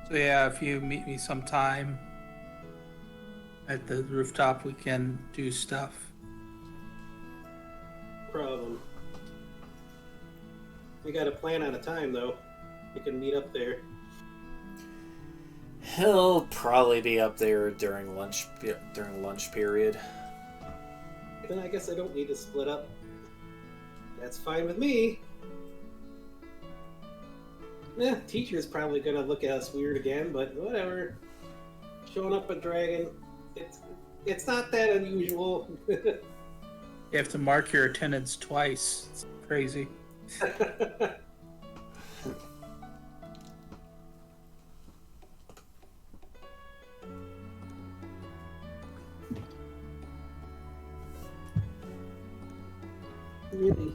So yeah, if you meet me sometime at the rooftop, we can do stuff. Problem. We got to plan on a time though. We can meet up there. He'll probably be up there during lunch period. Then I guess I don't need to split up. That's fine with me. Teacher's probably gonna look at us weird again, but whatever. Showing up a dragon, it's not that unusual. You have to mark your attendance twice. It's crazy. Really?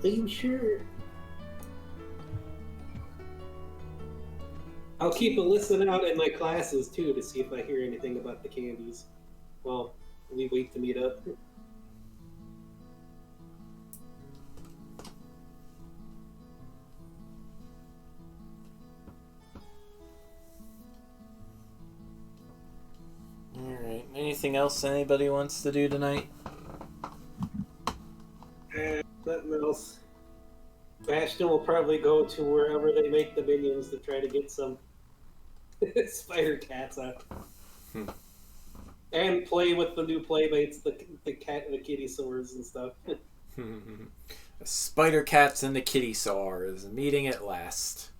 Are you sure? I'll keep a listen out in my classes too to see if I hear anything about the candies. Well, we wait to meet up. Alright, anything else anybody wants to do tonight? Nothing else. Bastion will probably go to wherever they make the minions to try to get some spider cats out. And play with the new playmates, the cat and the kitty swords and stuff. The spider cats and the kitty saws meeting at last.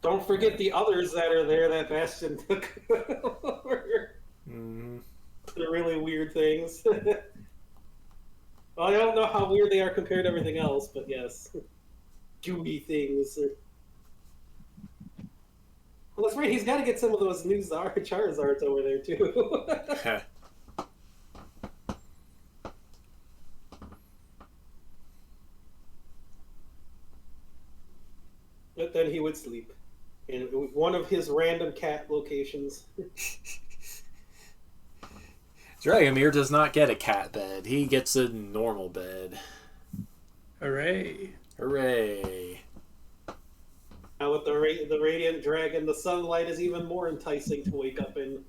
Don't forget the others that are there that Bastion took over. Mm-hmm. They're really weird things. Well, I don't know how weird they are compared to everything else, but yes. Gooey things. Well, that's right, he's got to get some of those new Charizards over there, too. But then he would sleep in one of his random cat locations. Dragomir does not get a cat bed. He gets a normal bed. Hooray. Hooray. Now with the Radiant Dragon, the sunlight is even more enticing to wake up in.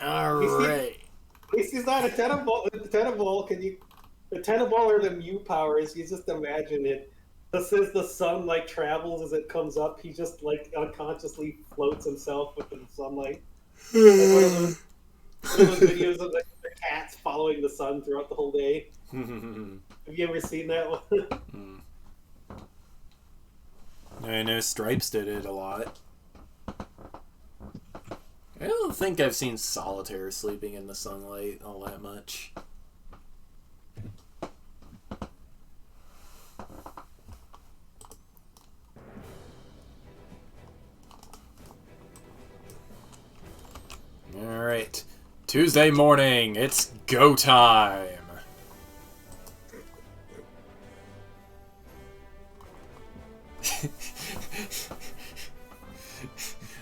Alright. At least he's not a Tenable. A Tenable or the Mew powers, you just imagine it. Just as the sun like travels as it comes up, he just like unconsciously floats himself with the sunlight. Like one of those videos of the cats following the sun throughout the whole day. Have you ever seen that one? I know Stripes did it a lot. I don't think I've seen Solitaire sleeping in the sunlight all that much. Alright. Tuesday morning, it's go time!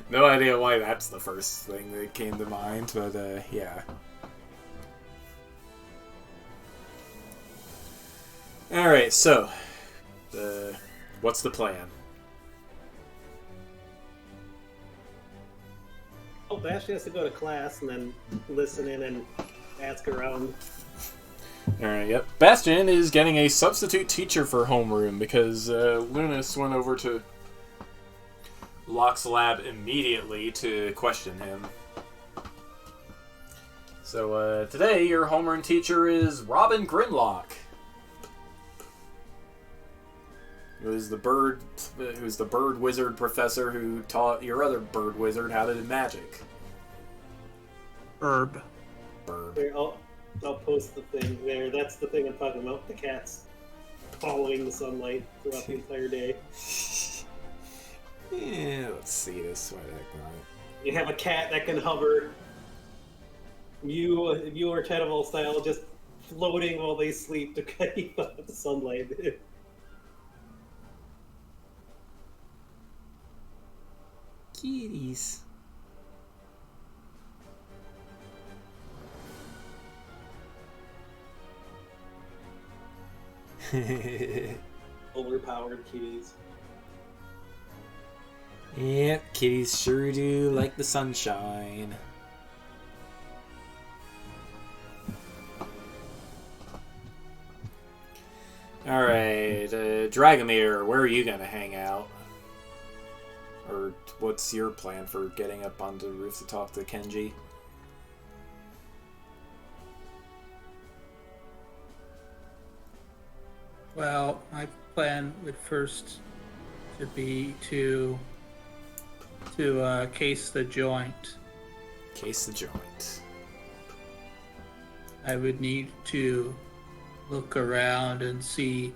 No idea why that's the first thing that came to mind, but yeah. Alright, so, what's the plan? Oh, Bastion has to go to class and then listen in and ask around. Alright, yep. Bastion is getting a substitute teacher for homeroom because Lunas went over to Locke's lab immediately to question him. So today your homeroom teacher is Robin Grimlock. Who's the bird wizard professor who taught your other bird wizard how to do magic. Herb. Here, I'll post the thing there. That's the thing I'm talking about. The cats following the sunlight throughout the entire day. Yeah, let's see this. Why the heck not? You have a cat that can hover. You or Tentacle style, just floating while they sleep to keep up with the sunlight. Kitties. Overpowered kitties. Yep, kitties sure do like the sunshine. Alright, Dragomir, where are you gonna hang out? Or what's your plan for getting up onto the roof to talk to Kenji? Well, my plan would first to be to case the joint. Case the joint. I would need to look around and see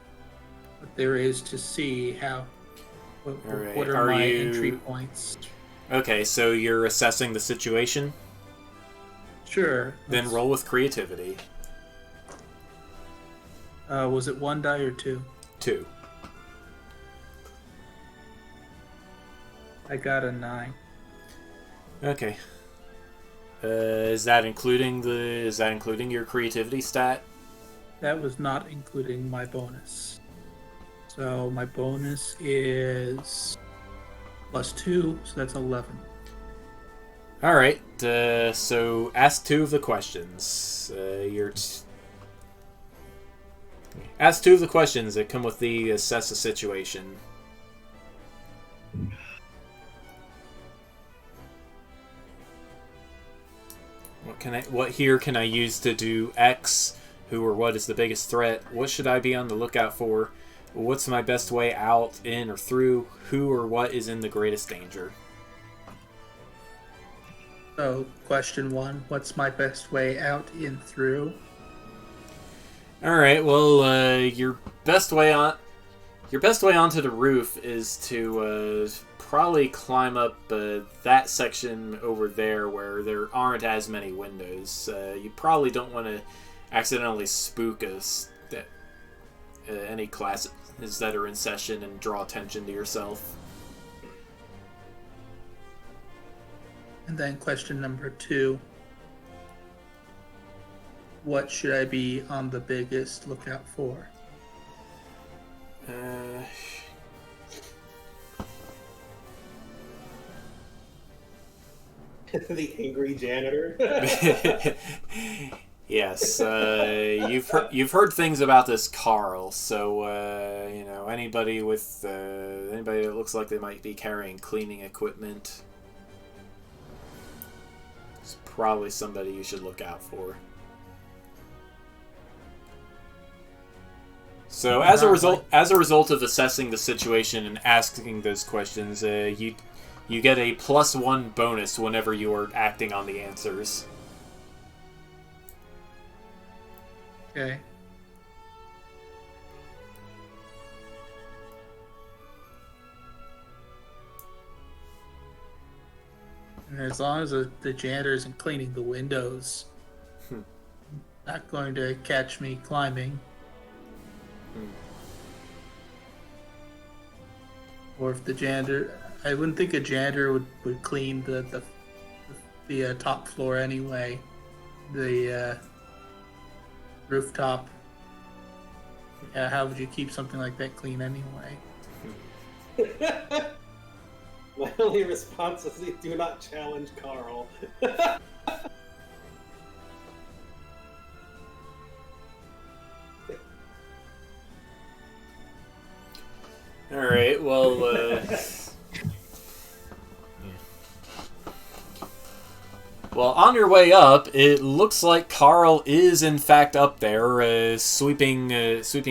what there is to see. What Alright, what are my entry points? Okay, so you're assessing the situation? Sure. Then roll with creativity. Was it 1 die or 2? 2. I got a 9. Okay. Is that including your creativity stat? That was not including my bonus. So my bonus is +2, so that's 11. All right. So ask 2 of the questions. Ask 2 of the questions that come with the assess the situation. What here can I use to do X? Who or what is the biggest threat? What should I be on the lookout for? What's my best way out, in, or through? Who or what is in the greatest danger? So question 1, what's my best way out, in, through? All right. Well, your best way onto the roof is to probably climb up that section over there where there aren't as many windows. You probably don't want to accidentally spook any classes that are in session and draw attention to yourself. And then question number 2, what should I be on the biggest lookout for? The angry janitor. Yes, you've heard things about this Carl. So anybody that looks like they might be carrying cleaning equipment is probably somebody you should look out for. So as a result of assessing the situation and asking those questions, you get a +1 bonus whenever you are acting on the answers. Okay. And as long as the janitor isn't cleaning the windows, not going to catch me climbing. Or if the janitor, I wouldn't think a janitor would clean the top floor anyway. The rooftop. Yeah, how would you keep something like that clean anyway? My only response is do not challenge Carl. Alright, well, well, on your way up, it looks like Carl is in fact up there, sweeping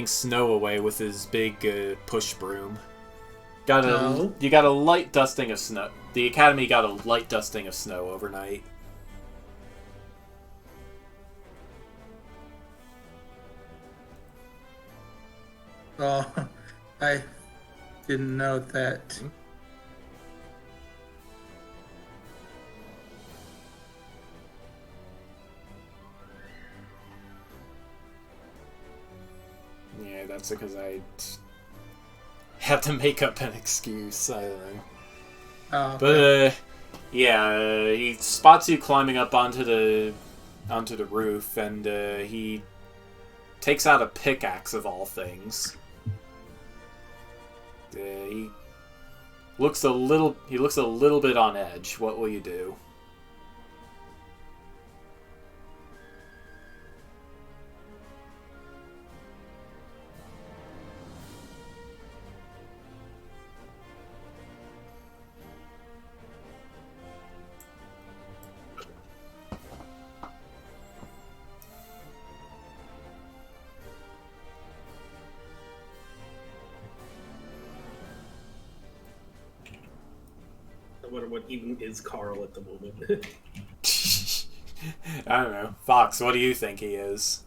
snow away with his big push broom. You got a light dusting of snow. The Academy got a light dusting of snow overnight. Oh, I didn't know that. Yeah, that's because I have to make up an excuse. I don't know. Oh, But yeah, he spots you climbing up onto the roof, and he takes out a pickaxe of all things. He looks a little bit on edge. What will you do? wonder what even is Carl at the moment. I don't know. Fox, what do you think he is?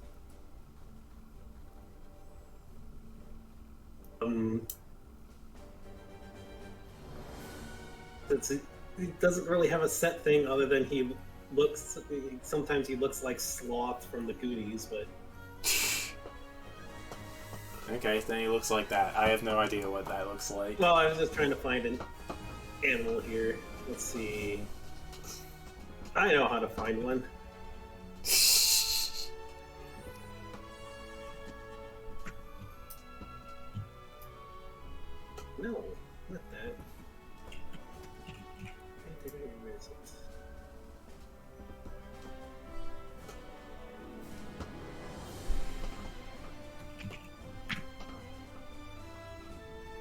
Since he doesn't really have a set thing other than sometimes he looks like Sloth from the Goonies, but Okay, then he looks like that. I have no idea what that looks like. well, I was just trying to find an animal here. Let's see. I know how to find one. No, not that. Where is it?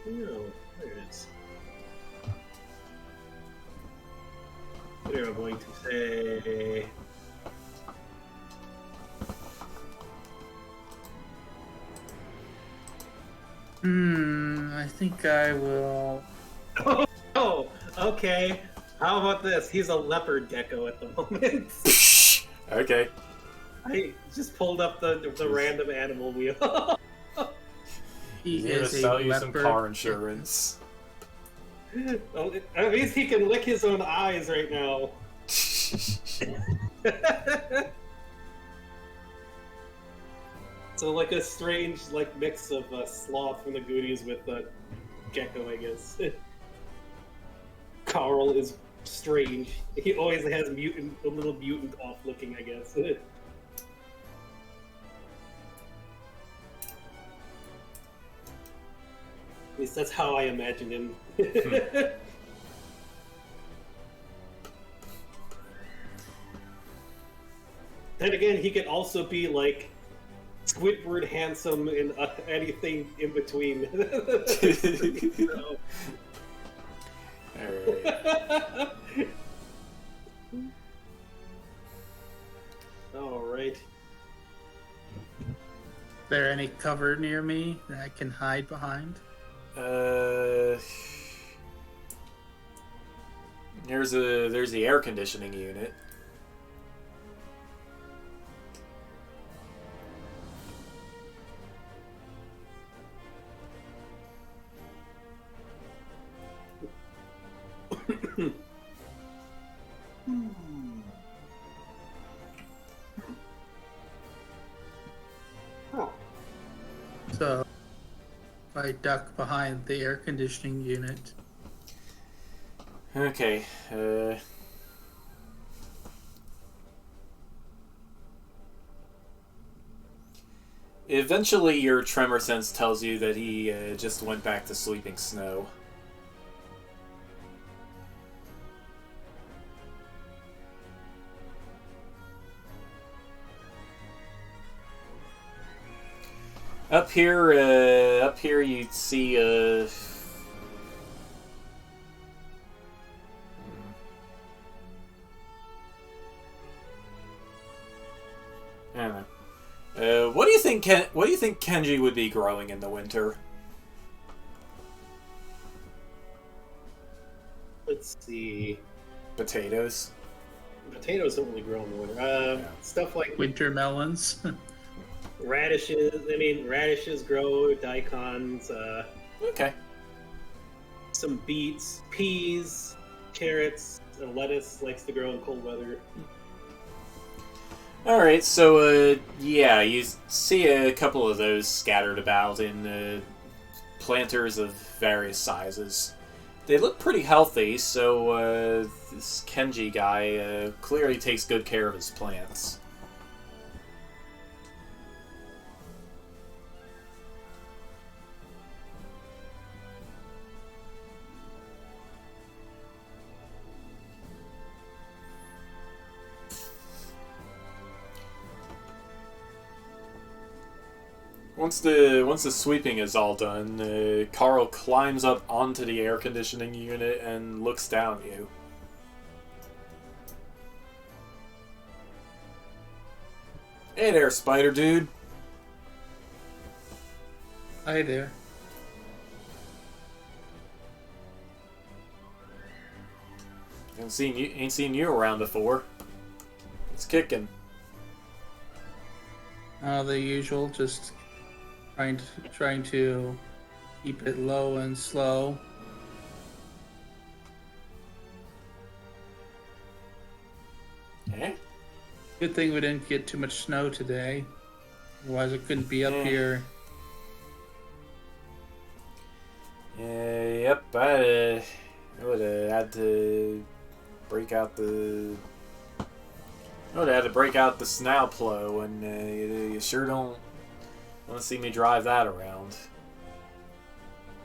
No, there it is. What am I going to say? I think I will. Oh, okay. How about this? He's a leopard gecko at the moment. Okay. I just pulled up the random animal wheel. He He's here to is a sell you some leopard. car insurance. Well, at least he can lick his own eyes right now. So like a strange mix of Sloth from the Goonies with Gecko, I guess. Carl is strange. He always has a little mutant off looking, I guess. At least that's how I imagine him. Then again, he could also be like Squidward handsome and anything in between. So. Alright. Alright. Is there any cover near me that I can hide behind? There's the air conditioning unit. So if I duck behind the air conditioning unit. Okay. Eventually, your tremor sense tells you that he just went back to sleeping snow. Up here you see I don't know. What do you think? What do you think Kenji would be growing in the winter? Let's see. Potatoes. Potatoes don't really grow in the winter. Stuff like Winter melons. radishes. I mean, radishes grow. Daikons. Okay. Some beets, peas, carrots, and lettuce likes to grow in cold weather. Alright, so, yeah, you see a couple of those scattered about in planters of various sizes. They look pretty healthy, so this Kenji guy clearly takes good care of his plants. Once the sweeping is all done, Carl climbs up onto the air conditioning unit and looks down at you. Hey there, Spider Dude. Hi there. Ain't seen you around before. It's kicking. The usual, just trying to keep it low and slow. Eh? Good thing we didn't get too much snow today. Otherwise, it couldn't be up here. Yep, I would have had to break out the. I would have had to break out the snowplow, and you sure don't want to see me drive that around.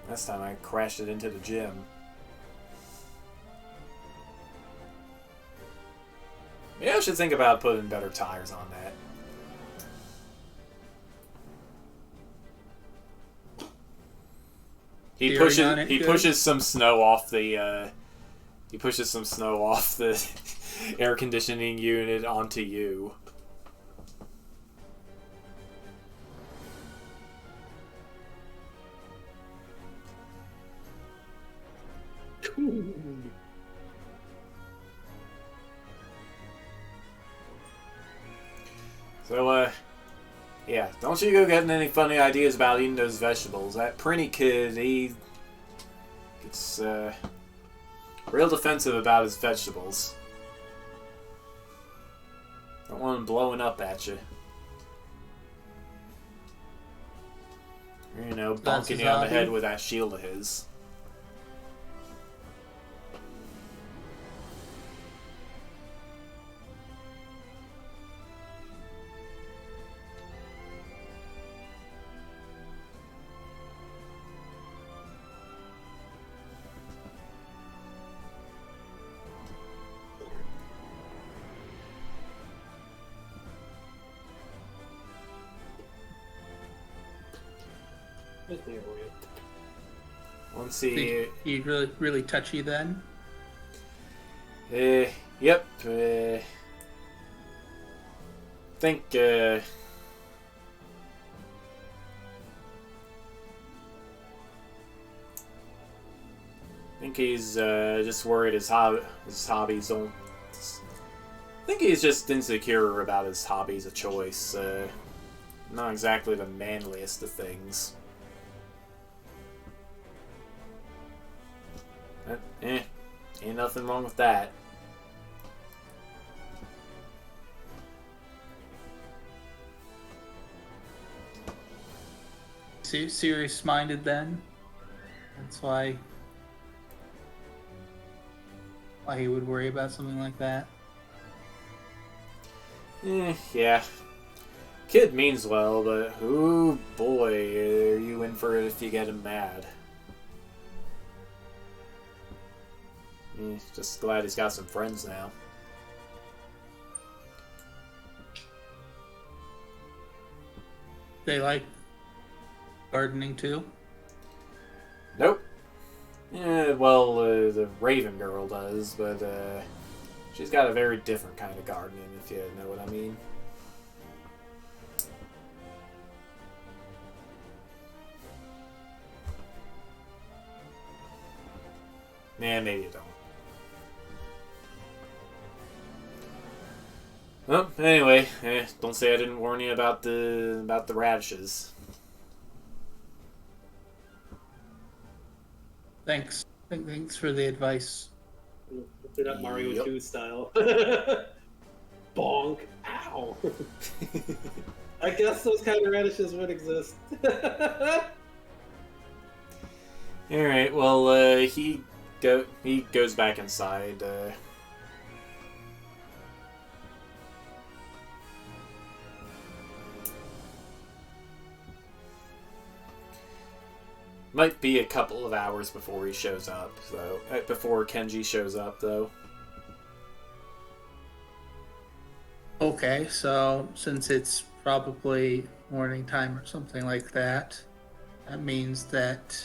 Last time I crashed it into the gym. Maybe I should think about putting better tires on that. He pushes some snow off the air conditioning unit onto you. So, yeah, don't you go getting any funny ideas about eating those vegetables. That Prinny kid, he gets real defensive about his vegetables. Don't want him blowing up at you. You know, bonking you on the head with that shield of his. Once he... He's really touchy then? Yep. Think he's just worried his hobbies don't... I think he's just insecure about his hobbies of choice. Not exactly the manliest of things. Ain't nothing wrong with that. Serious-minded then? That's why he would worry about something like that? Yeah. Kid means well, but oh boy, are you in for it if you get him mad. Just glad he's got some friends now. They like gardening too? Nope. Yeah, well, the Raven girl does, but she's got a very different kind of gardening, if you know what I mean. Nah, maybe you don't. Well, anyway, don't say I didn't warn you about the radishes. Thanks. Thanks for the advice. They're not Mario 2 style. Bonk. Ow. I guess those kind of radishes would exist. Alright, well, he goes back inside. Might be a couple of hours before he shows up, so before Kenji shows up, though. Okay, so since it's probably morning time or something like that, that means that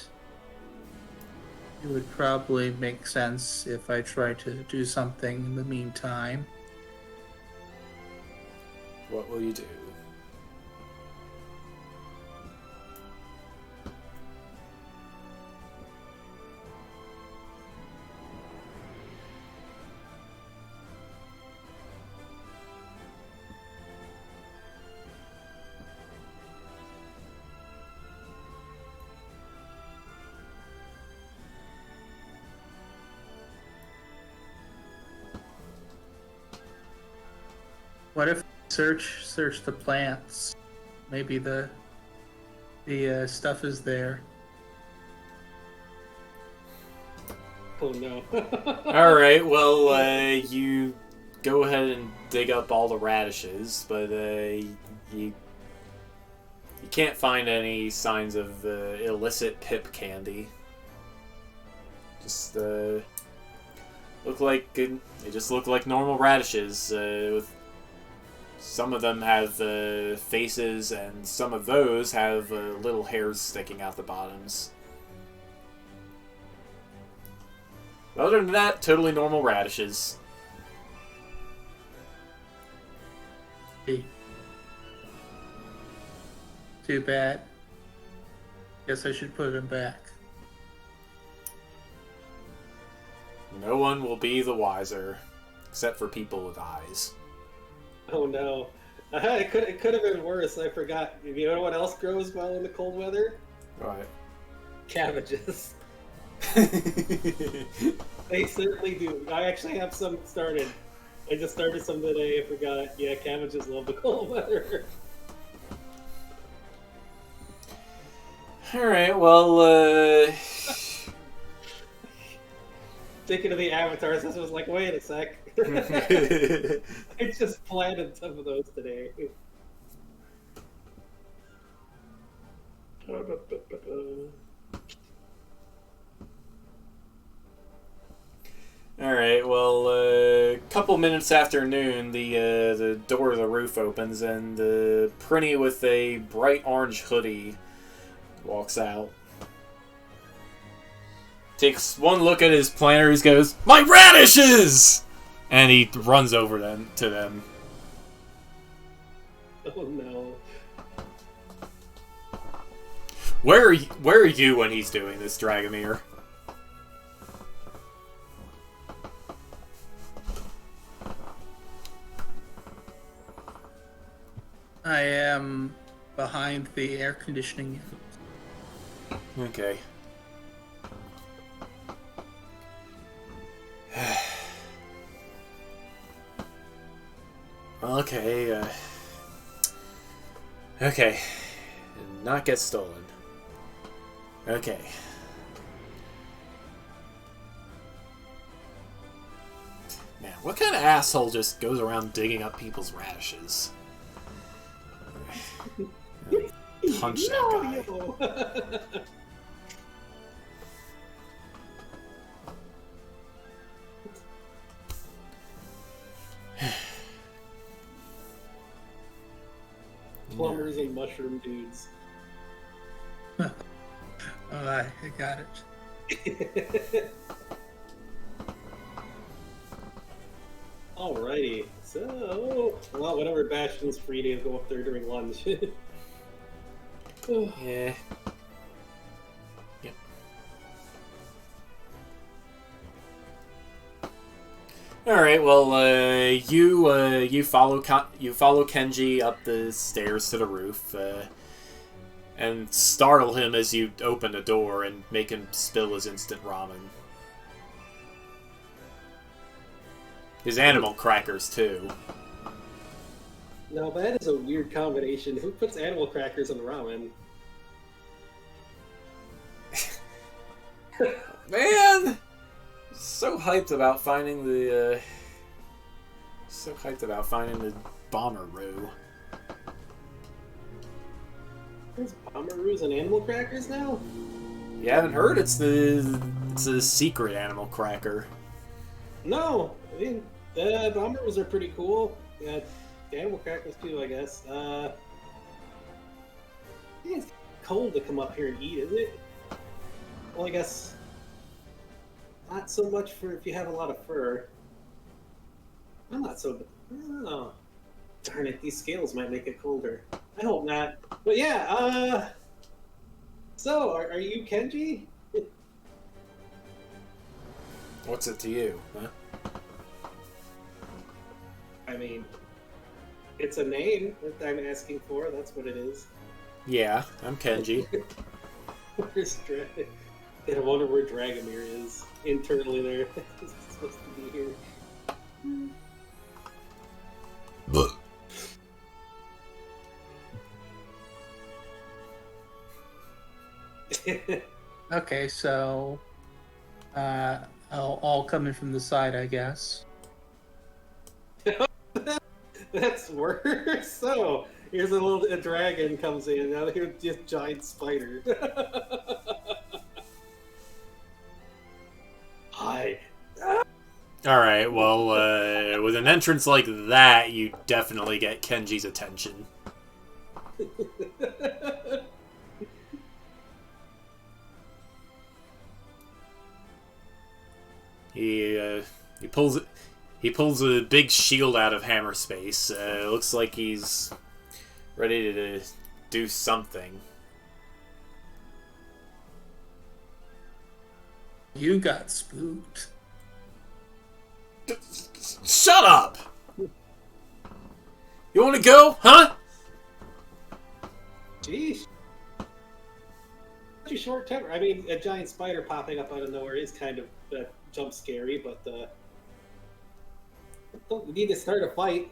it would probably make sense if I try to do something in the meantime. What will you do? What if search the plants? Maybe the stuff is there. Oh no. Alright, well, you go ahead and dig up all the radishes, but you can't find any signs of illicit pip candy. Just they just look like normal radishes. With some of them have faces, and some of those have little hairs sticking out the bottoms. Other than that, totally normal radishes. Too bad. Guess I should put them back. No one will be the wiser, except for people with eyes. Oh no. It could have been worse. I forgot. You know what else grows well in the cold weather? Right. Cabbages. They certainly do. I actually have some started. I just started some today. I forgot. Yeah, cabbages love the cold weather. Alright, well, Thinking of the avatars, I was like, wait a sec. I just planted some of those today. Alright, well, a couple minutes after noon, the door of the roof opens, and Prinny with a bright orange hoodie walks out. Takes one look at his planters, goes, "My radishes!" And he runs over to them. Oh no. Where are you when he's doing this, Dragomir? I am behind the air conditioning unit. Okay. Okay, okay. Not get stolen. Okay. Man, what kind of asshole just goes around digging up people's radishes? Punch that guy. Plumbers and mushroom dudes. I got it. Alrighty. So, well, whenever Bastion's free to go up there during lunch. Yeah. Yep. All right. Well, you follow Kenji up the stairs to the roof, and startle him as you open the door and make him spill his instant ramen. His animal crackers too. Now that is a weird combination. Who puts animal crackers in ramen? Man, so hyped about finding the bomber roux. There's Pomeroos and animal crackers now? You haven't heard? It's a secret animal cracker. No, I mean the Pomeroos are pretty cool. Yeah, the animal crackers too, I guess. It's cold to come up here and eat, is it? Well, I guess not so much for if you have a lot of fur. I'm not so. Oh, darn it! These scales might make it colder. I hope not. But yeah. So, are you Kenji? What's it to you, huh? I mean, it's a name that I'm asking for. That's what it is. Yeah, I'm Kenji. Where's Drag? I wonder where Dragomir is internally there. He's supposed to be here. Okay, so all coming from the side, I guess. That's worse. So here's a dragon comes in. Now here's just giant spider. Hi. Alright, well, with an entrance like that, you definitely get Kenji's attention. He pulls a big shield out of hammer space. Looks like he's ready to do something. You got spooked. Shut up! You want to go, huh? Jeez. Such a short temper. I mean, a giant spider popping up out of nowhere is kind of jump scary, but we need to start a fight.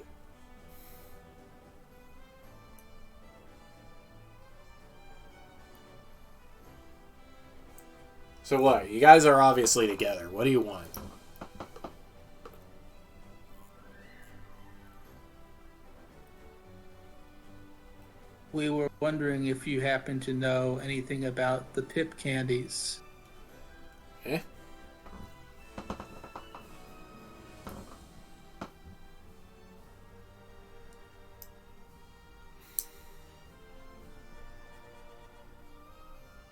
So what? You guys are obviously together. What do you want? We were wondering if you happen to know anything about the pip candies. Eh?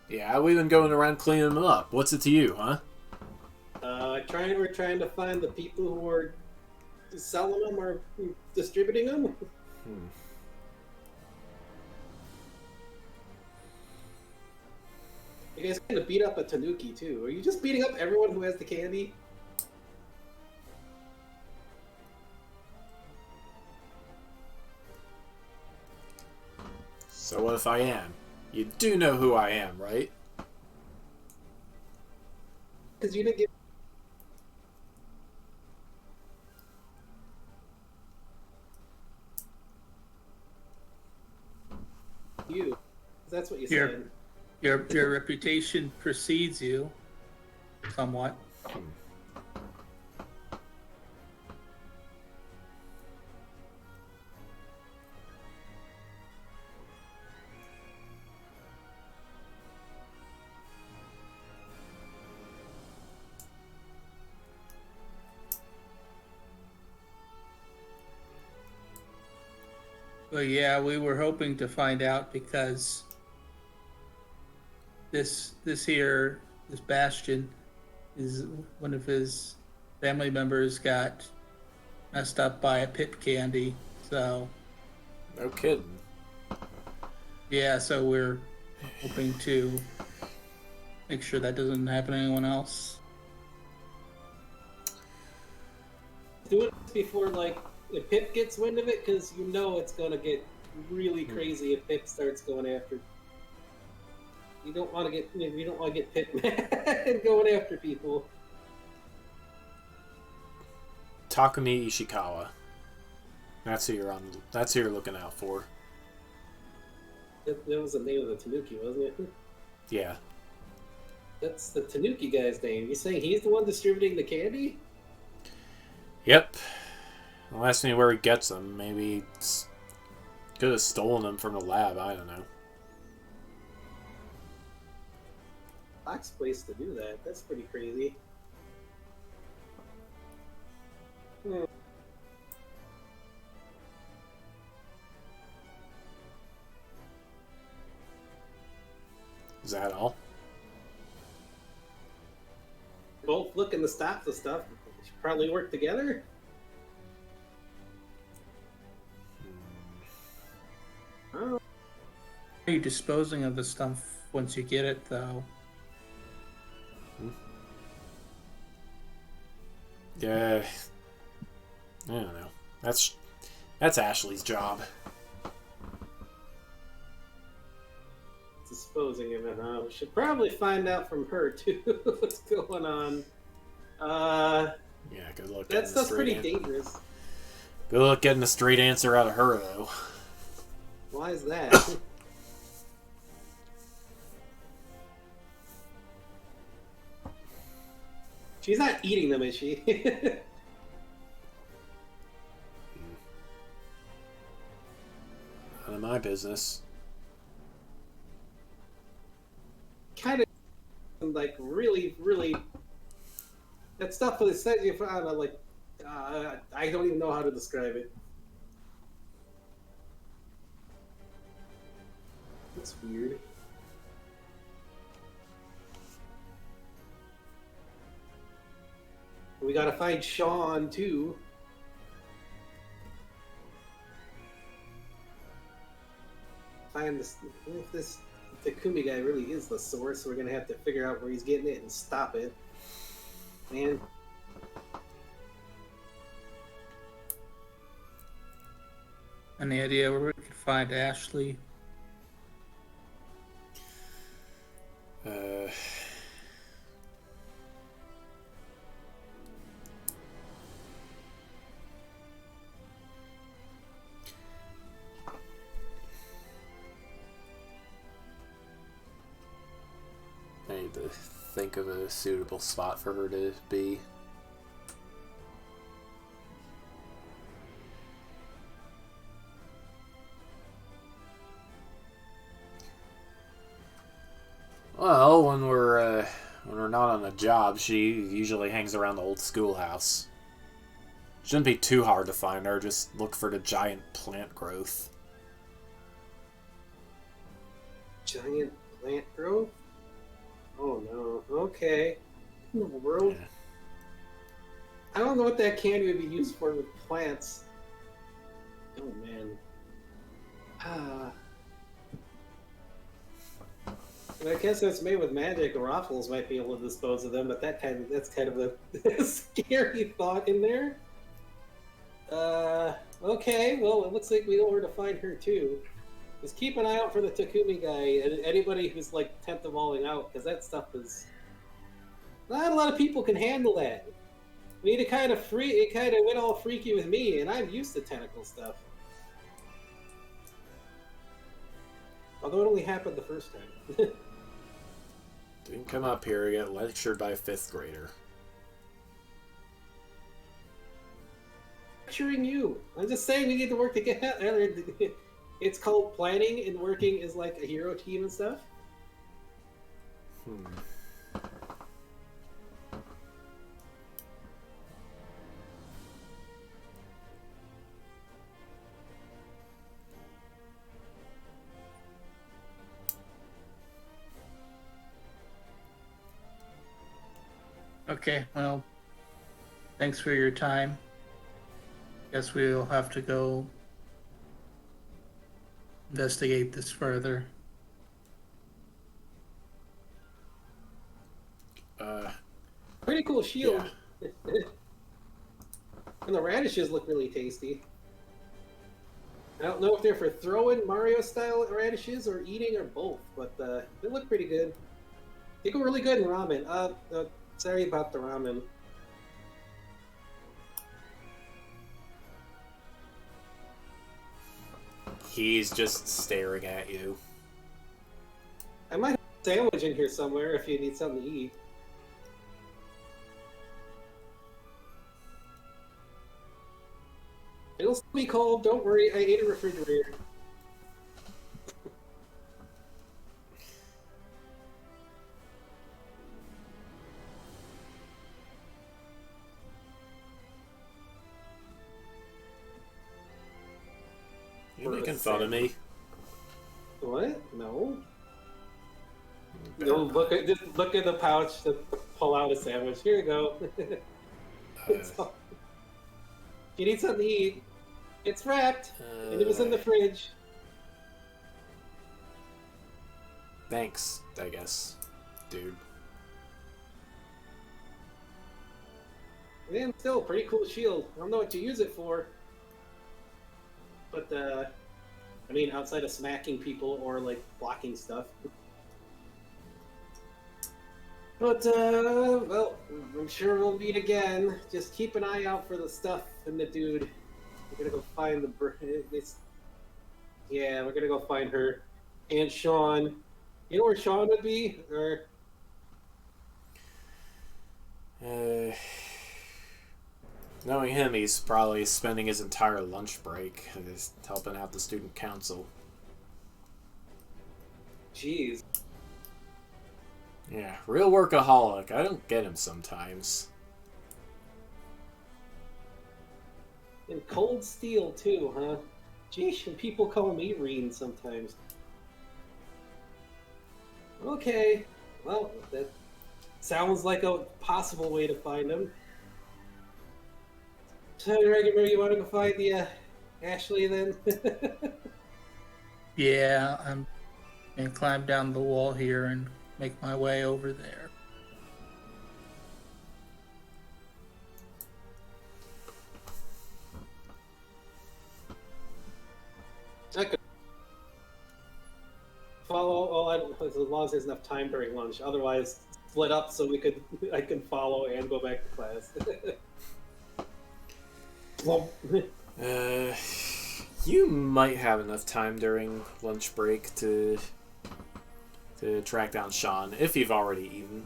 Yeah, we've been going around cleaning them up. What's it to you, huh? We're trying to find the people who are selling them or distributing them. You guys kind of beat up a Tanuki too. Are you just beating up everyone who has the candy? So what if I am? You do know who I am, right? Because you didn't get you. That's what you said. Your reputation precedes you, somewhat. Well, yeah, we were hoping to find out because this Bastion is one of his family members got messed up by a pip candy. So No kidding. yeah, so we're hoping to make sure that doesn't happen to anyone else. Do it before, like, if Pip gets wind of it, because you know it's going to get really crazy if Pip starts going after. You don't want to get Pip mad and going after people. Takumi Ishikawa. That's who you're looking out for. That was the name of the Tanuki, wasn't it? Yeah. That's the Tanuki guy's name. You saying he's the one distributing the candy? Yep. Well, ask me where he gets them. Maybe could have stolen them from the lab. I don't know. Fox place to do that. That's pretty crazy. Is that all? Both looking to stop the stuff. Should probably work together. How are you disposing of the stuff once you get it, though? Yeah. I don't know. That's Ashley's job. Disposing of it, huh? We should probably find out from her too what's going on. Yeah, good luck. That stuff's pretty dangerous. Good luck getting a straight answer out of her, though. Why is that? She's not eating them, is she? None of my business. Kind of like really, really. That stuff that says you found, like, I don't even know how to describe it. That's weird. We gotta find Sean too. Find this. If this Takumi guy really is the source, we're gonna have to figure out where he's getting it and stop it. Man. Any idea where we could find Ashley? I need to think of a suitable spot for her to be. Well, when we're not on a job, she usually hangs around the old schoolhouse. Shouldn't be too hard to find her. Just look for the giant plant growth. Giant plant growth? Oh no. Okay. In the world? Yeah. I don't know what that candy would be used for with plants. Oh man. I guess it's made with magic. Raffles might be able to dispose of them, but that's kind of a scary thought in there. Okay, well, it looks like we know where to find her too. Just keep an eye out for the Takumi guy and anybody who's like tentavolling out, because that stuff is not a lot of people can handle that. We need to kind of it kind of went all freaky with me, and I'm used to tentacle stuff. Although it only happened the first time. Didn't come up here to get lectured by a 5th grader. Lecturing you. I'm just saying we need to work together. It's called planning, and working is like a hero team and stuff. Okay, well, thanks for your time. Guess we'll have to go investigate this further. Pretty cool shield. Yeah. And the radishes look really tasty. I don't know if they're for throwing Mario-style radishes or eating or both, but they look pretty good. They go really good in ramen. Sorry about the ramen. He's just staring at you. I might have a sandwich in here somewhere if you need something to eat. It'll still be cold, don't worry, I ate a refrigerator. You're making fun of me. What? No. No, look at the pouch to pull out a sandwich. Here you go. You need something to eat. It's wrapped, and it was in the fridge. Thanks, I guess, dude. Man, still, pretty cool shield. I don't know what to use it for. But, I mean, outside of smacking people or, like, blocking stuff. But, well, I'm sure we'll meet again. Just keep an eye out for the stuff and the dude. We're gonna go find yeah, we're gonna go find her. And Sean. You know where Sean would be? Or... Knowing him, he's probably spending his entire lunch break just helping out the student council. Jeez. Yeah, real workaholic. I don't get him sometimes. And cold steel, too, huh? Geesh, and people call him Irene sometimes. Okay, well, that sounds like a possible way to find him. So, Regular, you want to go find the Ashley then? Yeah, I'm gonna climb down the wall here and make my way over there. I could follow. As long as there's enough time during lunch. Otherwise, split up so I can follow and go back to class. Well, You might have enough time during lunch break to track down Sean if you've already eaten.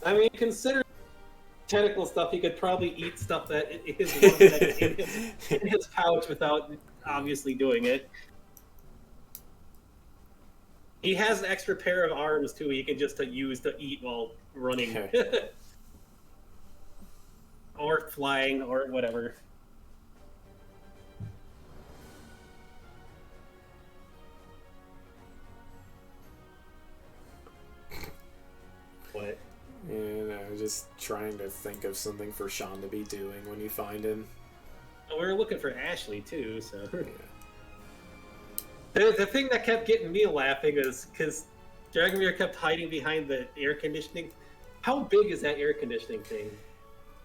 I mean, consider technical stuff. He could probably eat stuff that is in his pouch without obviously doing it. He has an extra pair of arms too. He can just use to eat while running, or flying, or whatever. What? And I'm just trying to think of something for Sean to be doing when you find him. We were looking for Ashley too, so. Yeah. The thing that kept getting me laughing is because Dragomir kept hiding behind the air conditioning. How big is that air conditioning thing?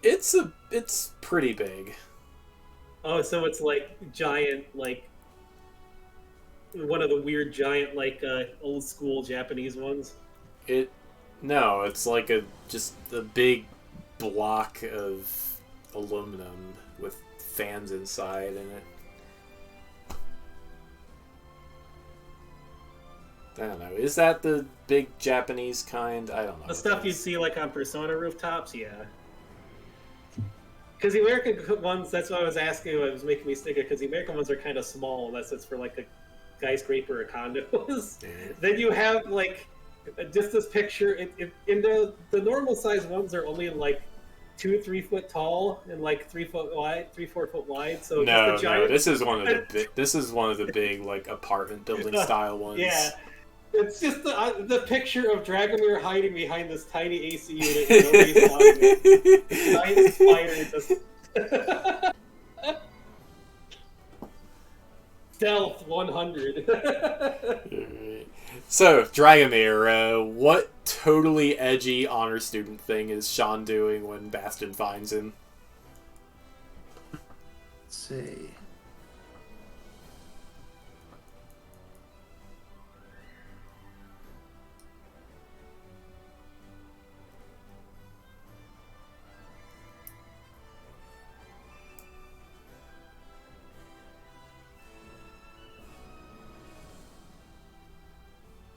It's pretty big. Oh, so it's like giant, like one of the weird giant, like old school Japanese ones. No, it's like just a big block of aluminum with fans inside in it. I don't know. Is that the big Japanese kind? I don't know. The stuff you see like on Persona rooftops, yeah. Because the American ones, that's what I was asking. It was making me sticker because the American ones are kind of small, unless it's for like a skyscraper or condos. Then you have like just this picture. In the normal size ones are only like 2-3 foot tall and like 3 foot wide, 3-4 foot wide. So no, just a giant... this is one of the big like apartment building style ones. Yeah. It's just the picture of Dragomir hiding behind this tiny AC unit. And nobody's talking. Giant spider just... Stealth 100. So, Dragomir, what totally edgy honor student thing is Sean doing when Bastion finds him? Let's see.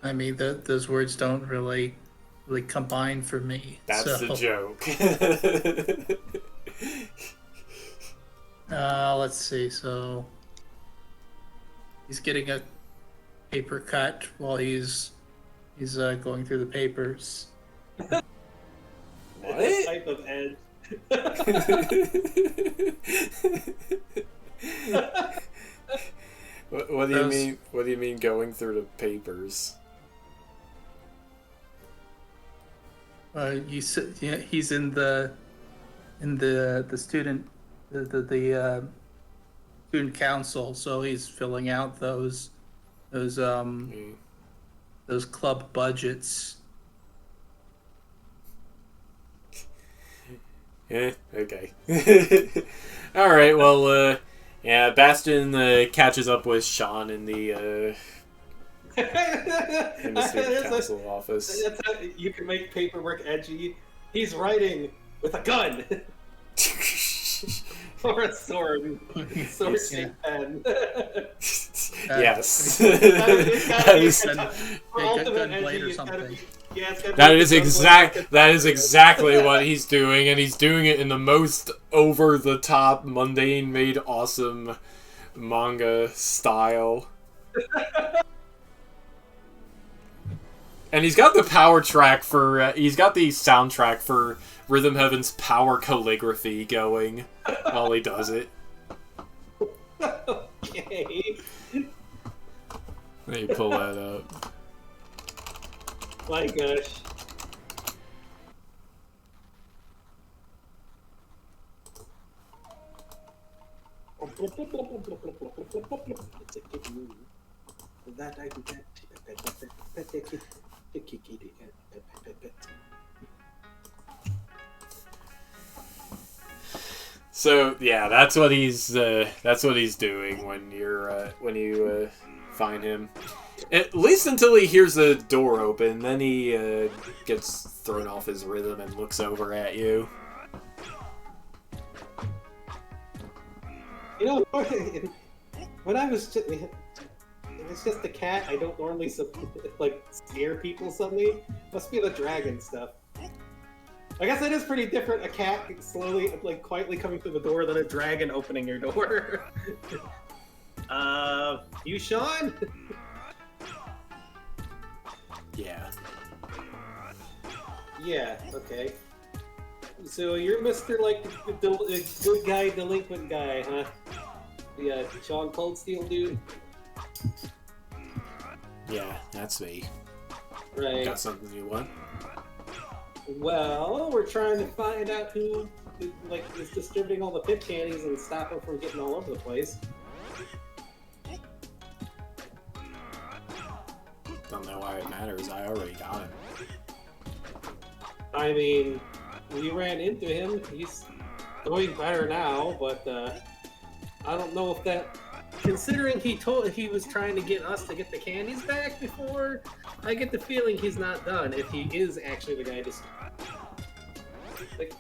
I mean, those words don't really combine for me. That's the joke. Let's see. So he's getting a paper cut while he's going through the papers. What? Type of edge. What do you mean? What do you mean going through the papers? He's in the student the student council, so he's filling out those club budgets. Yeah. Okay. All right. Well. Yeah. Bastion catches up with Sean in the student council office. That's how you can make paperwork edgy. He's writing with a gun. Or a sword. Sword-shaped pen. Yes. It's gotta be Gun- ultimate gunblade edgy, or it's gotta something. be- yeah, it's gotta be That is the gunblade. that is exactly what he's doing, and he's doing it in the most over the top, mundane made awesome manga style. And he's got the power track for he's got the soundtrack for Rhythm Heaven's Power Calligraphy going while he does it. Okay. Let me pull that up. My gosh. That I can So yeah, that's what he's doing when you find him. At least until he hears the door open, then he gets thrown off his rhythm and looks over at you. You know, when I was just, if it's just a cat, I don't normally like scare people suddenly. Must be the dragon stuff. I guess that is pretty different. A cat slowly, like quietly coming through the door, than a dragon opening your door. You Sean? Yeah. Yeah. Okay. So you're Mr. like good guy, delinquent guy, huh? The Sean Coldsteel dude. Yeah, that's me. Right. Got something you want? Well, we're trying to find out who like is distributing all the pip candies and stop them from getting all over the place. Don't know why it matters. I already got him. I mean, we ran into him. He's doing better now, but I don't know if that. Considering he was trying to get us to get the candies back before, I get the feeling he's not done. If he is actually the guy like,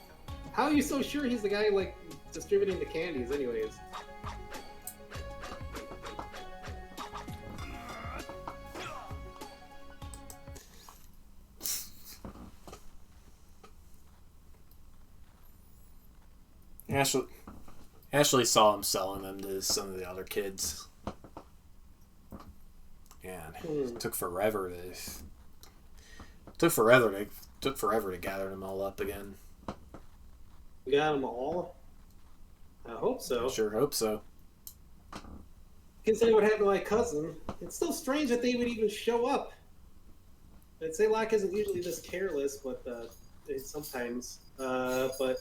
how are you so sure he's the guy like distributing the candies, anyways? Ashley saw him selling them to some of the other kids. And it took forever to gather them all up again. We got them all? I hope so. I sure hope so. Considering what happened to my cousin, it's still strange that they would even show up. I'd say Locke isn't usually this careless, but sometimes. But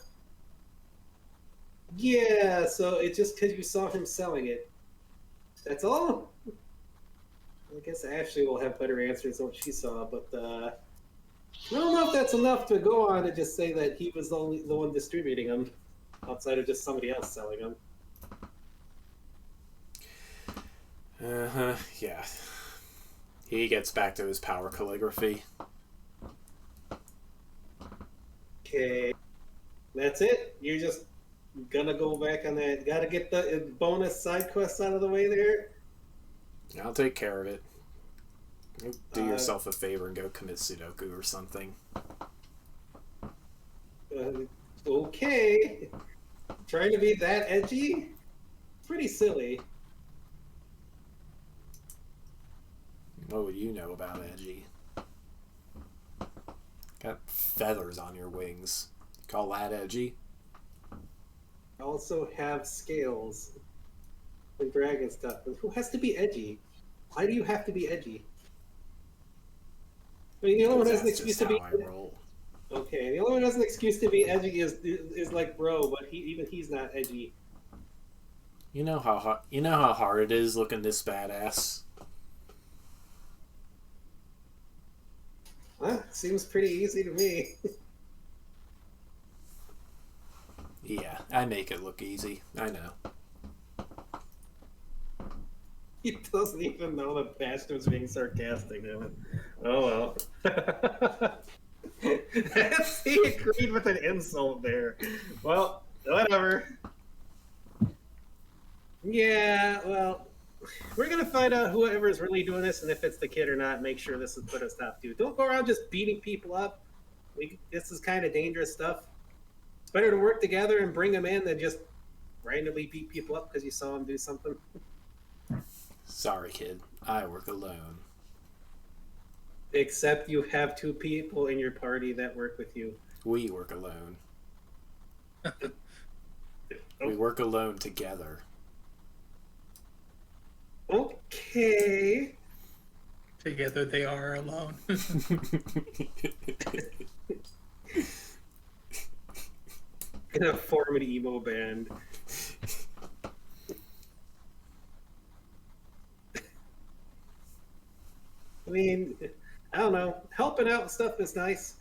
yeah, so it's just because you saw him selling it. That's all? I guess Ashley will have better answers than what she saw, but I don't know if that's enough to go on to just say that he was the one distributing them, outside of just somebody else selling them. Yeah. He gets back to his power calligraphy. Okay. That's it? You're just gonna go back on that? Gotta get the bonus side quests out of the way there? I'll take care of it. You do yourself a favor and go commit Sudoku or something. Okay. Trying to be that edgy? Pretty silly. What would you know about edgy? Got feathers on your wings. Call that edgy? I also have scales and dragon stuff. But who has to be edgy? Why do you have to be edgy? I mean, the only one has an excuse to be. Okay, the only one who has an excuse to be edgy is like bro, but he's not edgy. You know how hard it is looking this badass. Huh? Seems pretty easy to me. Yeah, I make it look easy. I know. He doesn't even know the bastard was being sarcastic. Oh well. He agreed with an insult there. Well, whatever. Yeah, well, we're gonna find out whoever's really doing this, and if it's the kid or not. Make sure this is put a stop to. Don't go around just beating people up. This is kind of dangerous stuff. It's better to work together and bring them in than just randomly beat people up because you saw them do something. Sorry, kid. I work alone. Except you have 2 people in your party that work with you. We work alone. Oh. We work alone together. Okay. Together they are alone. Gonna form an emo band. I mean, I don't know. Helping out and stuff is nice.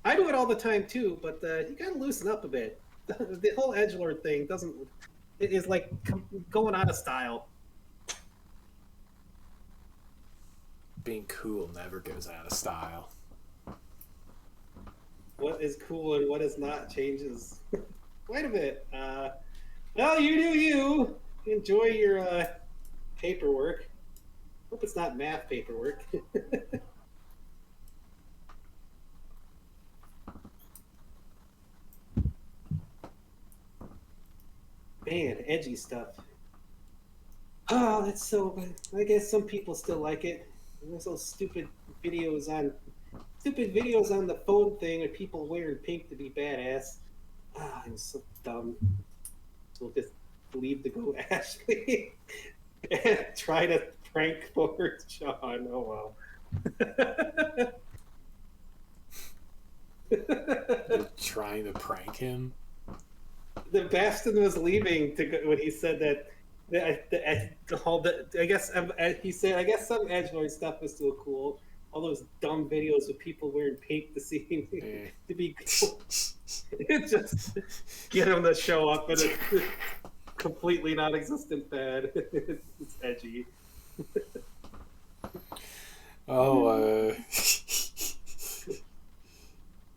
I do it all the time too, but you gotta loosen up a bit. The whole edgelord thing doesn't. It is like going out of style. Being cool never goes out of style. What is cool and what is not changes. Wait a minute. Well, you do you. Enjoy your paperwork. Hope it's not math paperwork. Man, edgy stuff. Oh, that's so. I guess some people still like it. There's those stupid videos on the phone thing of people wearing pink to be badass. Ah, I'm so dumb. So we'll just leave to go Ashley and try to prank poor John. Oh wow. You're trying to prank him? The Bastion was leaving to go when he said that. I guess he said. I guess some edgelord stuff was still cool. All those dumb videos of people wearing pink to see to be cool. Just get him to show up in a completely non-existent bed. It's edgy. Oh,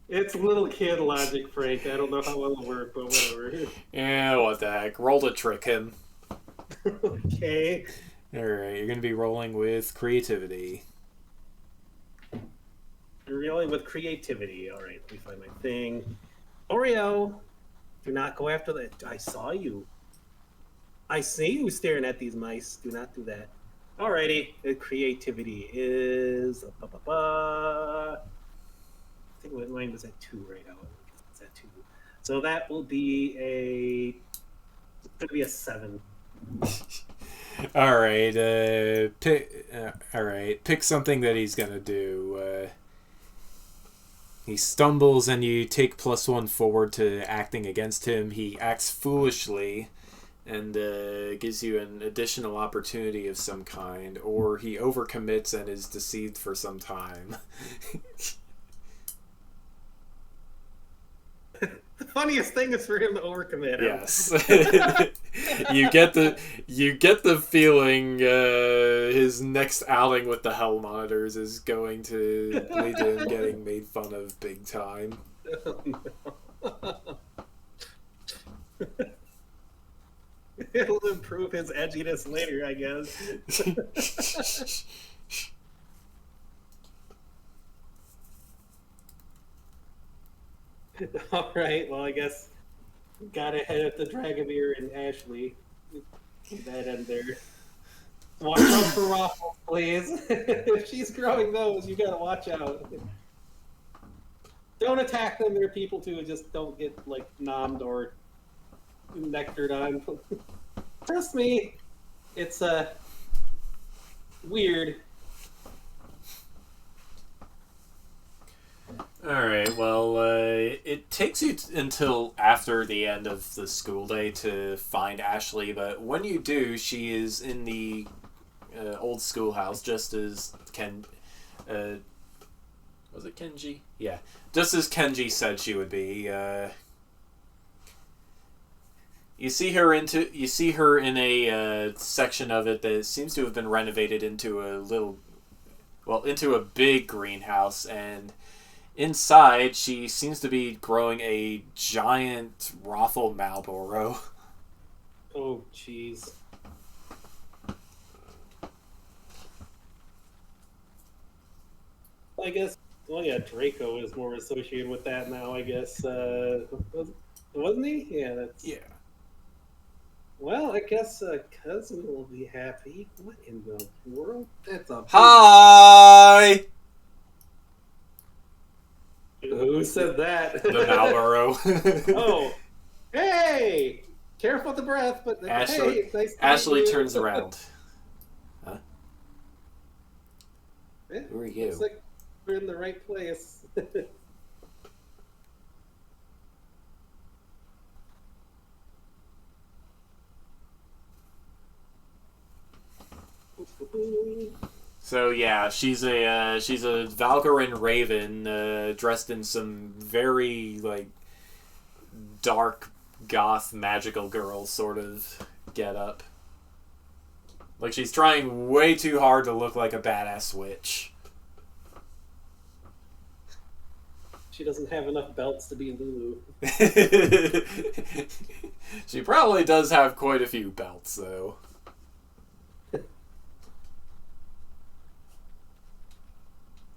It's little kid logic, Frank. I don't know how well it'll work, but whatever. yeah, what the heck. Roll to trick him. Okay. Alright, you're going to be rolling with creativity. You're rolling with creativity. All right, let me find my thing. Oreo, do not go after that. I saw you. I see you staring at these mice. Do not do that. Alrighty, the creativity is. I think mine was at 2 right now. It's at 2. So that will be a. It's going to be a 7. Alright, pick something that he's going to do. He stumbles and you take +1 forward to acting against him. He acts foolishly and gives you an additional opportunity of some kind, or he overcommits and is deceived for some time. The funniest thing is for him to overcommit. Yes. you get the feeling his next outing with the Hell Monitors is going to lead to him getting made fun of big time. Oh, no. It'll improve his edginess later, I guess. All right. Well, I guess gotta head up to Dragomir and Ashley. Keep that in there. Watch out for Raffles, please. If she's growing those, you gotta watch out. Don't attack them. They're people too. Just don't get like nommed or nectared on. Trust me, it's weird. Alright, well, it takes you until after the end of the school day to find Ashley, but when you do, she is in the old schoolhouse, just as was it Kenji? Yeah. Just as Kenji said she would be. You see her in a section of it that seems to have been renovated into into a big greenhouse, and inside, she seems to be growing a giant Rothel Marlboro. Oh, jeez. I guess. Well, yeah, Draco is more associated with that now. I guess. Wasn't he? Yeah, that's. Yeah. Well, I guess cousin will be happy. What in the world? That's a. Hi! Who said that? The Malboro. Oh, hey! Careful with the breath, but Ashley, hey, nice to Ashley meet you. turns around. Huh? Yeah, Who are you? looks like we're in the right place. So yeah, she's a Valkyrin Raven dressed in some very like dark goth magical girl sort of get up. Like she's trying way too hard to look like a badass witch. She doesn't have enough belts to be Lulu. She probably does have quite a few belts though.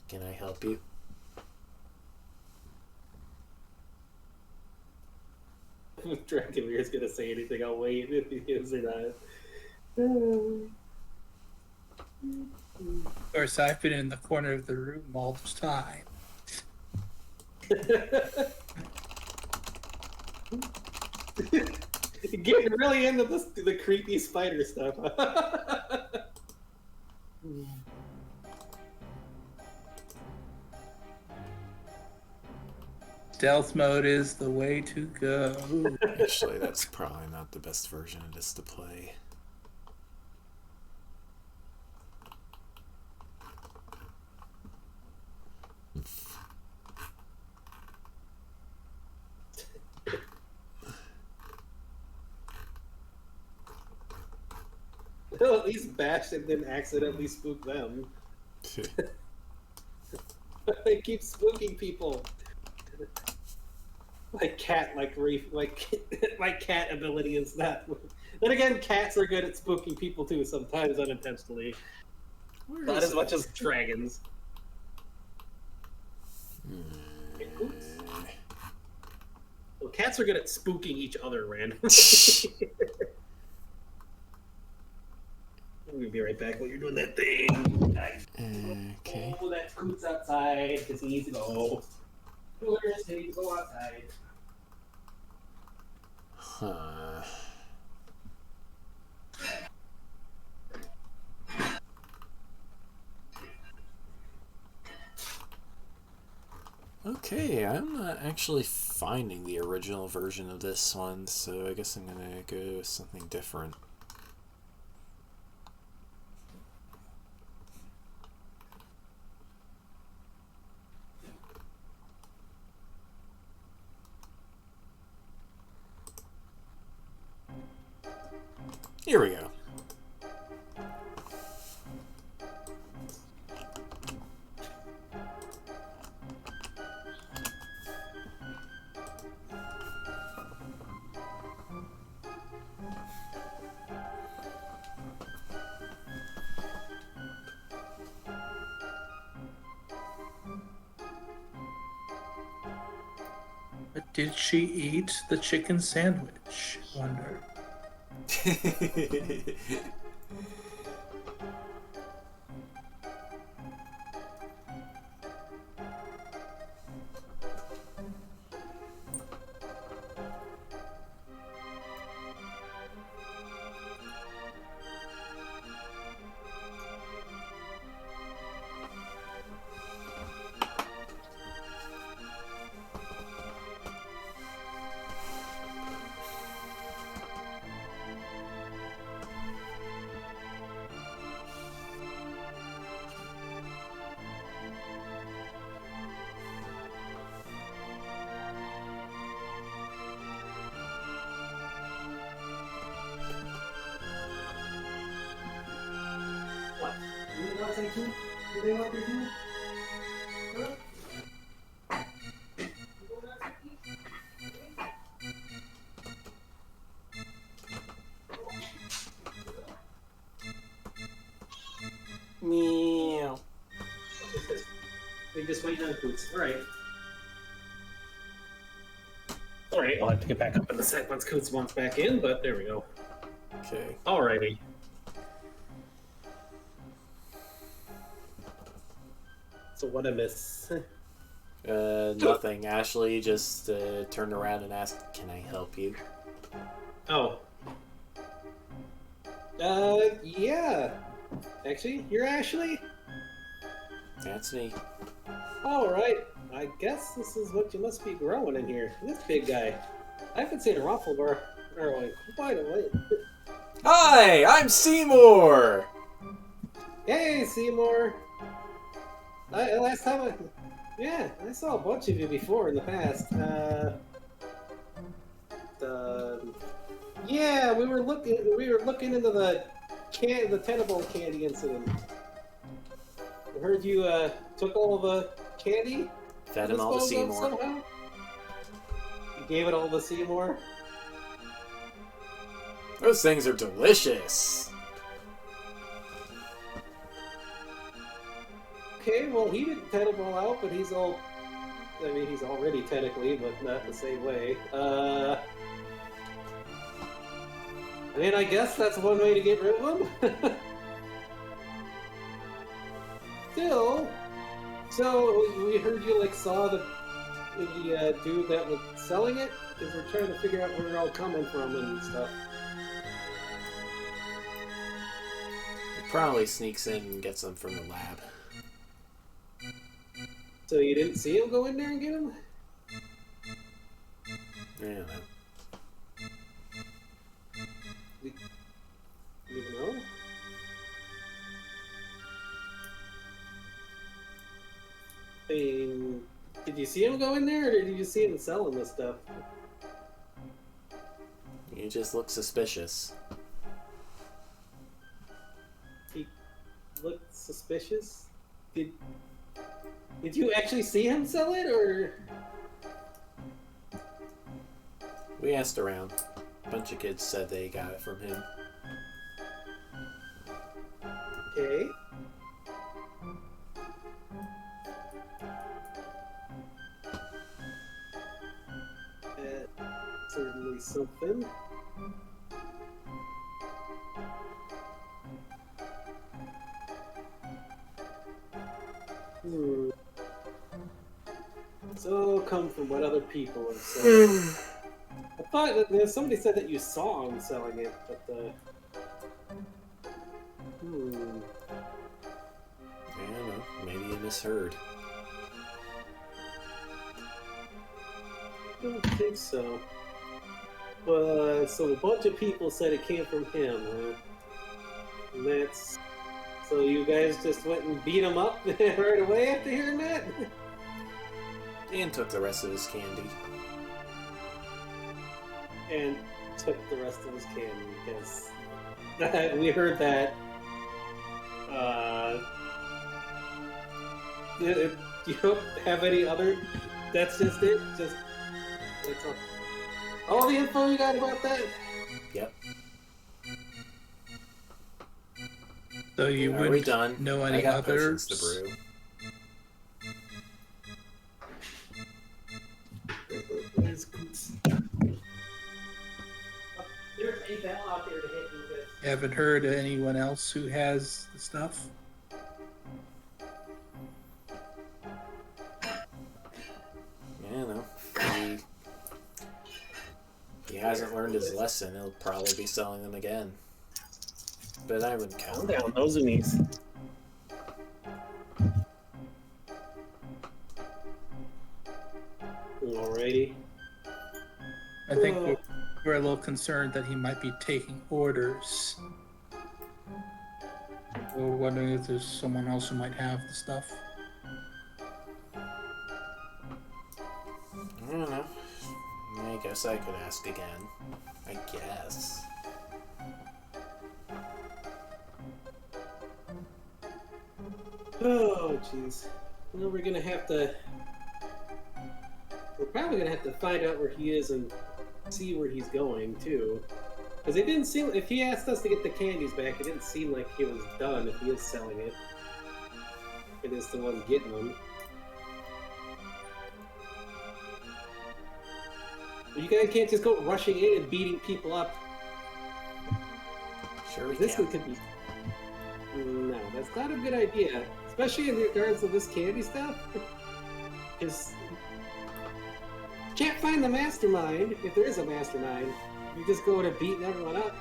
Can I help you? If Dragomir's gonna say anything, I'll wait if he is or not. Of course, I've been in the corner of the room all the time. Getting really into the creepy spider stuff. Stealth mode is the way to go. Actually, that's probably not the best version of this to play. They'll at least bash and then accidentally spook them. They keep spooking people. Like cat cat ability is not. Then again, cats are good at spooking people too, sometimes unintentionally. Not as much as dragons. Well, cats are good at spooking each other randomly. We'll be right back while you're doing that thing. Okay. Oh, that Coot's outside because he needs to go. Tourists need to go outside. Huh. Okay, I'm not actually finding the original version of this one, so I guess I'm gonna go with something different. Here we go. But did she eat the chicken sandwich? I wonder. What? You didn't want to say too? You didn't want to do? Meow. The just waiting on Coots. Alright. Alright, I'll have to get back up in a sec once Coots wants back in, but there we go. Okay. Alrighty. So what I miss? Nothing. Ashley just turned around and asked, "Can I help you?" Oh. Yeah. Actually, you're Ashley? That's me. Alright. I guess this is what you must be growing in here. This big guy. I haven't seen a ruffle bar. Or like, quite a way. Hi, I'm Seymour. Hey, Seymour. Last time I saw a bunch of you before in the past. Yeah, we were looking into the Tenable candy incident. I heard you took all the candy. Fed him all to disposed of Seymour. somehow? You gave it all to Seymour. Those things are delicious. Okay, well, he didn't ten them all out, but he's all... I mean, he's already technically, but not the same way. I mean, I guess that's one way to get rid of him. Still, so we heard you, like, saw the dude that was selling it? Because we're trying to figure out where they're all coming from and stuff. He probably sneaks in and gets them from the lab. So you didn't see him go in there and get him? Yeah. You know? I mean, did you see him go in there, or did you see him selling this stuff? You just look suspicious. He looked suspicious? Did you actually see him sell it, or...? We asked around. A bunch of kids said they got it from him. Okay. Certainly something. So come from what other people have said. I thought that somebody said that you saw him selling it, but I don't know. Maybe you misheard. I don't think so. So a bunch of people said it came from him, huh? And that's... So you guys just went and beat him up right away after hearing that? And took the rest of his candy. And took the rest of his candy, because we heard that. You don't have any other... That's just it? Just... That's all the info you got about that? Yep. So you Are we wouldn't done? know I any got others? potions to brew. There's a bell out there to hit you with. Haven't heard of anyone else who has the stuff? Yeah, no. He hasn't learned his lesson. He'll probably be selling them again. But I wouldn't count. Calm down, those are knees. Alrighty. I think we're a little concerned that he might be taking orders. We're wondering if there's someone else who might have the stuff. I don't know. I guess I could ask again. I guess. Oh, jeez. Well, we're gonna have to... We're probably gonna have to find out where he is and see where he's going, too. Because it didn't seem... If he asked us to get the candies back, it didn't seem like he was done if he is selling it. It is the one getting them. You guys can't just go rushing in and beating people up. Sure we This can. one could be... No, that's not a good idea. Especially in regards to this candy stuff. Because... Can't find the mastermind, if there is a mastermind. You just go to beating everyone up.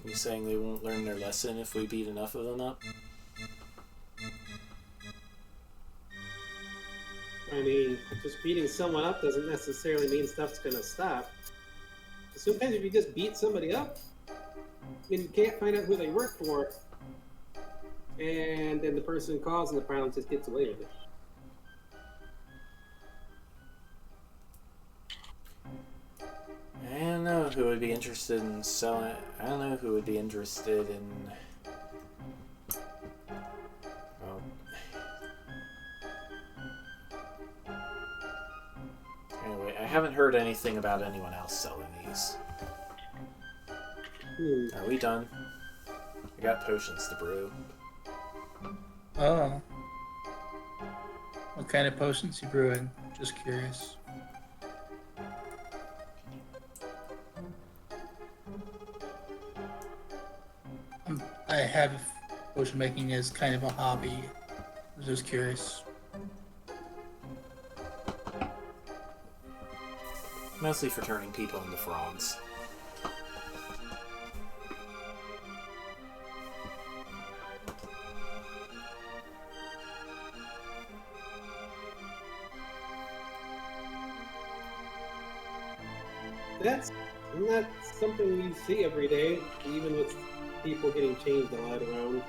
You saying they won't learn their lesson if we beat enough of them up? I mean, just beating someone up doesn't necessarily mean stuff's gonna stop. Sometimes if you just beat somebody up, and you can't find out who they work for, and then the person causing the problem just gets away with it. I don't know who would be interested in selling. I don't know who would be interested in. Well, anyway, I haven't heard anything about anyone else selling these. Are we done? I got potions to brew. Oh. What kind of potions you brewing? Just curious. I have potion making as kind of a hobby. I was just curious. Mostly for turning people into frogs. That's not something we see every day, even with people getting changed a lot around.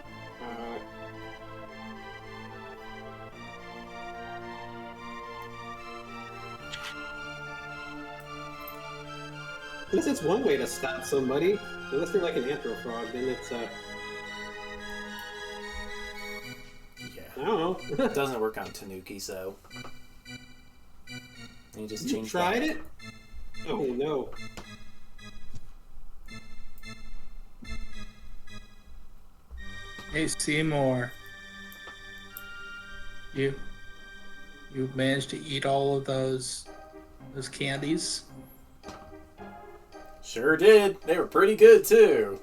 Unless it's one way to stop somebody. Unless they're like an anthro frog, then it's Yeah. I don't know. It doesn't work on Tanuki, so. And you just You change tried that. it? Oh no. Hey Seymour. You managed to eat all of those candies? Sure did. They were pretty good too.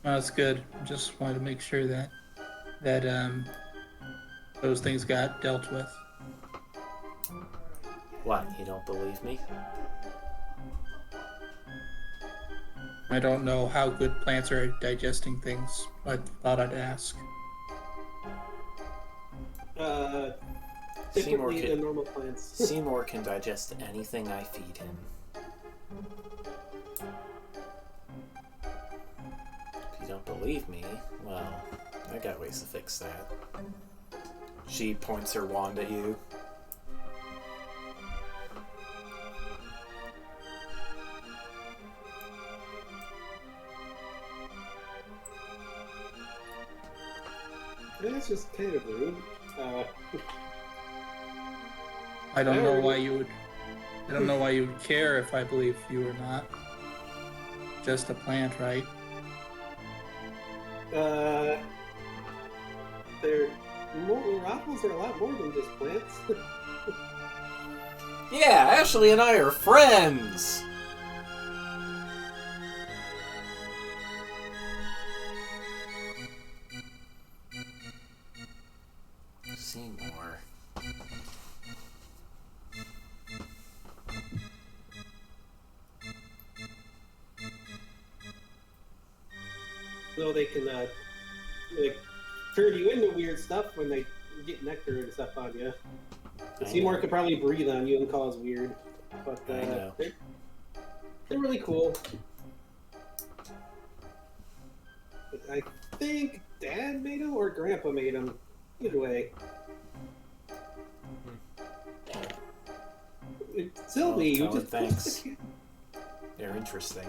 Oh, that's good. Just wanted to make sure that those things got dealt with. What, you don't believe me? I don't know how good plants are at digesting things. I thought I'd ask. Seymour Typically the can, normal plants. Seymour can digest anything I feed him. If you don't believe me, well, I got ways to fix that. She points her wand at you. That's just kind of rude. I don't know why you would care if I believe you or not. Just a plant, right? Raffles are a lot more than just plants. Yeah, Ashley and I are friends! Seymour. So they can like turn you into weird stuff when they get nectar and stuff on you. Seymour could probably breathe on you and cause weird, but I know. they're really cool. But I think Dad made them or Grandpa made them. Either way. Sylvie, you Tell her just thanks. They're interesting.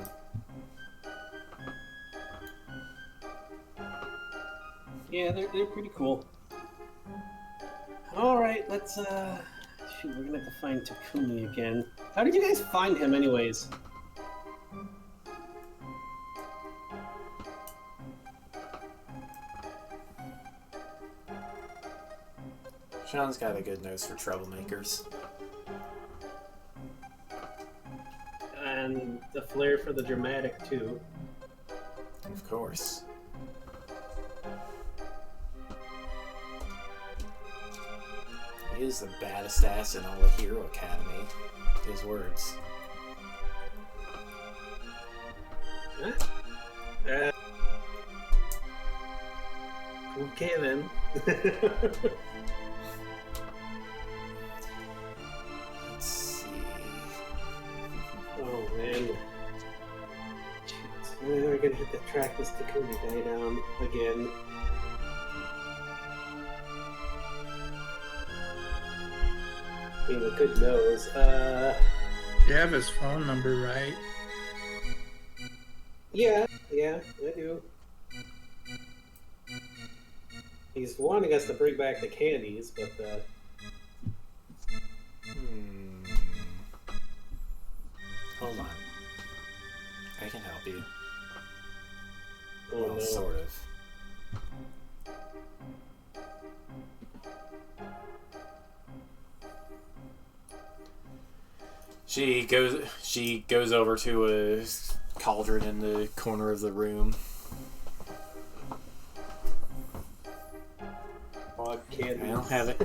Yeah, they're pretty cool. All right, let's shoot. We're gonna have to find Takumi again. How did you guys find him, anyways? Sean's got a good nose for troublemakers. And the flair for the dramatic too. Of course. He is the baddest ass in all of Hero Academy. His words. Huh? Okay then. Let's see. Oh man. We're gonna have to track this Takumi guy down again. Being a good nose. You have his phone number, right? Yeah, I do. He's wanting us to bring back the candies, but Hold on. I can help you. oh Well, no. sort of. She goes over to a cauldron in the corner of the room. Oh, candies. I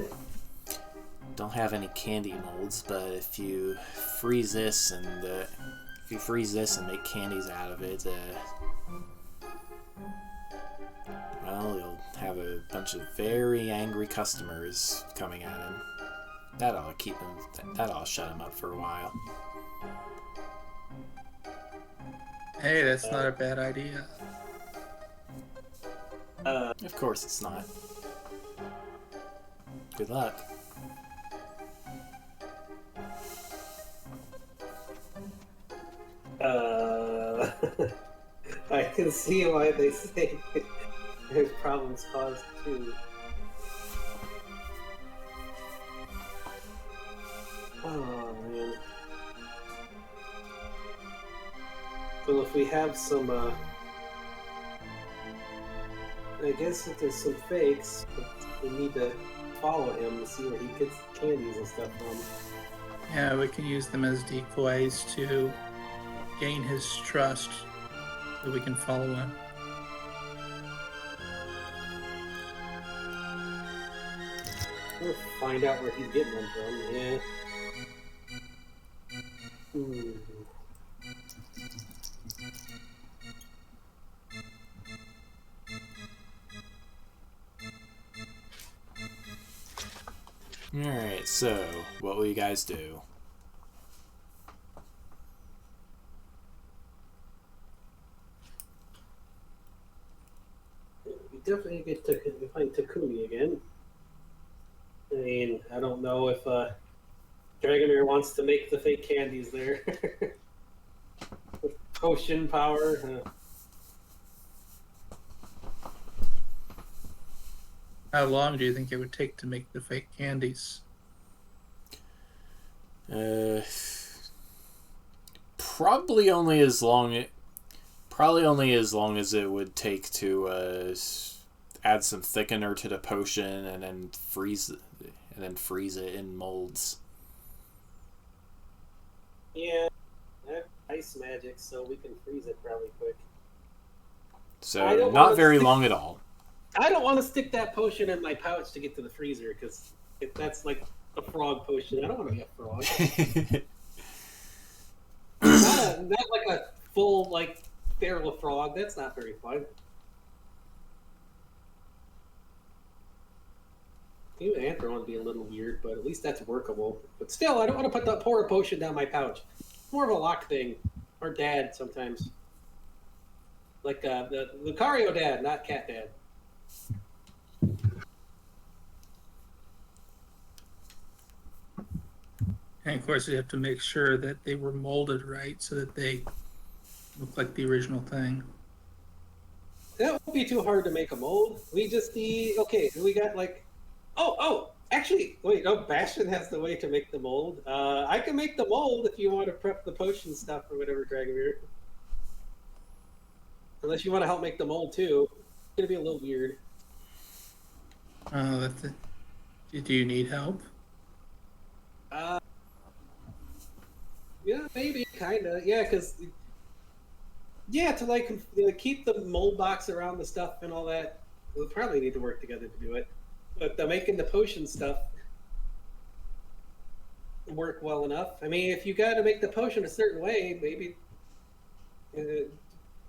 don't have any candy molds, but if you freeze this and make candies out of it, well, you'll have a bunch of very angry customers coming at him. That ought to that ought to shut him up for a while. Hey, that's not a bad idea. Of course it's not. Good luck. I can see why they say there's problems caused too. Oh man. Well, if we have some, I guess if there's some fakes, we need to follow him to see where he gets candies and stuff from. Yeah, we can use them as decoys to gain his trust so we can follow him. We'll find out where he's getting them from, yeah. Alright, so, what will you guys do? We definitely get to find Takumi again. I mean, I don't know if Dragomir wants to make the fake candies there. With potion power. How long do you think it would take to make the fake candies? Probably only as long as it would take to add some thickener to the potion and then freeze it in molds. Yeah, I have ice magic, so we can freeze it probably quick. So not very long at all. I don't want to stick that potion in my pouch to get to the freezer, because if that's like a frog potion, I don't want to be a frog. not like a full like barrel of frog. That's not very fun. Even Anther would be a little weird, but at least that's workable. But still, I don't want to pour a potion down my pouch. It's more of a lock thing, or dad sometimes. Like the Lucario dad, not cat dad. And of course, you have to make sure that they were molded right so that they look like the original thing. That won't be too hard to make a mold. We just need okay. We got like, actually, wait. No, Bastion has the way to make the mold. I can make the mold if you want to prep the potion stuff or whatever, Dragomir. Unless you want to help make the mold too, it's gonna be a little weird. Oh, that's it. Do you need help? Uh, yeah, maybe, kinda, yeah, because yeah, to like keep the mold box around the stuff and all that, we'll probably need to work together to do it. But making the potion stuff work well enough. I mean, if you got to make the potion a certain way, maybe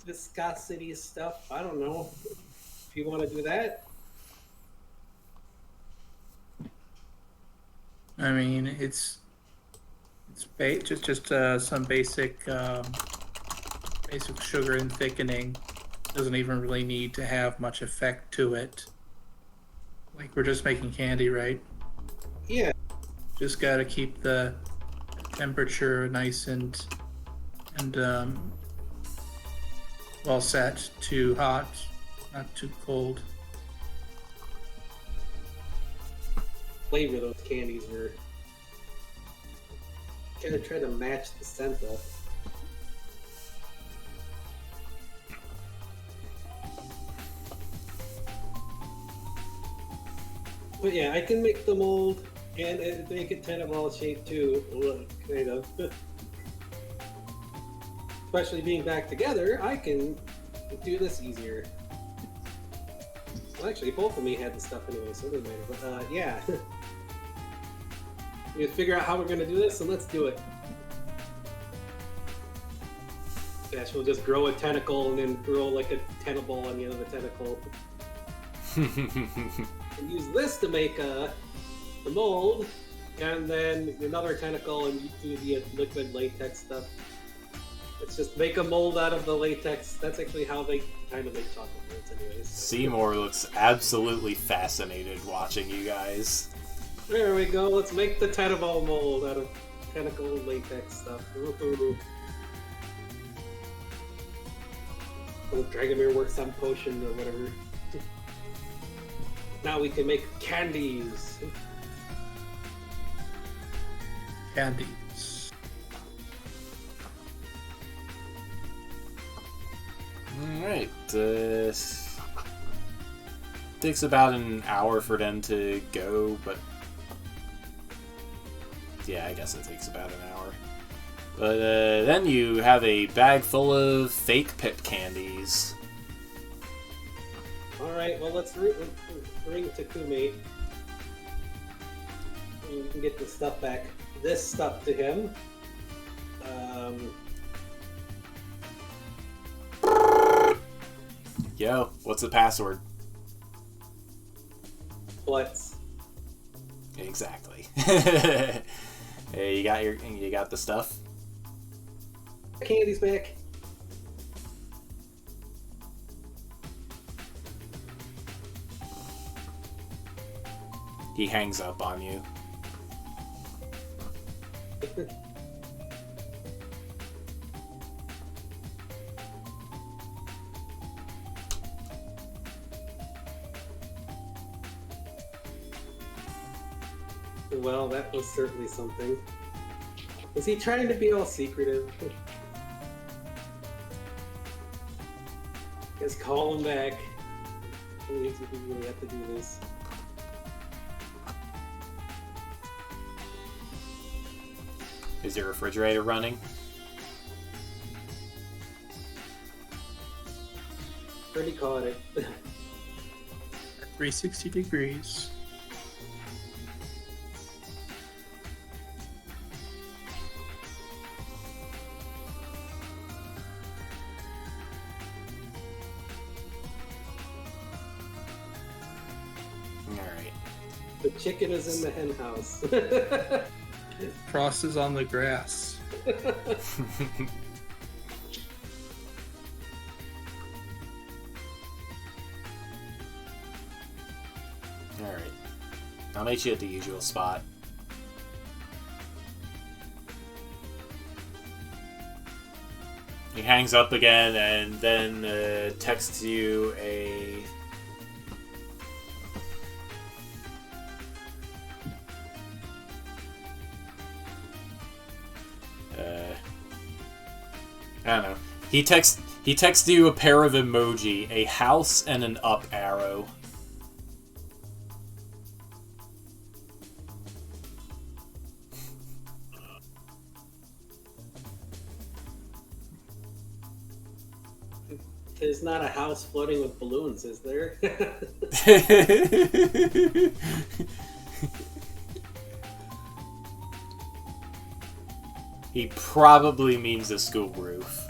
viscosity stuff. I don't know if you want to do that. I mean, it's just some basic sugar and thickening. Doesn't even really need to have much effect to it. Like we're just making candy, right? Yeah. Just got to keep the temperature nice and well set. Too hot, not too cold. Flavor those candies were. Gotta try to match the scent up. But yeah, I can make the mold and make it tentacle shape too, kind of. Especially being back together, I can do this easier. Well, actually, both of me had the stuff anyway, so it doesn't matter. But yeah, we have to figure out how we're gonna do this, and let's do it. Yeah, she'll just grow a tentacle and then grow like a tentacle on the end of the tentacle. And use this to make the mold, and then another tentacle and do the liquid latex stuff. Let's just make a mold out of the latex. That's actually how they kind of make chocolate molds anyways. Seymour looks absolutely fascinated watching you guys. There we go. Let's make the tentacle mold out of tentacle latex stuff. Ooh. Oh, Dragomir works on potion or whatever. Now we can make candies. Candies. Alright, takes about an hour for them to go, but yeah, I guess it takes about an hour. But then you have a bag full of fake pip candies. Alright, well let's bring Takumi. You can get the stuff back. This stuff to him. Yo, what's the password? Let's. Exactly. Hey, you got the stuff? Candy's back. He hangs up on you. Well, that was certainly something. Was he trying to be all secretive? Just call him back. We really have to do this. Is your refrigerator running? Pretty caught it. 360 degrees. Alright. The chicken is in the hen house. Frost is on the grass. Alright. I'll meet you at the usual spot. He hangs up again and then texts you a... I don't know. He texts you a pair of emoji, a house and an up arrow. There's not a house floating with balloons, is there? He probably means a school roof.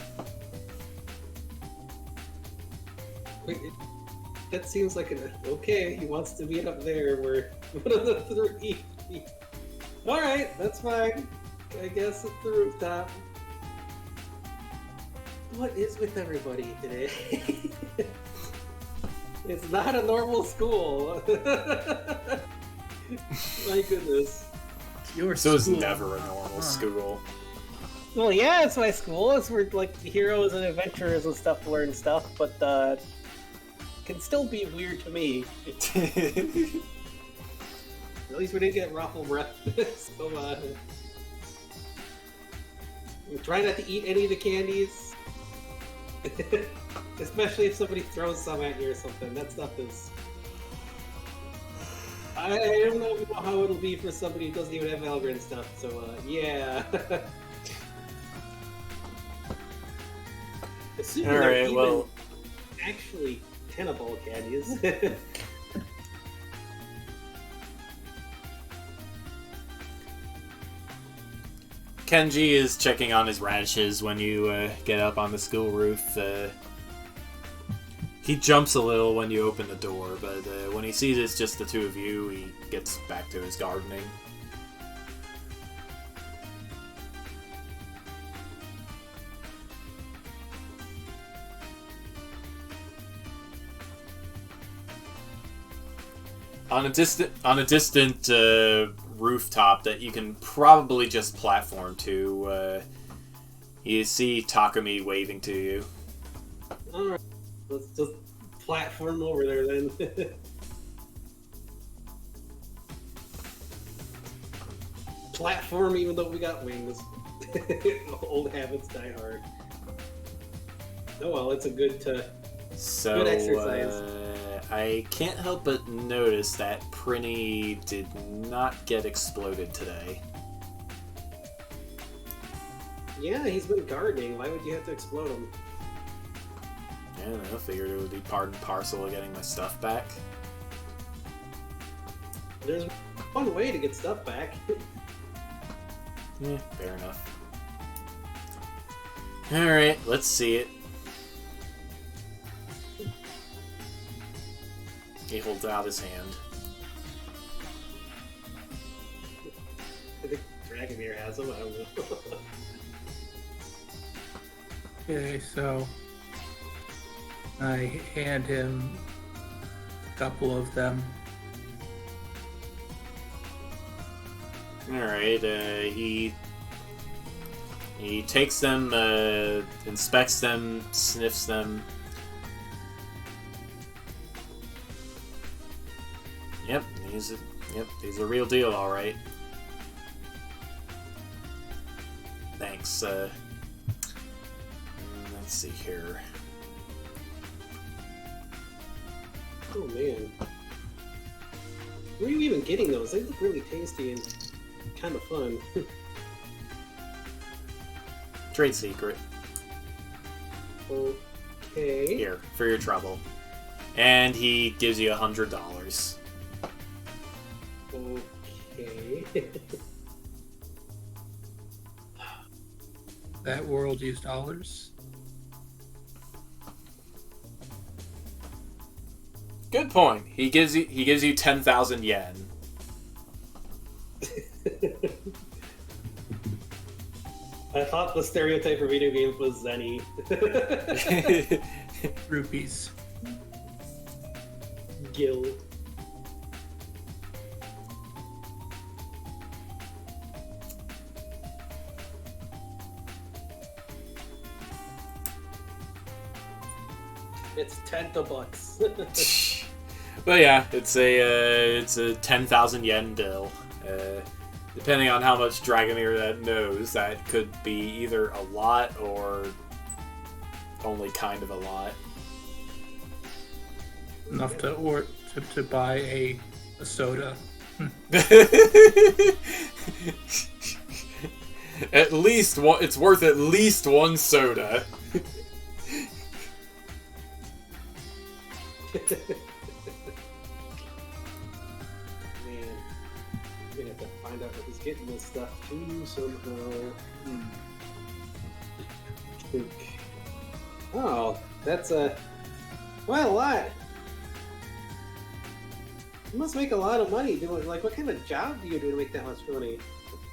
Wait, that seems like okay. He wants to meet up there. We're one of the three. All right, that's fine. I guess it's the rooftop. What is with everybody today? It's not a normal school. My goodness. So it's never a normal school. Well, yeah, it's my school. It's where like heroes and adventurers and stuff learn stuff, but can still be weird to me. At least we didn't get ruffle breath. So try not to eat any of the candies. Especially if somebody throws some at you or something. That stuff is... I don't know how it'll be for somebody who doesn't even have Valgrind stuff, so yeah. Assuming they're even actually tenable candies. Kenji is checking on his radishes when you get up on the school roof. He jumps a little when you open the door, but when he sees it's just the two of you, he gets back to his gardening. On a distant rooftop that you can probably just platform to, you see Takumi waving to you. Alright, let's just platform over there then. Platform even though we got wings. Old habits die hard. Oh well, it's a good exercise. I can't help but notice that Prinny did not get exploded today. Yeah, he's been gardening. Why would you have to explode him? I don't know, figured it would be part and parcel of getting my stuff back. There's one way to get stuff back. Yeah, fair enough. Alright, let's see it. He holds out his hand. I think Dragomir has them, I don't know. Okay, so I hand him a couple of them. Alright, he takes them, inspects them, sniffs them. Yep, he's a real deal, alright. Thanks, let's see here. Oh man. Where are you even getting those? They look really tasty and kind of fun. Trade secret. Okay. Here, for your trouble. And he gives you $100. Okay. That world used dollars. Good point. He gives you 10,000 yen. I thought the stereotype for video games was Zenny. Rupees. Gil. It's $10. But yeah, it's a 10,000 yen bill. Depending on how much Dragomir that knows, that could be either a lot or only kind of a lot. Enough to buy a soda. At least one, it's worth at least one soda. Man, we're gonna have to find out if he's getting this stuff too somehow. Think. Oh, that's quite a lot. You must make a lot of money doing, like, what kind of job do you do to make that much money?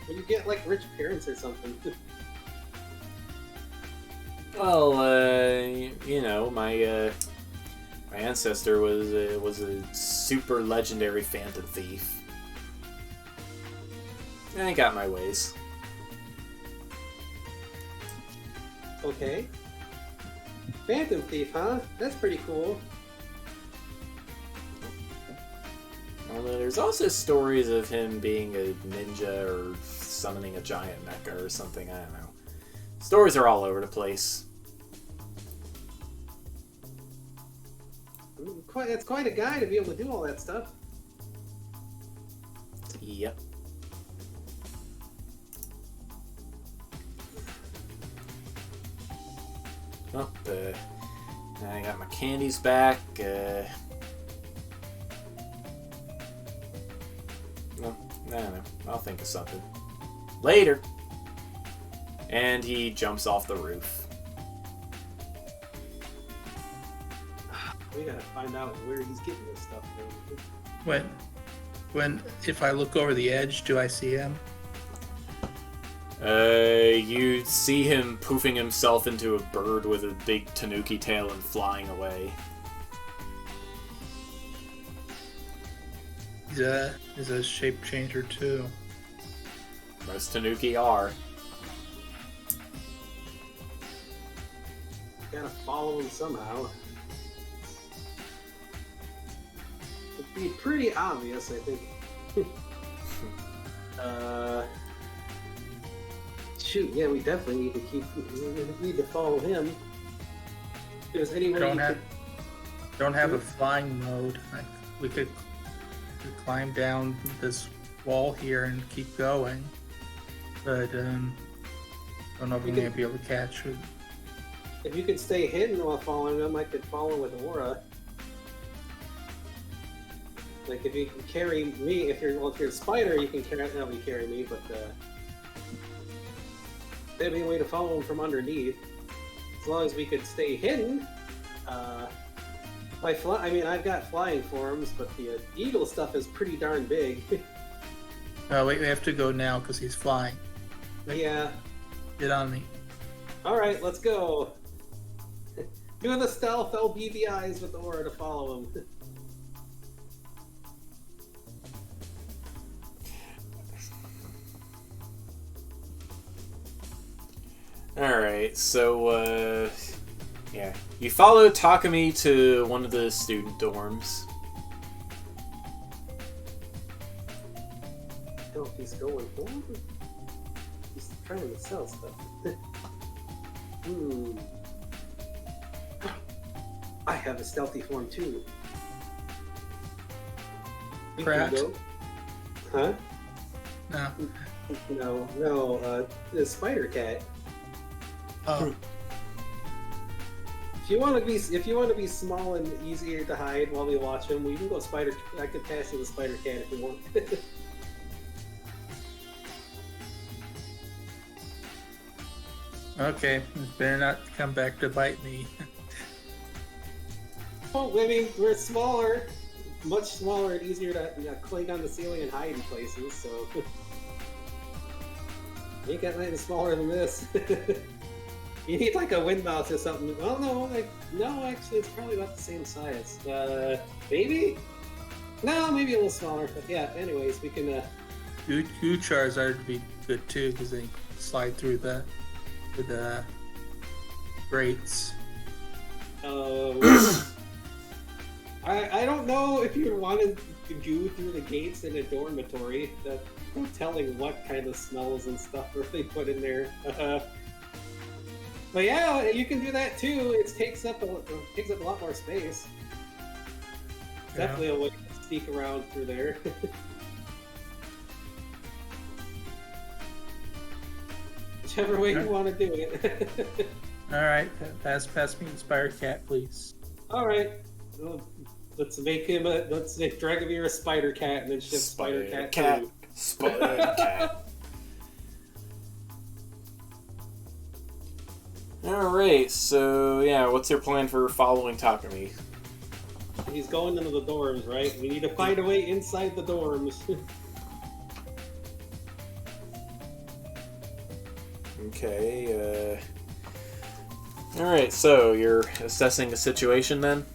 When you get, like, rich parents or something. Well, you know, my ancestor was a super legendary phantom thief. I got my ways. Okay. Phantom thief, huh? That's pretty cool. Although there's also stories of him being a ninja or summoning a giant mecha or something. I don't know. Stories are all over the place. That's quite a guy to be able to do all that stuff. Yep. Well, I got my candies back. Well, I don't know. I'll think of something. Later! And he jumps off the roof. We gotta find out where he's getting this stuff from. If I look over the edge, do I see him? You see him poofing himself into a bird with a big tanuki tail and flying away. He's a shape changer too. Most tanuki are. Gotta follow him somehow. It'd be pretty obvious, I think. Shoot, yeah, we definitely need to follow him. If there's any way don't have a flying mode. We could climb down this wall here and keep going, but don't know if we're gonna be able to catch it. If you could stay hidden while following him, I could follow with Aura. Like, if you can carry me, if you're a spider, you can carry me, but there'd be a way to follow him from underneath. As long as we could stay hidden. I've got flying forms, but the eagle stuff is pretty darn big. Wait, we have to go now because he's flying. Yeah. Get on me. Alright, let's go. Doing the stealth LBVIs with Aura to follow him. Alright, so, yeah. You follow Takumi to one of the student dorms. I don't know if he's going forward. He's trying to sell stuff. I have a stealthy form too. We can Cracked. go. Huh? No. No, the spider cat. Oh. If you want to be small and easier to hide while we watch him, we can go spider. I could pass you the spider cat if you want. Okay, better not come back to bite me. Oh, I mean, we're smaller, much smaller and easier to cling on the ceiling and hide in places. So you ain't got anything smaller than this. You need like a wind mouse or something. Oh no, actually, it's probably about the same size. Maybe? No, maybe a little smaller. But yeah. Anyways, we can. Uchars would be good too because they slide through the grates. I don't know if you want to go through the gates in a dormitory. No telling what kind of smells and stuff they put in there. But yeah, you can do that too. It takes up a lot more space. Yeah. Definitely a way to sneak around through there. Whichever way you want to do it. All right, pass me Inspire Cat, please. All right. Well, let's make Dragomir a spider cat and then shift spider cat. To Spider cat. Alright, so yeah, what's your plan for following Takumi? He's going into the dorms, right? We need to find a way inside the dorms. Okay, alright, so you're assessing the situation then?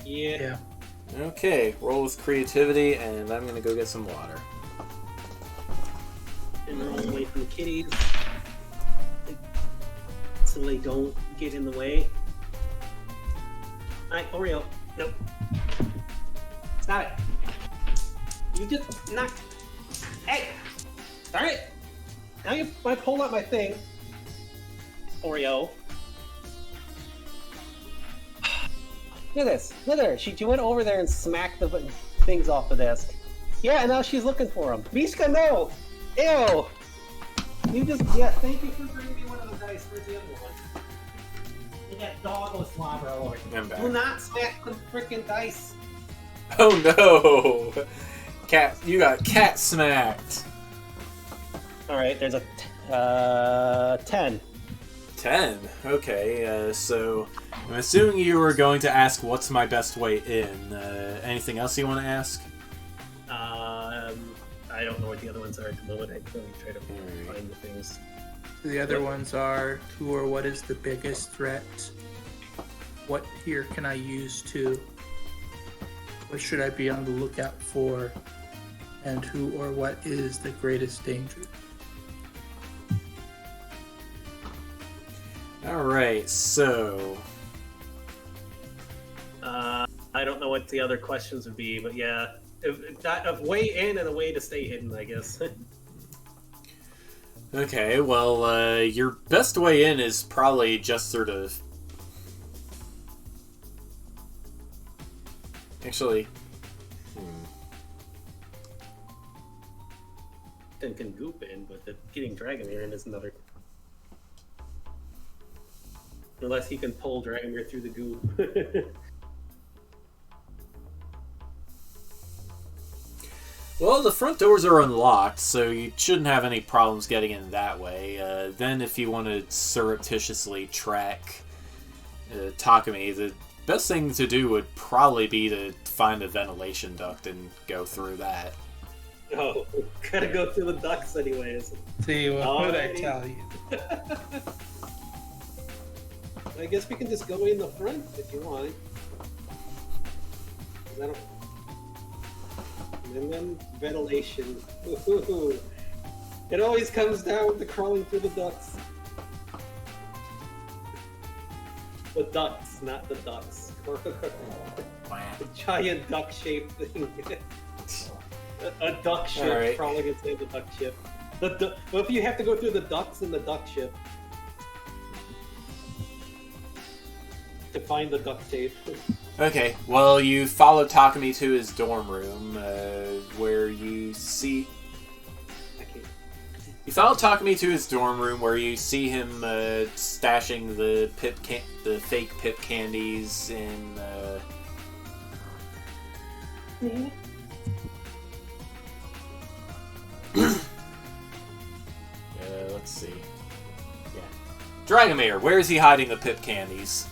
Yeah. Okay, roll with creativity, and I'm gonna go get some water. And roll away from the kitties. So they don't get in the way. Alright, Oreo. Nope. Stop it. You just knocked. Hey! Darn it! Now I pulled out my thing. Oreo. Look at this. Look at her. She went over there and smacked the things off the desk. Yeah, and now she's looking for them. Mishka, no! Ew! You just, yeah, thank you for bringing me one of the dice. Where's the other one? You got dog with slobber all over you. I'm back. Do not smack the freaking dice. Oh no! Cat, you got cat smacked! Alright, there's a 10. 10? Okay, so I'm assuming you were going to ask what's my best way in. Anything else you want to ask? I don't know what the other ones are at the moment. I can only try to find the things. The other ones are who or what is the biggest threat? What here can I use to? What should I be on the lookout for? And who or what is the greatest danger? Alright, so... I don't know what the other questions would be, but yeah. A way in and a way to stay hidden, I guess. Okay, well, your best way in is probably just sort of... Actually... Then can goop in, but getting Dragomir in is another... Unless he can pull Dragomir through the goop. Well, the front doors are unlocked, so you shouldn't have any problems getting in that way. Then if you want to surreptitiously track Takumi, the best thing to do would probably be to find a ventilation duct and go through that. Oh, gotta go through the ducts anyways. See, what did I Alrighty. tell you? I guess we can just go in the front if you want. 'Cause I don't... And then ventilation. Ooh. It always comes down to crawling through the ducts. The ducts, not the ducks. The giant duck-shaped thing. a duck ship Alright. crawling inside the duck ship. Well, if you have to go through the ducts in the duck ship to find the duct tape. Okay, well, you follow Takumi to his dorm room, where you see... I can't. You follow Takumi to his dorm room, where you see him stashing the fake pip candies in... let's see. Yeah. Dragomir, where is he hiding the pip candies?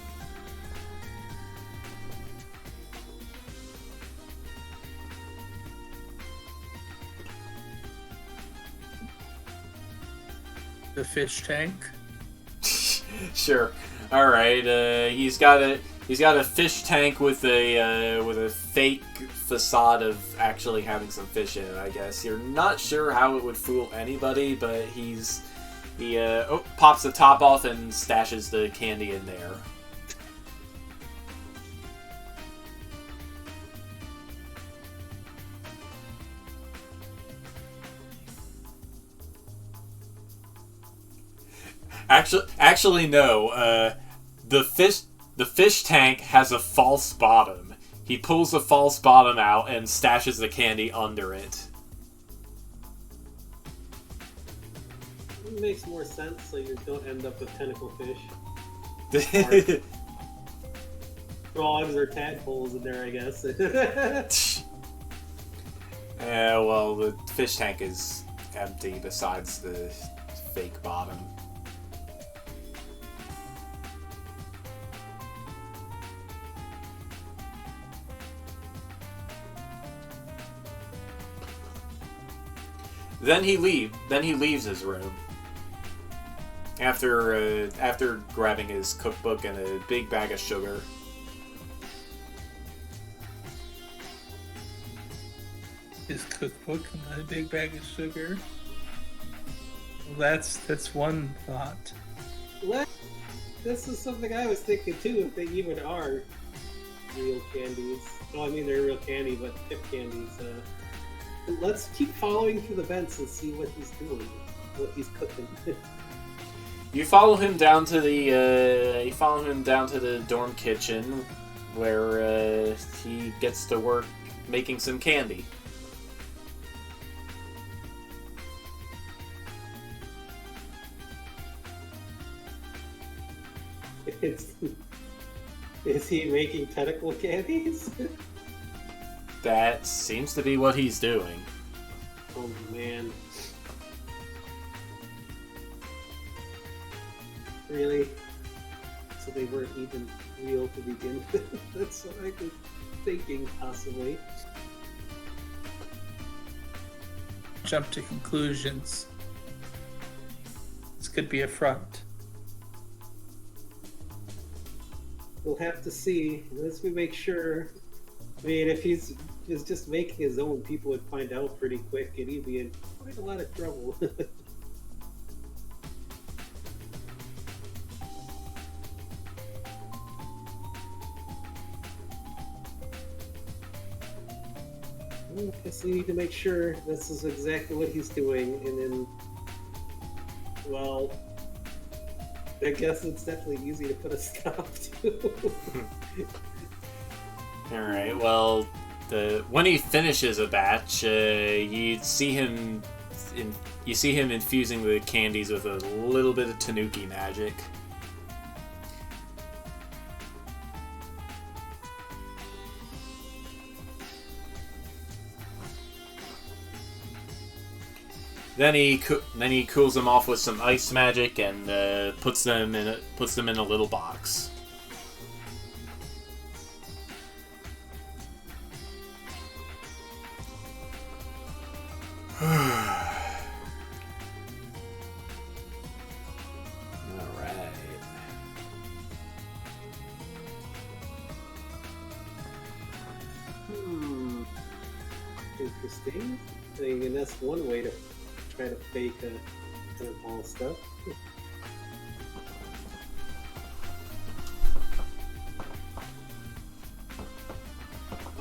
The fish tank. Sure. All right. He's got a fish tank with a fake facade of actually having some fish in it. I guess you're not sure how it would fool anybody, but he Oh, pops the top off and stashes the candy in there. Actually, no. The fish tank has a false bottom. He pulls the false bottom out and stashes the candy under it. It makes more sense so you don't end up with tentacle fish. Frogs or tadpoles in there, I guess. Yeah, well, the fish tank is empty besides the fake bottom. Then he leaves his room. After grabbing his cookbook and a big bag of sugar. His cookbook and a big bag of sugar. Well, that's one thought. What? This is something I was thinking too, if they even are real candies. Well, I mean, they're real candy, but tip candies. Let's keep following through the vents and see what he's doing, what he's cooking. You follow him down to the dorm kitchen, where he gets to work making some candy. Is he making tentacle candies? That seems to be what he's doing. Oh man. Really? So they weren't even real to begin with? That's what I was thinking, possibly. Jump to conclusions. This could be a front. We'll have to see. Once we make sure. I mean, if he's just making his own, people would find out pretty quick, and he'd be in quite a lot of trouble. I guess we need to make sure this is exactly what he's doing, and then, well, I guess it's definitely easy to put a stop to. Alright, well, when he finishes a batch, you see him infusing the candies with a little bit of Tanuki magic. Then he cools them off with some ice magic and puts them in a little box. Alright. Interesting. I mean, that's one way to try to fake kind of all stuff.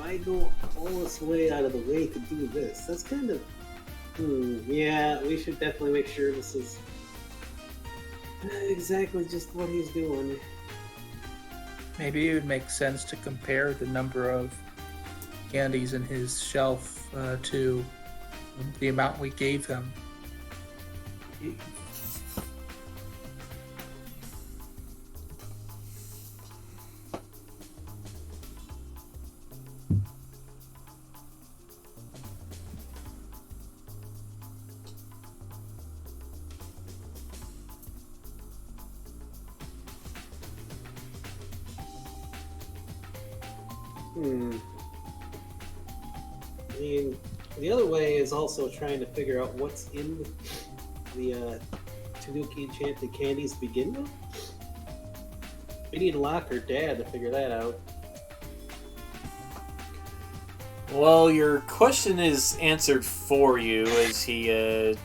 I go all this way out of the way to do this. That's kind of... yeah, we should definitely make sure this is exactly just what he's doing. Maybe it would make sense to compare the number of candies in his shelf to the amount we gave them. I mean, the other way is also trying to figure out what's in the Tanuki enchanted candies to begin with. We need Locke or Dad to figure that out. Well, your question is answered for you as he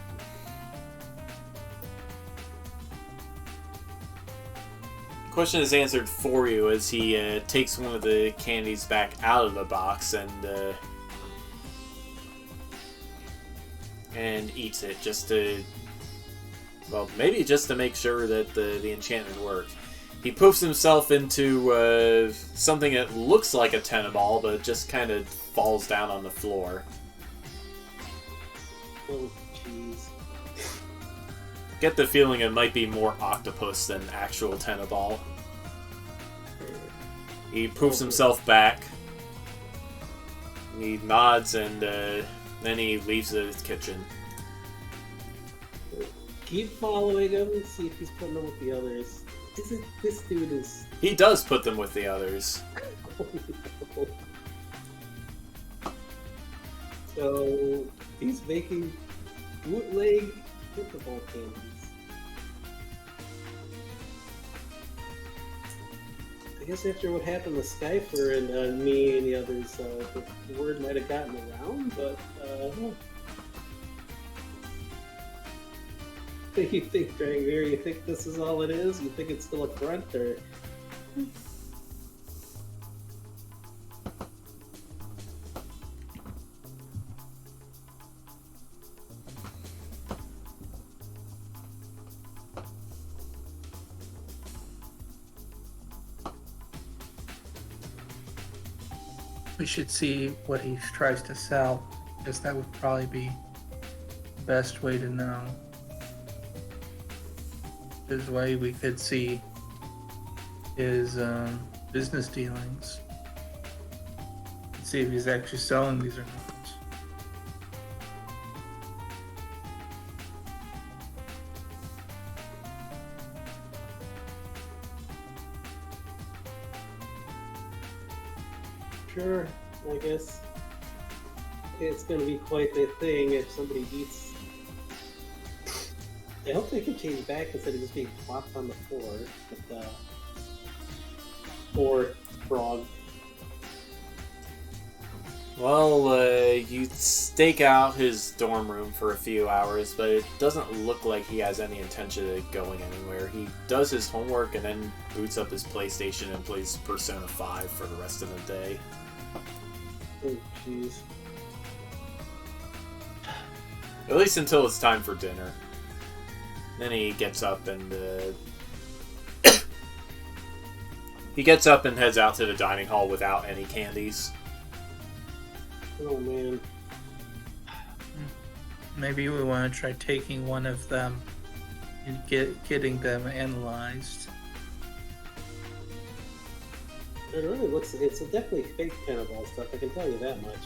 question is answered for you as he takes one of the candies back out of the box and eats it just to well, maybe just to make sure that the enchantment worked. He poofs himself into something that looks like a tennis-ball, but just kind of falls down on the floor. Oh, jeez. Get the feeling it might be more octopus than actual tennis-ball. He poofs himself back. He nods and then he leaves the kitchen. Keep following him and see if he's putting them with the others. This dude is... He does put them with the others. Oh, no. So, he's making bootleg football candies. I guess after what happened with Skyfer and me and the others, the word might have gotten around, but what do you think, Dragmere? You think this is all it is? You think it's still a front, or... We should see what he tries to sell, because that would probably be the best way to know. This way we could see his business dealings. See if he's actually selling these or not. Sure, I guess it's going to be quite the thing if somebody eats. I hope they can change back instead of just being plopped on the floor with the poor frog. Well, you stake out his dorm room for a few hours, but it doesn't look like he has any intention of going anywhere. He does his homework and then boots up his PlayStation and plays Persona 5 for the rest of the day. Oh, jeez. At least until it's time for dinner. Then he gets up and heads out to the dining hall without any candies. Oh man. Maybe we want to try taking one of them and getting them analyzed. It really looks, it's definitely fake cannibal stuff, I can tell you that much.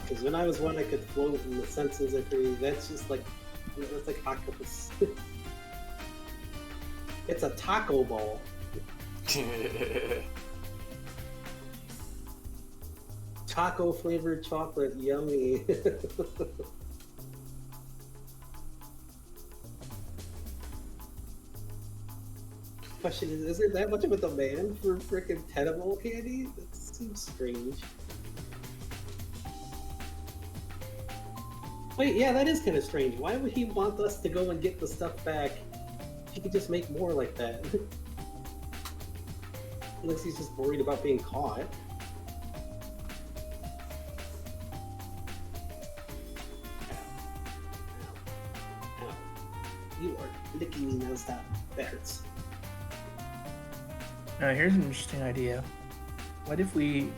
Because when I was one I could float in the senses, that's just like, it's like octopus. It's a taco ball. Taco flavored chocolate, yummy. Question is there that much of a demand for frickin' tenable candy? That seems strange. Wait, yeah, that is kind of strange. Why would he want us to go and get the stuff back? He could just make more like that. Unless he's just worried about being caught. Ow. You are licking me non-stop. That hurts. Now here's an interesting idea. What if we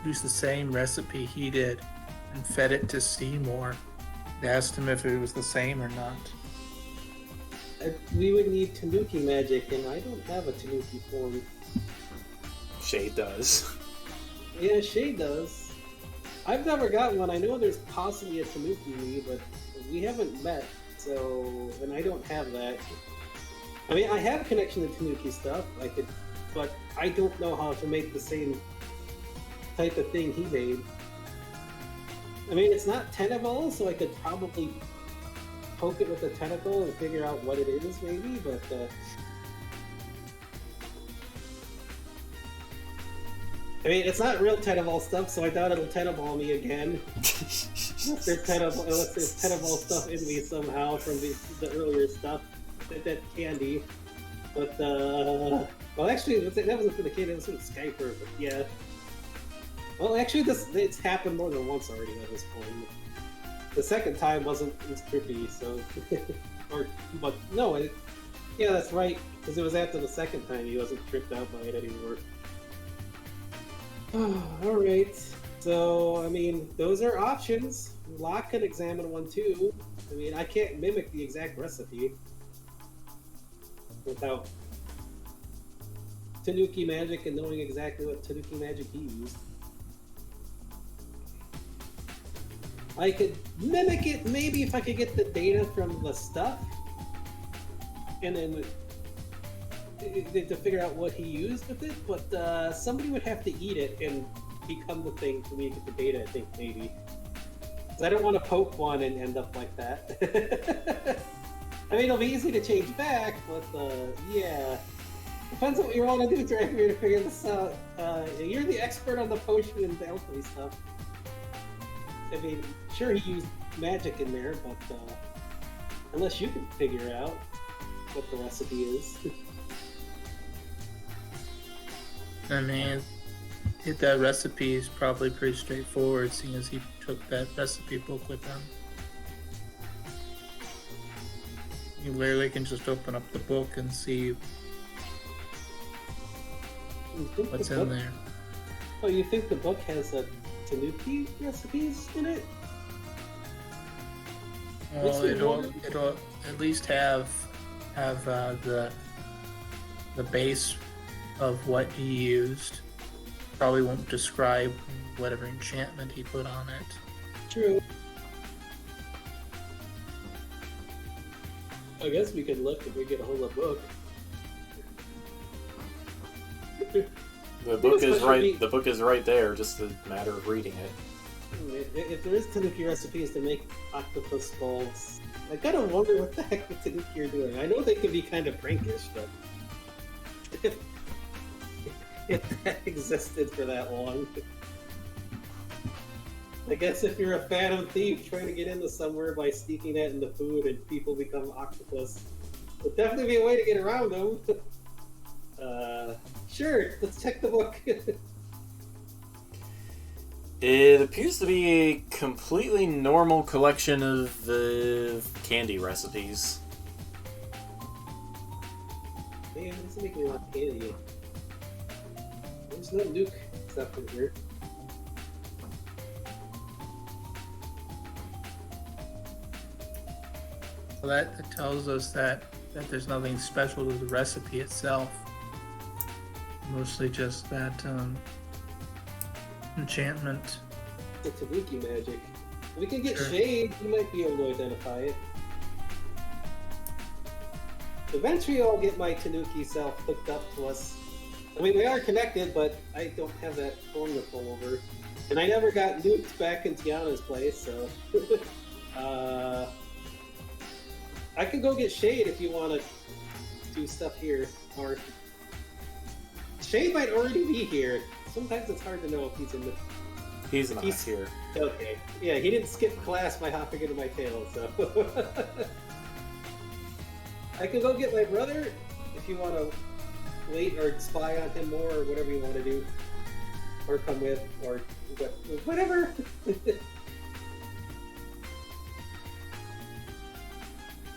use the same recipe he did and fed it to Seymour and asked him if it was the same or not? We would need Tanuki magic, and I don't have a Tanuki form. Shay does. Yeah, Shay does. I've never got one. I know there's possibly a Tanuki me, but we haven't met, so... And I don't have that. I mean, I have a connection to Tanuki stuff, but I don't know how to make the same type of thing he made. I mean, it's not tentacle, so I could probably poke it with a tentacle and figure out what it is, maybe, but... I mean, it's not real Tenable stuff, so I doubt it'll Tenable me again. Unless there's Tenable stuff in me somehow from the earlier stuff. That candy. But, well, actually, that wasn't for the candy, that was for the Skyper, but yeah. Well, actually, it's happened more than once already at this point. The second time wasn't as trippy, so... Or, but no, yeah, that's right. Because it was after the second time he wasn't tripped out by it anymore. Alright. So, I mean, those are options. Locke can examine one too. I mean, I can't mimic the exact recipe without Tanuki magic and knowing exactly what Tanuki magic he used. I could mimic it maybe if I could get the data from the stuff and then to figure out what he used with it, but somebody would have to eat it and become the thing for me to get the data, I think, maybe. Because I don't want to poke one and end up like that. I mean, it'll be easy to change back, but yeah. Depends on what you want to do to figure this out. You're the expert on the potion and the alchemy stuff. I mean, sure he used magic in there, but unless you can figure out what the recipe is. I mean, that recipe is probably pretty straightforward, seeing as he took that recipe book with him. You literally can just open up the book and see what's in there. Oh, you think the book has Tanuki recipes in it? Well, it'll at least have the base of what he used. Probably won't describe whatever enchantment he put on it. True. I guess we could look if we get a hold of the book. The book is right. The book is right there. Just a matter of reading it. If there is Tanuki recipes to make octopus balls, I gotta wonder what the heck the Tanuki are doing. I know they can be kind of prankish, but if that existed for that long, I guess if you're a phantom thief trying to get into somewhere by sneaking that in the food and people become octopus, would definitely be a way to get around them. Sure, let's check the book. It appears to be a completely normal collection of candy recipes. Man, this is making me want candy. There's no nuke stuff in here. Well, that tells us that there's nothing special to the recipe itself. Mostly just that enchantment. The Tanuki magic. We can get Sure. Shade, he might be able to identify it. Eventually I'll get my Tanuki self hooked up to us. I mean, we are connected, but I don't have that phone to pull over. And I never got nuked back in Tiana's place, so... I can go get Shade if you want to do stuff here. Or... Shade might already be here. Sometimes it's hard to know if he's in the... He's not here. Okay. Yeah, he didn't skip class by hopping into my tail, so... I can go get my brother if you want to wait or spy on him more or whatever you want to do. Or come with, or whatever.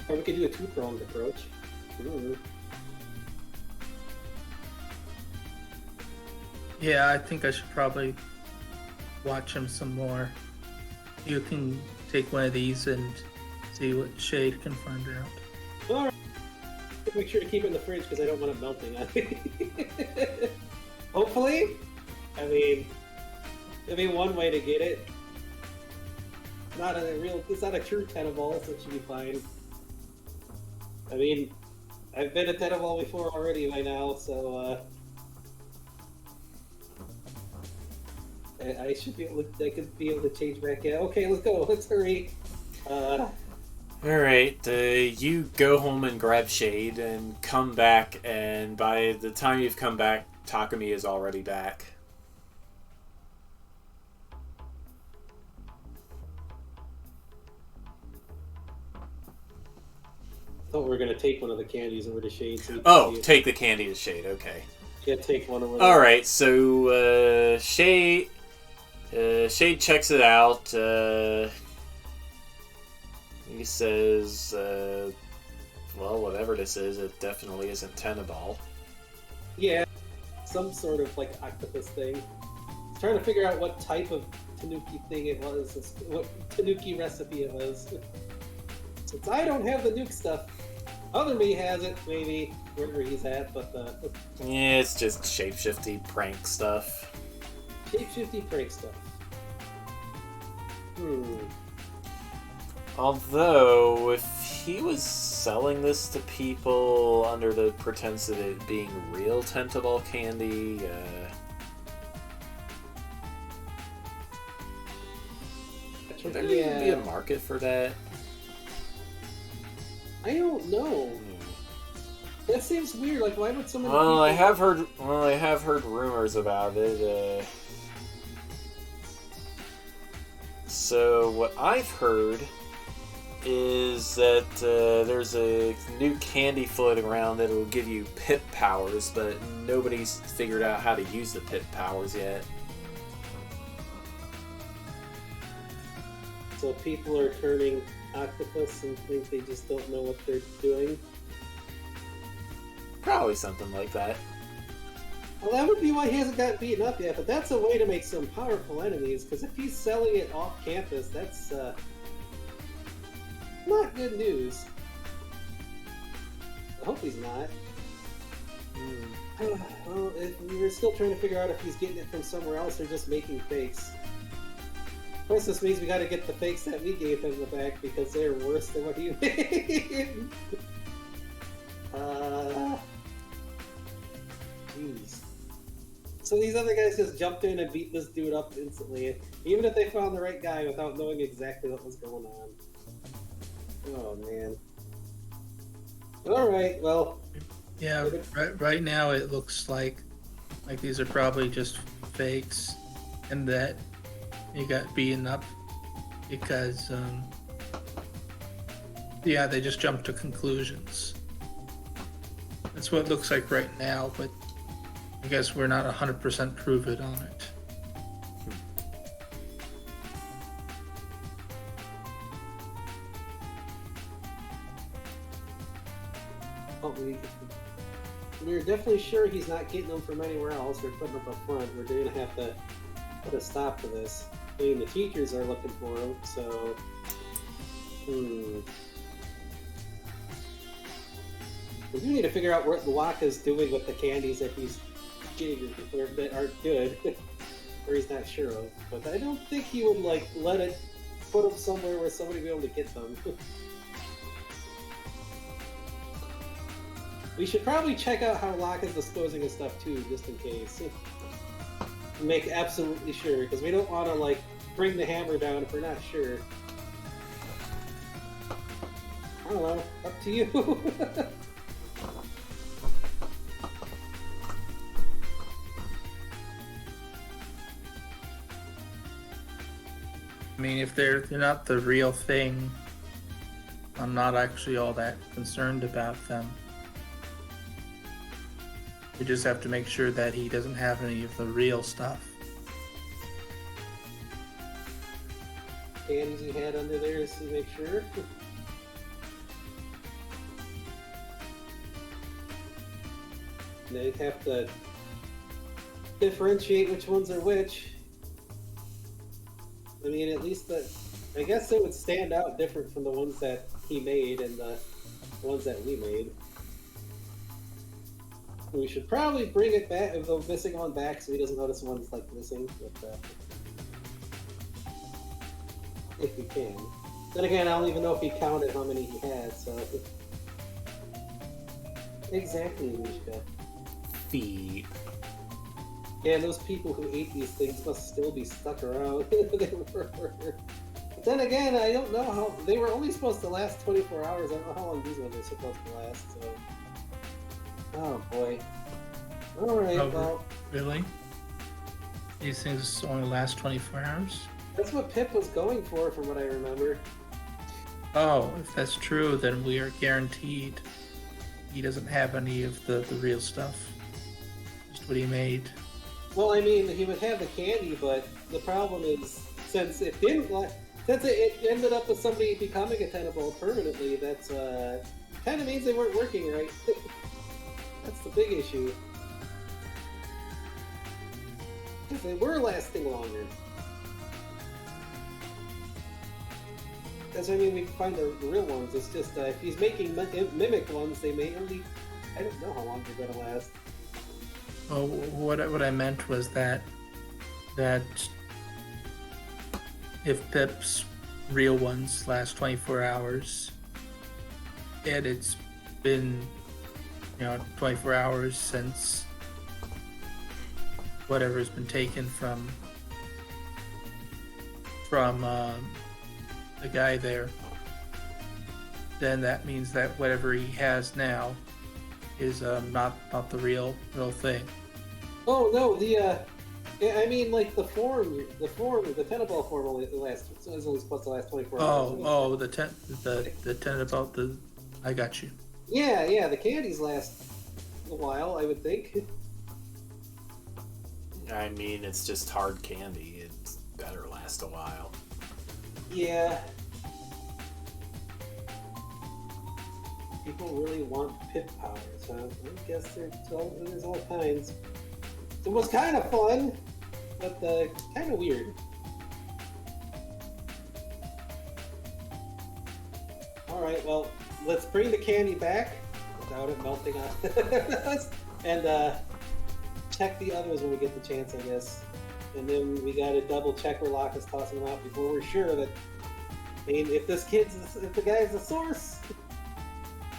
Or we could do a two-pronged approach. Ooh. Yeah, I think I should probably watch him some more. You can take one of these and see what Shade can find out. Alright. Make sure to keep it in the fridge because I don't want it melting on me. Hopefully. I mean, it'd be one way to get it. It's not a true tenable, so it should be fine. I mean, I've been a tenable before already by now, so I should be able to. I could be able to change back. Yeah. Okay, let's go. Let's hurry. Alright, you go home and grab Shade and come back, and by the time you've come back, Takumi is already back. I thought we were going to take one of the candies over to Shade. So Take the candy to Shade, okay. Yeah, take one over. Alright, so Shade checks it out. He says, well, whatever this is, it definitely isn't Tenaball. Yeah, some sort of like octopus thing. I was trying to figure out what type of Tanuki thing it was, what Tanuki recipe it was. Since I don't have the nuke stuff, other me has it, maybe, wherever he's at, but Yeah, it's just shapeshifty prank stuff. shape-shifty prank stuff. Although, if he was selling this to people under the pretense of it being real Tentaball candy, would there even be a market for that? I don't know. That seems weird. Like, why would so many Well, people... I have heard rumors about it. So what I've heard is that there's a new candy floating around that will give you pip powers, but nobody's figured out how to use the pip powers yet. So people are turning octopus and think they just don't know what they're doing. Probably something like that. Well, that would be why he hasn't gotten beaten up yet, but that's a way to make some powerful enemies, because if he's selling it off campus, that's not good news. I hope he's not. Well, we're still trying to figure out if he's getting it from somewhere else or just making fakes. Of course, this means we gotta get the fakes that we gave him back, because they're worse than what he made. Jeez. So these other guys just jumped in and beat this dude up instantly, even if they found the right guy without knowing exactly what was going on. Oh, man. Alright, well... Yeah, right now it looks like these are probably just fakes, and that he got beaten up because, yeah, they just jumped to conclusions. That's what it looks like right now, but I guess we're not 100% proven on it. Oh, we're definitely sure he's not getting them from anywhere else or putting them up front. We're going to have to put a stop to this. I mean, the teachers are looking for him, so... We do need to figure out what Waka's doing with the candies that he's getting that aren't good, or he's not sure of. But I don't think he would like let it put them somewhere where somebody would be able to get them. We should probably check out how Waka's disposing of stuff too, just in case. Make absolutely sure, because we don't want to like bring the hammer down if we're not sure. I don't know. Up to you. I mean, if they're not the real thing, I'm not actually all that concerned about them. We just have to make sure that he doesn't have any of the real stuff. Candies he had under there just to make sure. And they'd have to differentiate which ones are which. I mean, at least I guess it would stand out different from the ones that he made and the ones that we made. We should probably bring it back, the missing one back, so he doesn't notice one's like missing. But if we can. Then again, I don't even know if he counted how many he had. So exactly, Mishka. Feet. Yeah, and those people who ate these things must still be stuck around. They were. But then again, I don't know how... They were only supposed to last 24 hours. I don't know how long these ones are supposed to last, so... Oh, boy. Alright, well... Really? These things only last 24 hours? That's what Pip was going for, from what I remember. Oh, if that's true, then we are guaranteed he doesn't have any of the real stuff. Just what he made. Well, I mean, he would have the candy, but the problem is, since it didn't, since it ended up with somebody becoming a Tenable permanently, that's kind of means they weren't working right. That's the big issue. Because they were lasting longer. That's what I mean, we can find the real ones. It's just if he's making mimic ones, they may only... I don't know how long they're going to last. Oh, what I meant was that if Pip's real ones last 24 hours, and it's been 24 hours since whatever's been taken from the guy there, then that means that whatever he has now is not the real thing. Oh no, I mean like the Tenable form only is only supposed to last 24 hours. The Tenable, I got you. Yeah, the candies last a while, I would think. I mean, it's just hard candy. It's better last a while. Yeah. People really want pip powers, huh? I guess there's all kinds. It was kind of fun, but kind of weird. Alright, well, let's bring the candy back without it melting on us, and check the others when we get the chance, I guess. And then we gotta double check where Locke is tossing them out before we're sure that... I mean, if the guy's the source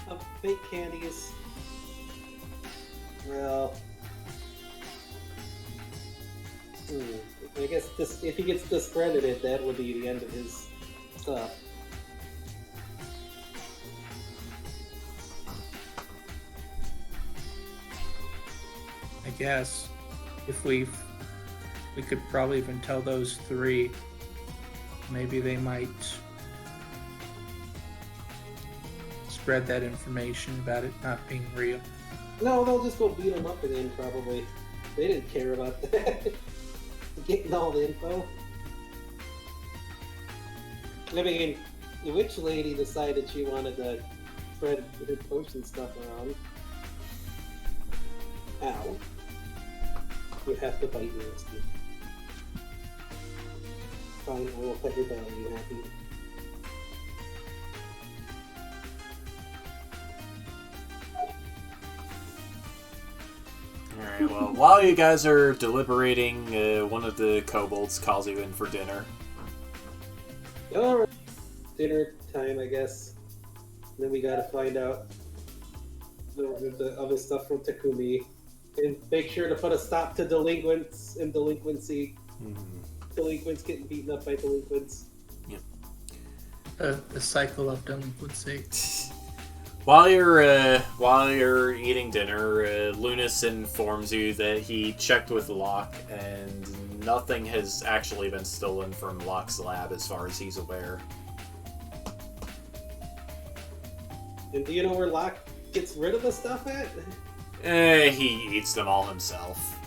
of fake candies, well... I guess if he gets discredited, that would be the end of his stuff. I guess if we could probably even tell those three, maybe they might spread that information about it not being real. No, they'll just go beat him up again, probably. They didn't care about that. Getting all the info. I mean, the witch lady decided she wanted to spread her potion stuff around. Ow. You have to bite me, Rusty. Fine, I will pet your belly, you happy? Alright, well, while you guys are deliberating, one of the kobolds calls you in for dinner. Alright. Dinner time, I guess. Then we gotta find out the other stuff from Takumi. And make sure to put a stop to delinquents and delinquency. Delinquents getting beaten up by delinquents. Yep. The cycle of delinquency. While you're eating dinner, Lunas informs you that he checked with Locke and nothing has actually been stolen from Locke's lab as far as he's aware. And do you know where Locke gets rid of the stuff at? He eats them all himself.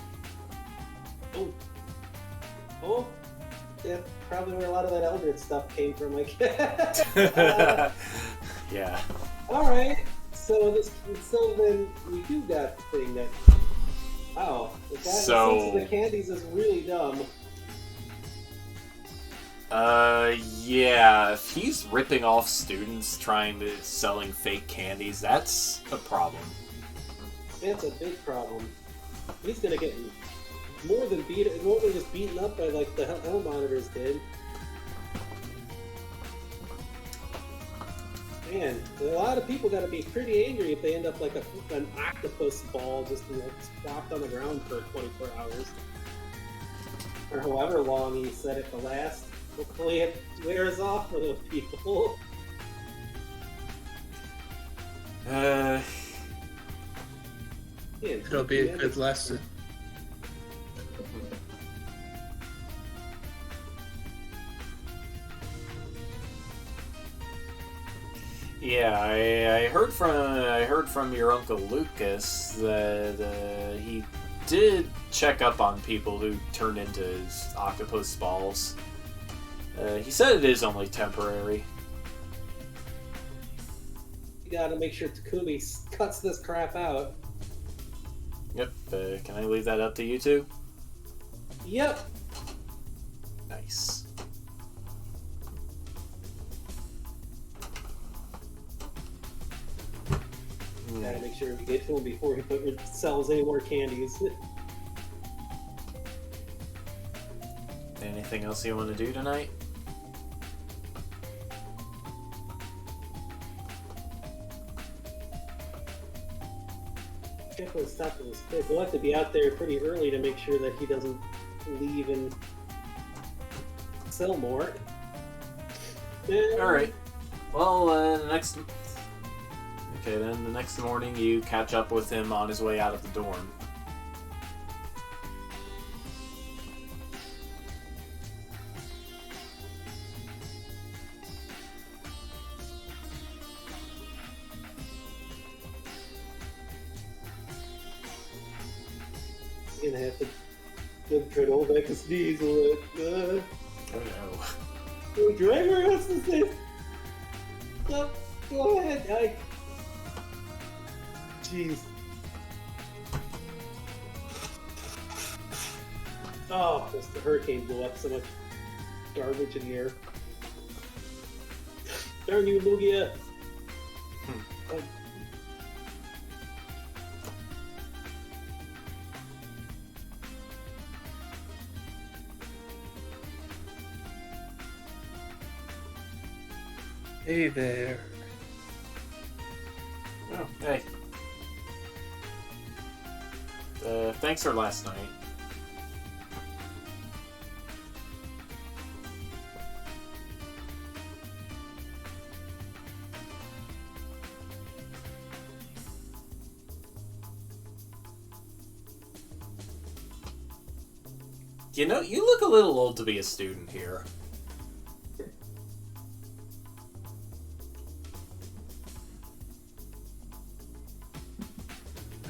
Oh, yeah, probably where a lot of that Eldritch stuff came from, I guess. Yeah. Alright, so then we do got the thing that... Wow, the guy who sells the candies is really dumb. Yeah, if he's ripping off students selling fake candies, that's a problem. It's a big problem. He's gonna get more than just beaten up by like the hell monitors did. Man, a lot of people gotta be pretty angry if they end up like an octopus ball just flopped on the ground for 24 hours. Or however long he set it to last. Hopefully it wears off for those people. It'll be a good lesson. Yeah, I heard from your Uncle Lucas that he did check up on people who turned into his octopus balls. He said it is only temporary. You gotta make sure Takumi cuts this crap out. Yep. Can I leave that up to you two? Yep. Nice. Gotta make sure we get to him before he sells any more candies. Anything else you want to do tonight? Definitely stop him. We'll have to be out there pretty early to make sure that he doesn't leave and sell more. Alright. Well, the next... Okay, then the next morning you catch up with him on his way out of the dorm. He's gonna have to try to hold back his sneeze a little. Oh no. The driver has to say, no, go ahead. Jeez. Oh, just the hurricane blew up so much garbage in the air. Darn you, Mugia. Hey there. Oh, hey. Thanks for last night. You know, you look a little old to be a student here.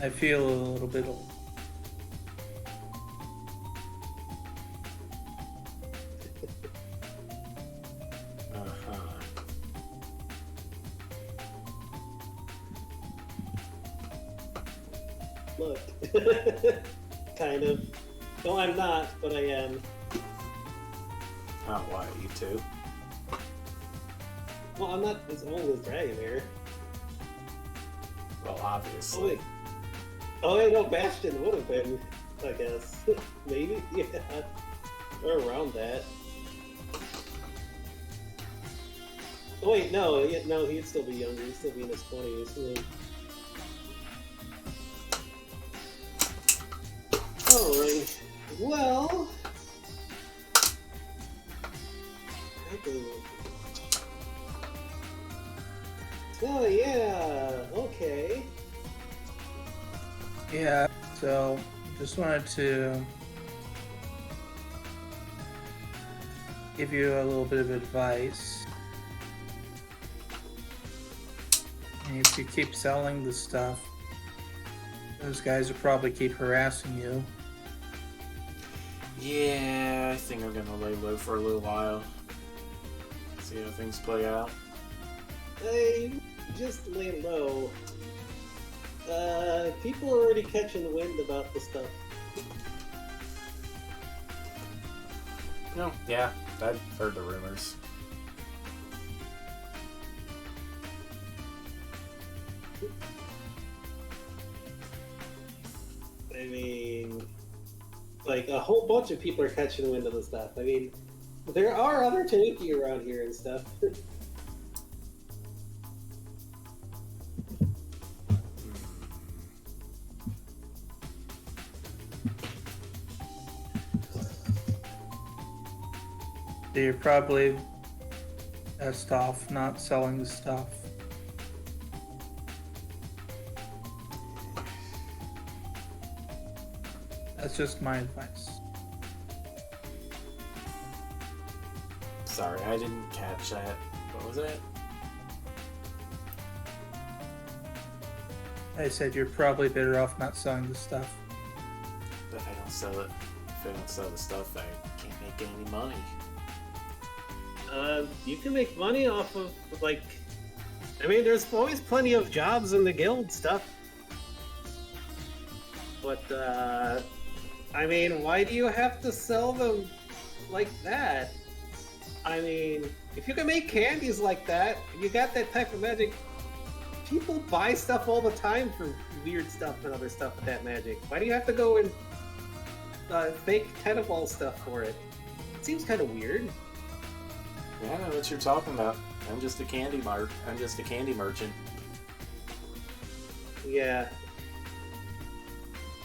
I feel a little bit old. Look. Kind of. No, I'm not, but I am. Oh, why, you two? Well, I'm not as old as Dragomir. Well, Oh, obviously. wait. Oh, wait, no, Bastion would have been, I guess. Maybe? Yeah. Or around that. Oh, wait, no, no, he'd still be younger. He'd still be in his 20s. Alright. Well... Oh, yeah. Okay. Yeah, so just wanted to give you a little bit of advice. And if you keep selling the stuff, those guys will probably keep harassing you. Yeah, I think I'm gonna lay low for a little while. See how things play out. Hey, just lay low. People are already catching the wind about the stuff. No, yeah, I've heard the rumors. I mean, like, a whole bunch of people are catching the wind of the stuff. I mean, there are other Tanuki around here and stuff. So you're probably best off not selling the stuff. That's just my advice. Sorry, I didn't catch that. What was it? I said you're probably better off not selling the stuff. But if I don't sell it, if I don't sell the stuff, I can't make any money. You can make money off of, like, I mean, there's always plenty of jobs in the guild stuff. But, I mean, why do you have to sell them like that? I mean, if you can make candies like that, you got that type of magic, people buy stuff all the time for weird stuff and other stuff with that magic. Why do you have to go and fake tentacles stuff for it? It seems kind of weird. Yeah, I know what you're talking about. I'm just a candy merchant. Yeah.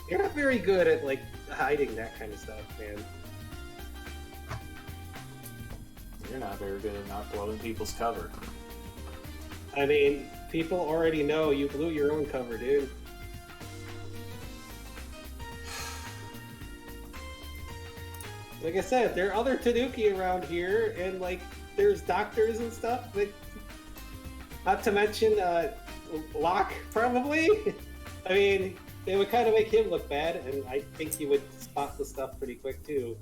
You're not very good at, like, hiding that kind of stuff, man. You're not very good at not blowing people's cover. I mean, people already know you blew your own cover, dude. Like I said, there are other Tanuki around here, and, like, there's doctors and stuff. Like, not to mention, Locke, probably. I mean, they would kind of make him look bad, and I think he would spot the stuff pretty quick, too.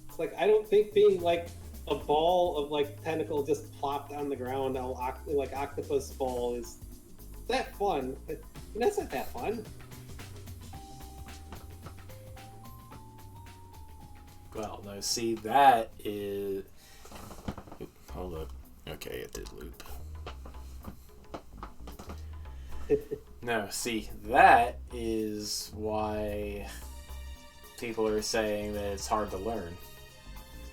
It's like, I don't think being, like, a ball of, like, tentacle just plopped on the ground, like octopus ball, is that fun. But that's not that fun. Well, no, see, that is... Oop, hold up. Okay, it did loop. No, see, that is why people are saying that it's hard to learn.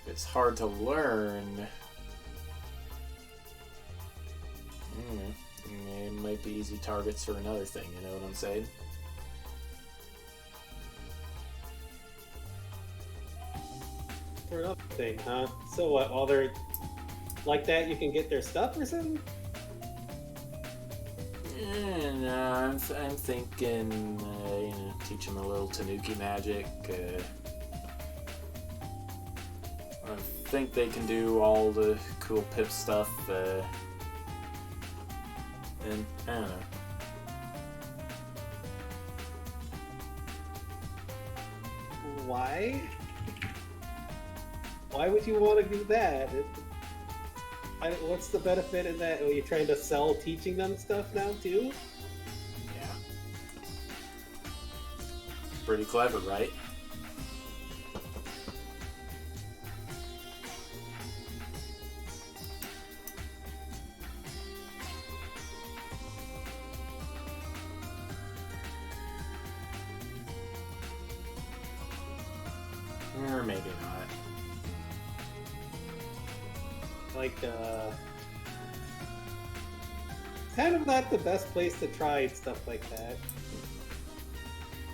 It's hard to learn. It might be easy targets for another thing, you know what I'm saying? For another thing, huh? So what, while they're like that, you can get their stuff or something? No, I'm thinking, teach them a little Tanuki magic. I think they can do all the cool pip stuff, and I don't know. Why? Why would you want to do that? What's the benefit in that? Are you trying to sell teaching them stuff now, too? Yeah. Pretty clever, right? Or maybe not. Like, kind of not the best place to try stuff like that.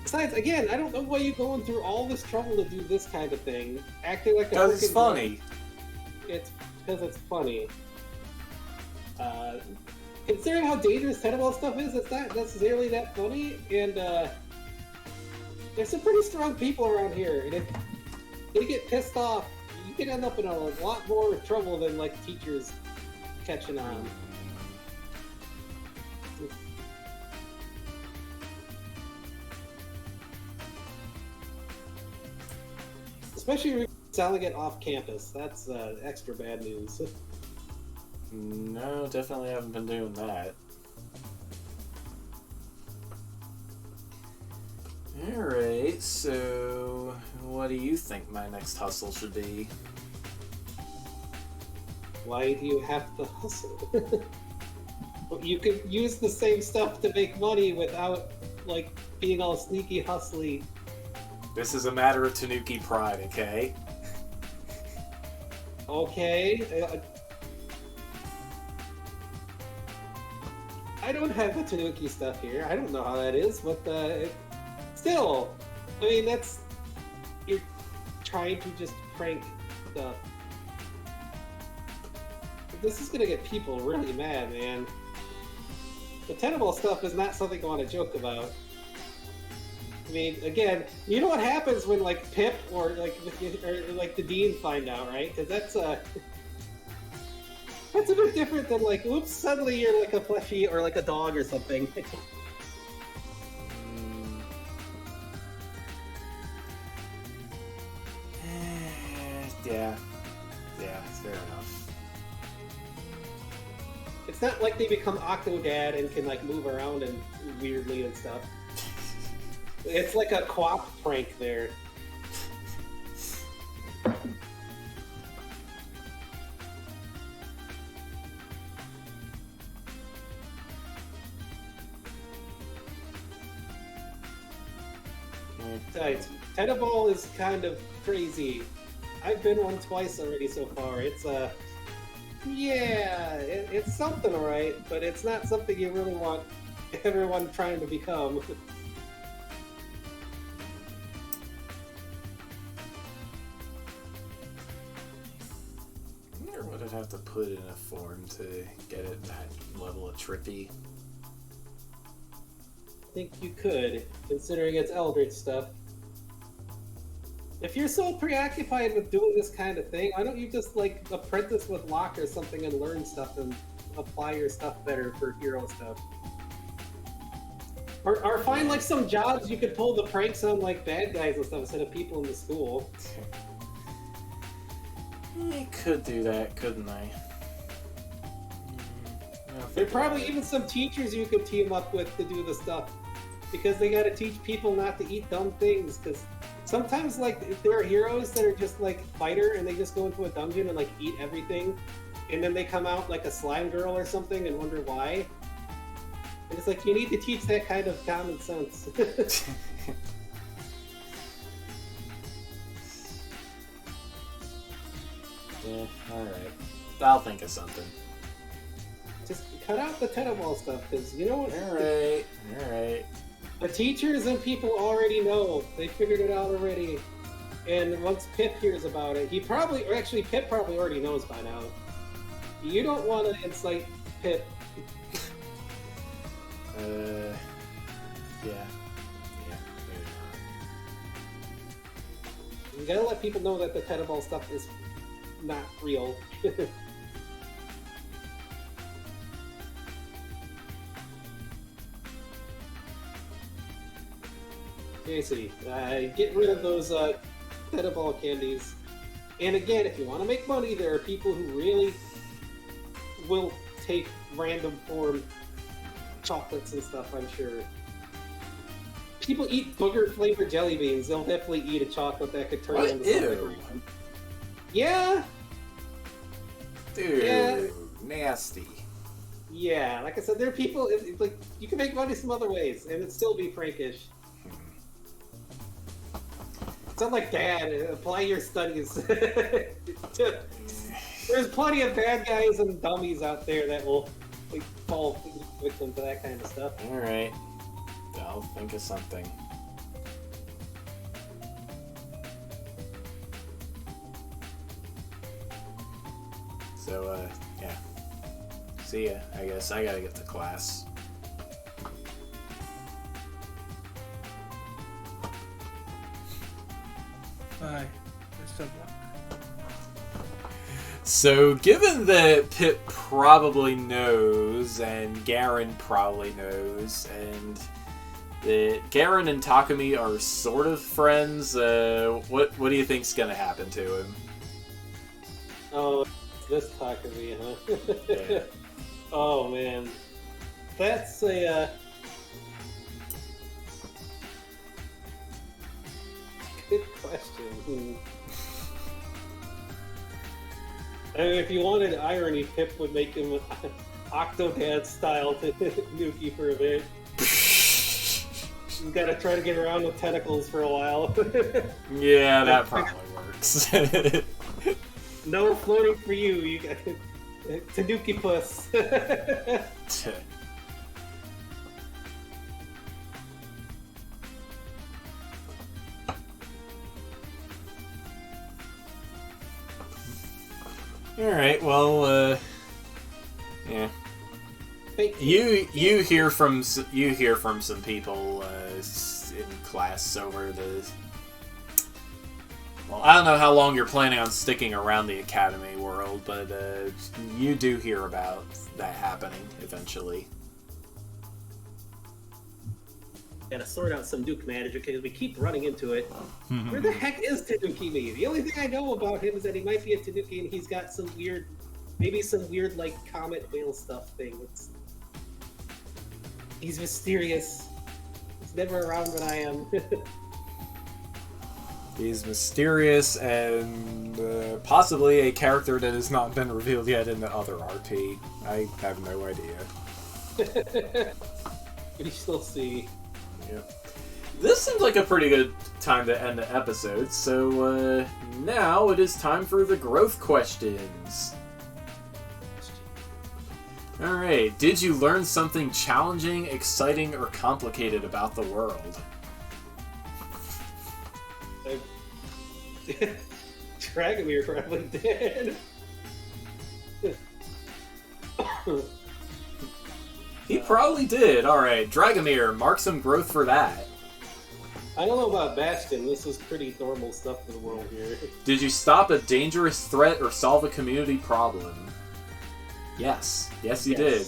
Besides, again, I don't know why you're going through all this trouble to do this kind of thing. Acting like a Because it's freaking funny. It's because it's funny. Considering how dangerous tentable stuff is, it's not necessarily that funny, and there's some pretty strong people around here, and if they get pissed off, you can end up in a lot more trouble than, like, teachers catching on. Especially if you're selling it off campus. That's extra bad news. No, definitely haven't been doing that. Alright, so what do you think my next hustle should be? Why do you have to hustle? You could use the same stuff to make money without, like, being all sneaky hustly. This is a matter of Tanuki pride, okay? Okay. I don't have the Tanuki stuff here. I don't know how that is, but still, I mean, you're trying to just prank stuff. This is gonna get people really mad, man. The tentable stuff is not something I want to joke about. I mean, again, you know what happens when, like, Pip or like the Dean find out, right? Because that's a bit different than, like, oops, suddenly you're like a plushie or like a dog or something. Yeah. not like they become Octodad and can like move around and weirdly and stuff. It's like a co-op prank there. Besides, Tenable is kind of crazy. I've been one twice already so far. It's yeah, it's something alright, but it's not something you really want everyone trying to become. I wonder what I'd have to put in a form to get it that level of trippy. I think you could, considering it's Eldritch stuff. If you're so preoccupied with doing this kind of thing, why don't you just like apprentice with Locke or something and learn stuff and apply your stuff better for hero stuff? Or find like some jobs you could pull the pranks on like bad guys and stuff instead of people in the school. I could do that, couldn't I? There are probably even some teachers you could team up with to do the stuff, because they gotta teach people not to eat dumb things, because sometimes, like, if there are heroes that are just, like, fighter, and they just go into a dungeon and, like, eat everything, and then they come out like a slime girl or something and wonder why. And it's like, you need to teach that kind of common sense. Yeah, alright. I'll think of something. Just cut out the Tenable stuff, because, you know what? Alright. The teachers and people already know. They figured it out already. And once Pip hears about it, Pip probably already knows by now. You don't want to incite Pip. Yeah, maybe not. You gotta let people know that the Tenable stuff is not real. Seriously, get rid of those Tenable candies. And again, if you want to make money, there are people who really will take random form chocolates and stuff, I'm sure. People eat booger-flavored jelly beans. They'll definitely eat a chocolate that could turn into something. Ew. Yeah! Dude, Yeah. Nasty. Yeah, like I said, there are people, like, you can make money some other ways, and it'd still be prankish. It's not like, Dad, apply your studies. There's plenty of bad guys and dummies out there that will like, fall victim to that kind of stuff. Alright. I'll think of something. So, yeah. See ya. I guess I gotta get to class. Bye. Best of luck. So, given that Pip probably knows, and Garen probably knows, and that Garen and Takumi are sort of friends, what do you think's gonna happen to him? Oh, this Takumi, huh? Yeah. Oh, man. That's a, good question. I mean, if you wanted irony, Pip would make him Octodad style to Nuki for a bit. He's got to try to get around with tentacles for a while. Yeah, that probably works. No floating for you. You got Tanuki Puss. Alright, well, yeah. You hear from some people in class over the. Well, I don't know how long you're planning on sticking around the academy world, but you do hear about that happening eventually. Gotta sort out some Duke manager because we keep running into it. Where the heck is Tanuki me? The only thing I know about him is that he might be a Tanuki and he's got some weird maybe some weird like comet whale stuff thing. He's mysterious. He's never around when I am. He's mysterious and possibly a character that has not been revealed yet in the other RP. I have no idea. We shall see. Yeah. This seems like a pretty good time to end the episode, so now it is time for the growth questions. Alright, did you learn something challenging, exciting, or complicated about the world? Dragomir probably did. He probably did. Alright, Dragomir, mark some growth for that. I don't know about Bastion. This is pretty normal stuff for the world here. Did you stop a dangerous threat or solve a community problem? Yes. Yes, you did.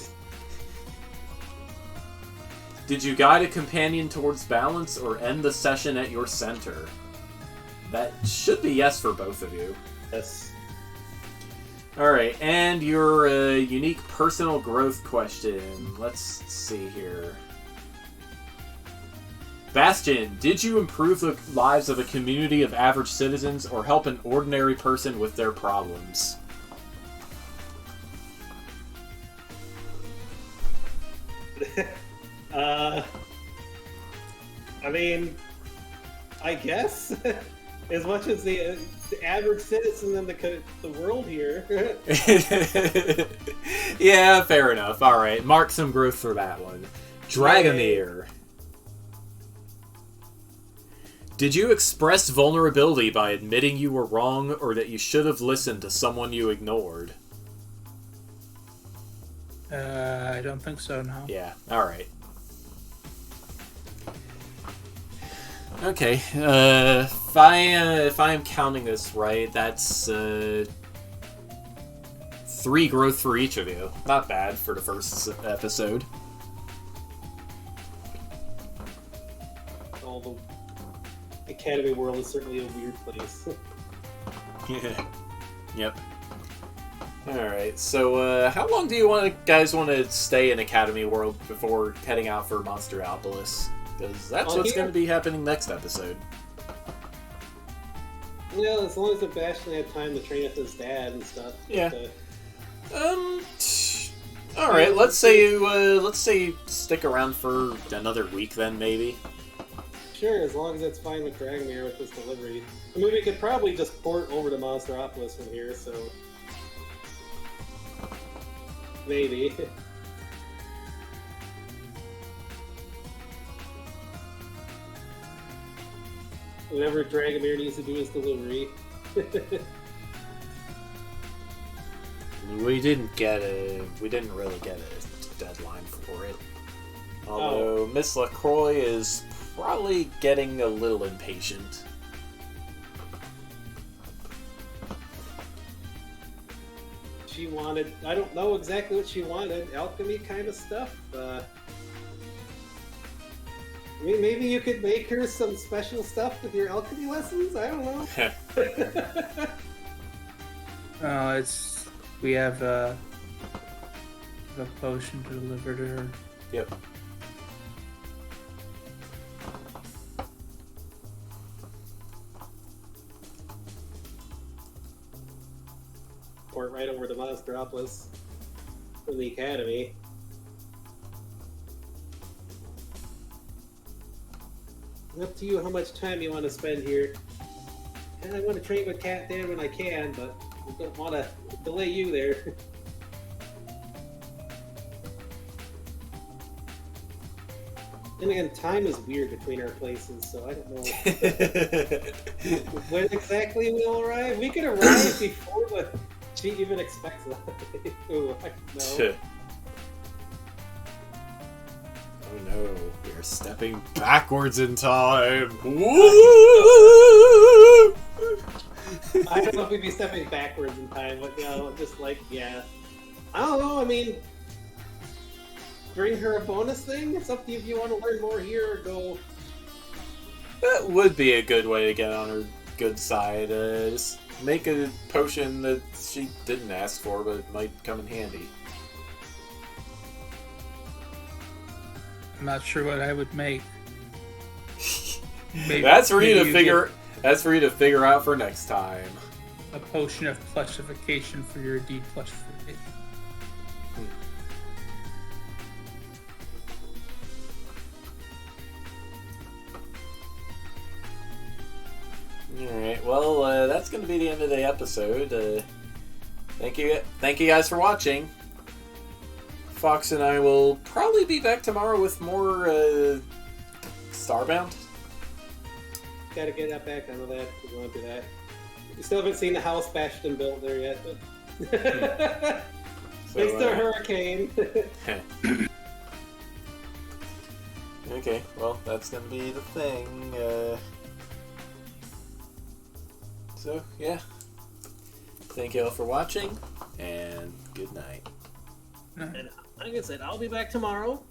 Did you guide a companion towards balance or end the session at your center? That should be yes for both of you. Yes. Alright, and your unique personal growth question. Let's see here. Bastion, did you improve the lives of a community of average citizens or help an ordinary person with their problems? I mean, I guess as much as the average citizen in the world here. Yeah, fair enough. All right, mark some growth for that one. Dragomir, did you express vulnerability by admitting you were wrong or that you should have listened to someone you ignored? I don't think so, no. Yeah, alright. Okay, if I am counting this right, that's 3 growth for each of you. Not bad for the first episode. All the Academy world is certainly a weird place. Yeah. Yep. Alright, so how long do you guys want to stay in Academy World before heading out for Monsteropolis? Because that's what's going to be happening next episode. Yeah, as long as the Bastion had time to train with his dad and stuff. Yeah. But, alright, let's say you stick around for another week then, maybe. sure, as long as it's fine with Dragomir with this delivery. I mean, we could probably just port over to Monsteropolis from here, so... maybe. Whenever Dragomir needs to do his delivery. We didn't really get a deadline for it. Although Miss LaCroix is probably getting a little impatient. She wanted, I don't know exactly what she wanted, alchemy kind of stuff. I mean, maybe you could make her some special stuff with your alchemy lessons? I don't know. We have a potion to deliver to her. Yep. Port right over to Monsteropolis from the Academy. Up to you how much time you want to spend here. And I want to train with Cat Dan when I can, but I don't want to delay you there. And again, time is weird between our places, so I don't know when exactly we'll arrive. We could arrive before what she even expects. Ooh, I don't know. Oh no, we are stepping backwards in time. I don't know if we'd be stepping backwards in time, but just like, yeah. I don't know, I mean, bring her a bonus thing? It's up to you if you want to learn more here or go. That would be a good way to get on her good side. Just make a potion that she didn't ask for, but it might come in handy. I'm not sure what I would make. Maybe, That's for you to maybe figure. That's for you to figure out for next time. get a potion of plushification for your deplushification. Alright, well, that's going to be the end of the episode. Thank you guys for watching. Fox and I will probably be back tomorrow with more Starbound. Gotta get that back onto that. We want to do that. We still haven't seen the house bashed and built there yet. But... Thanks to a hurricane. Okay, well, that's going to be the thing. So, yeah. Thank you all for watching, and good night. And like I said, I'll be back tomorrow.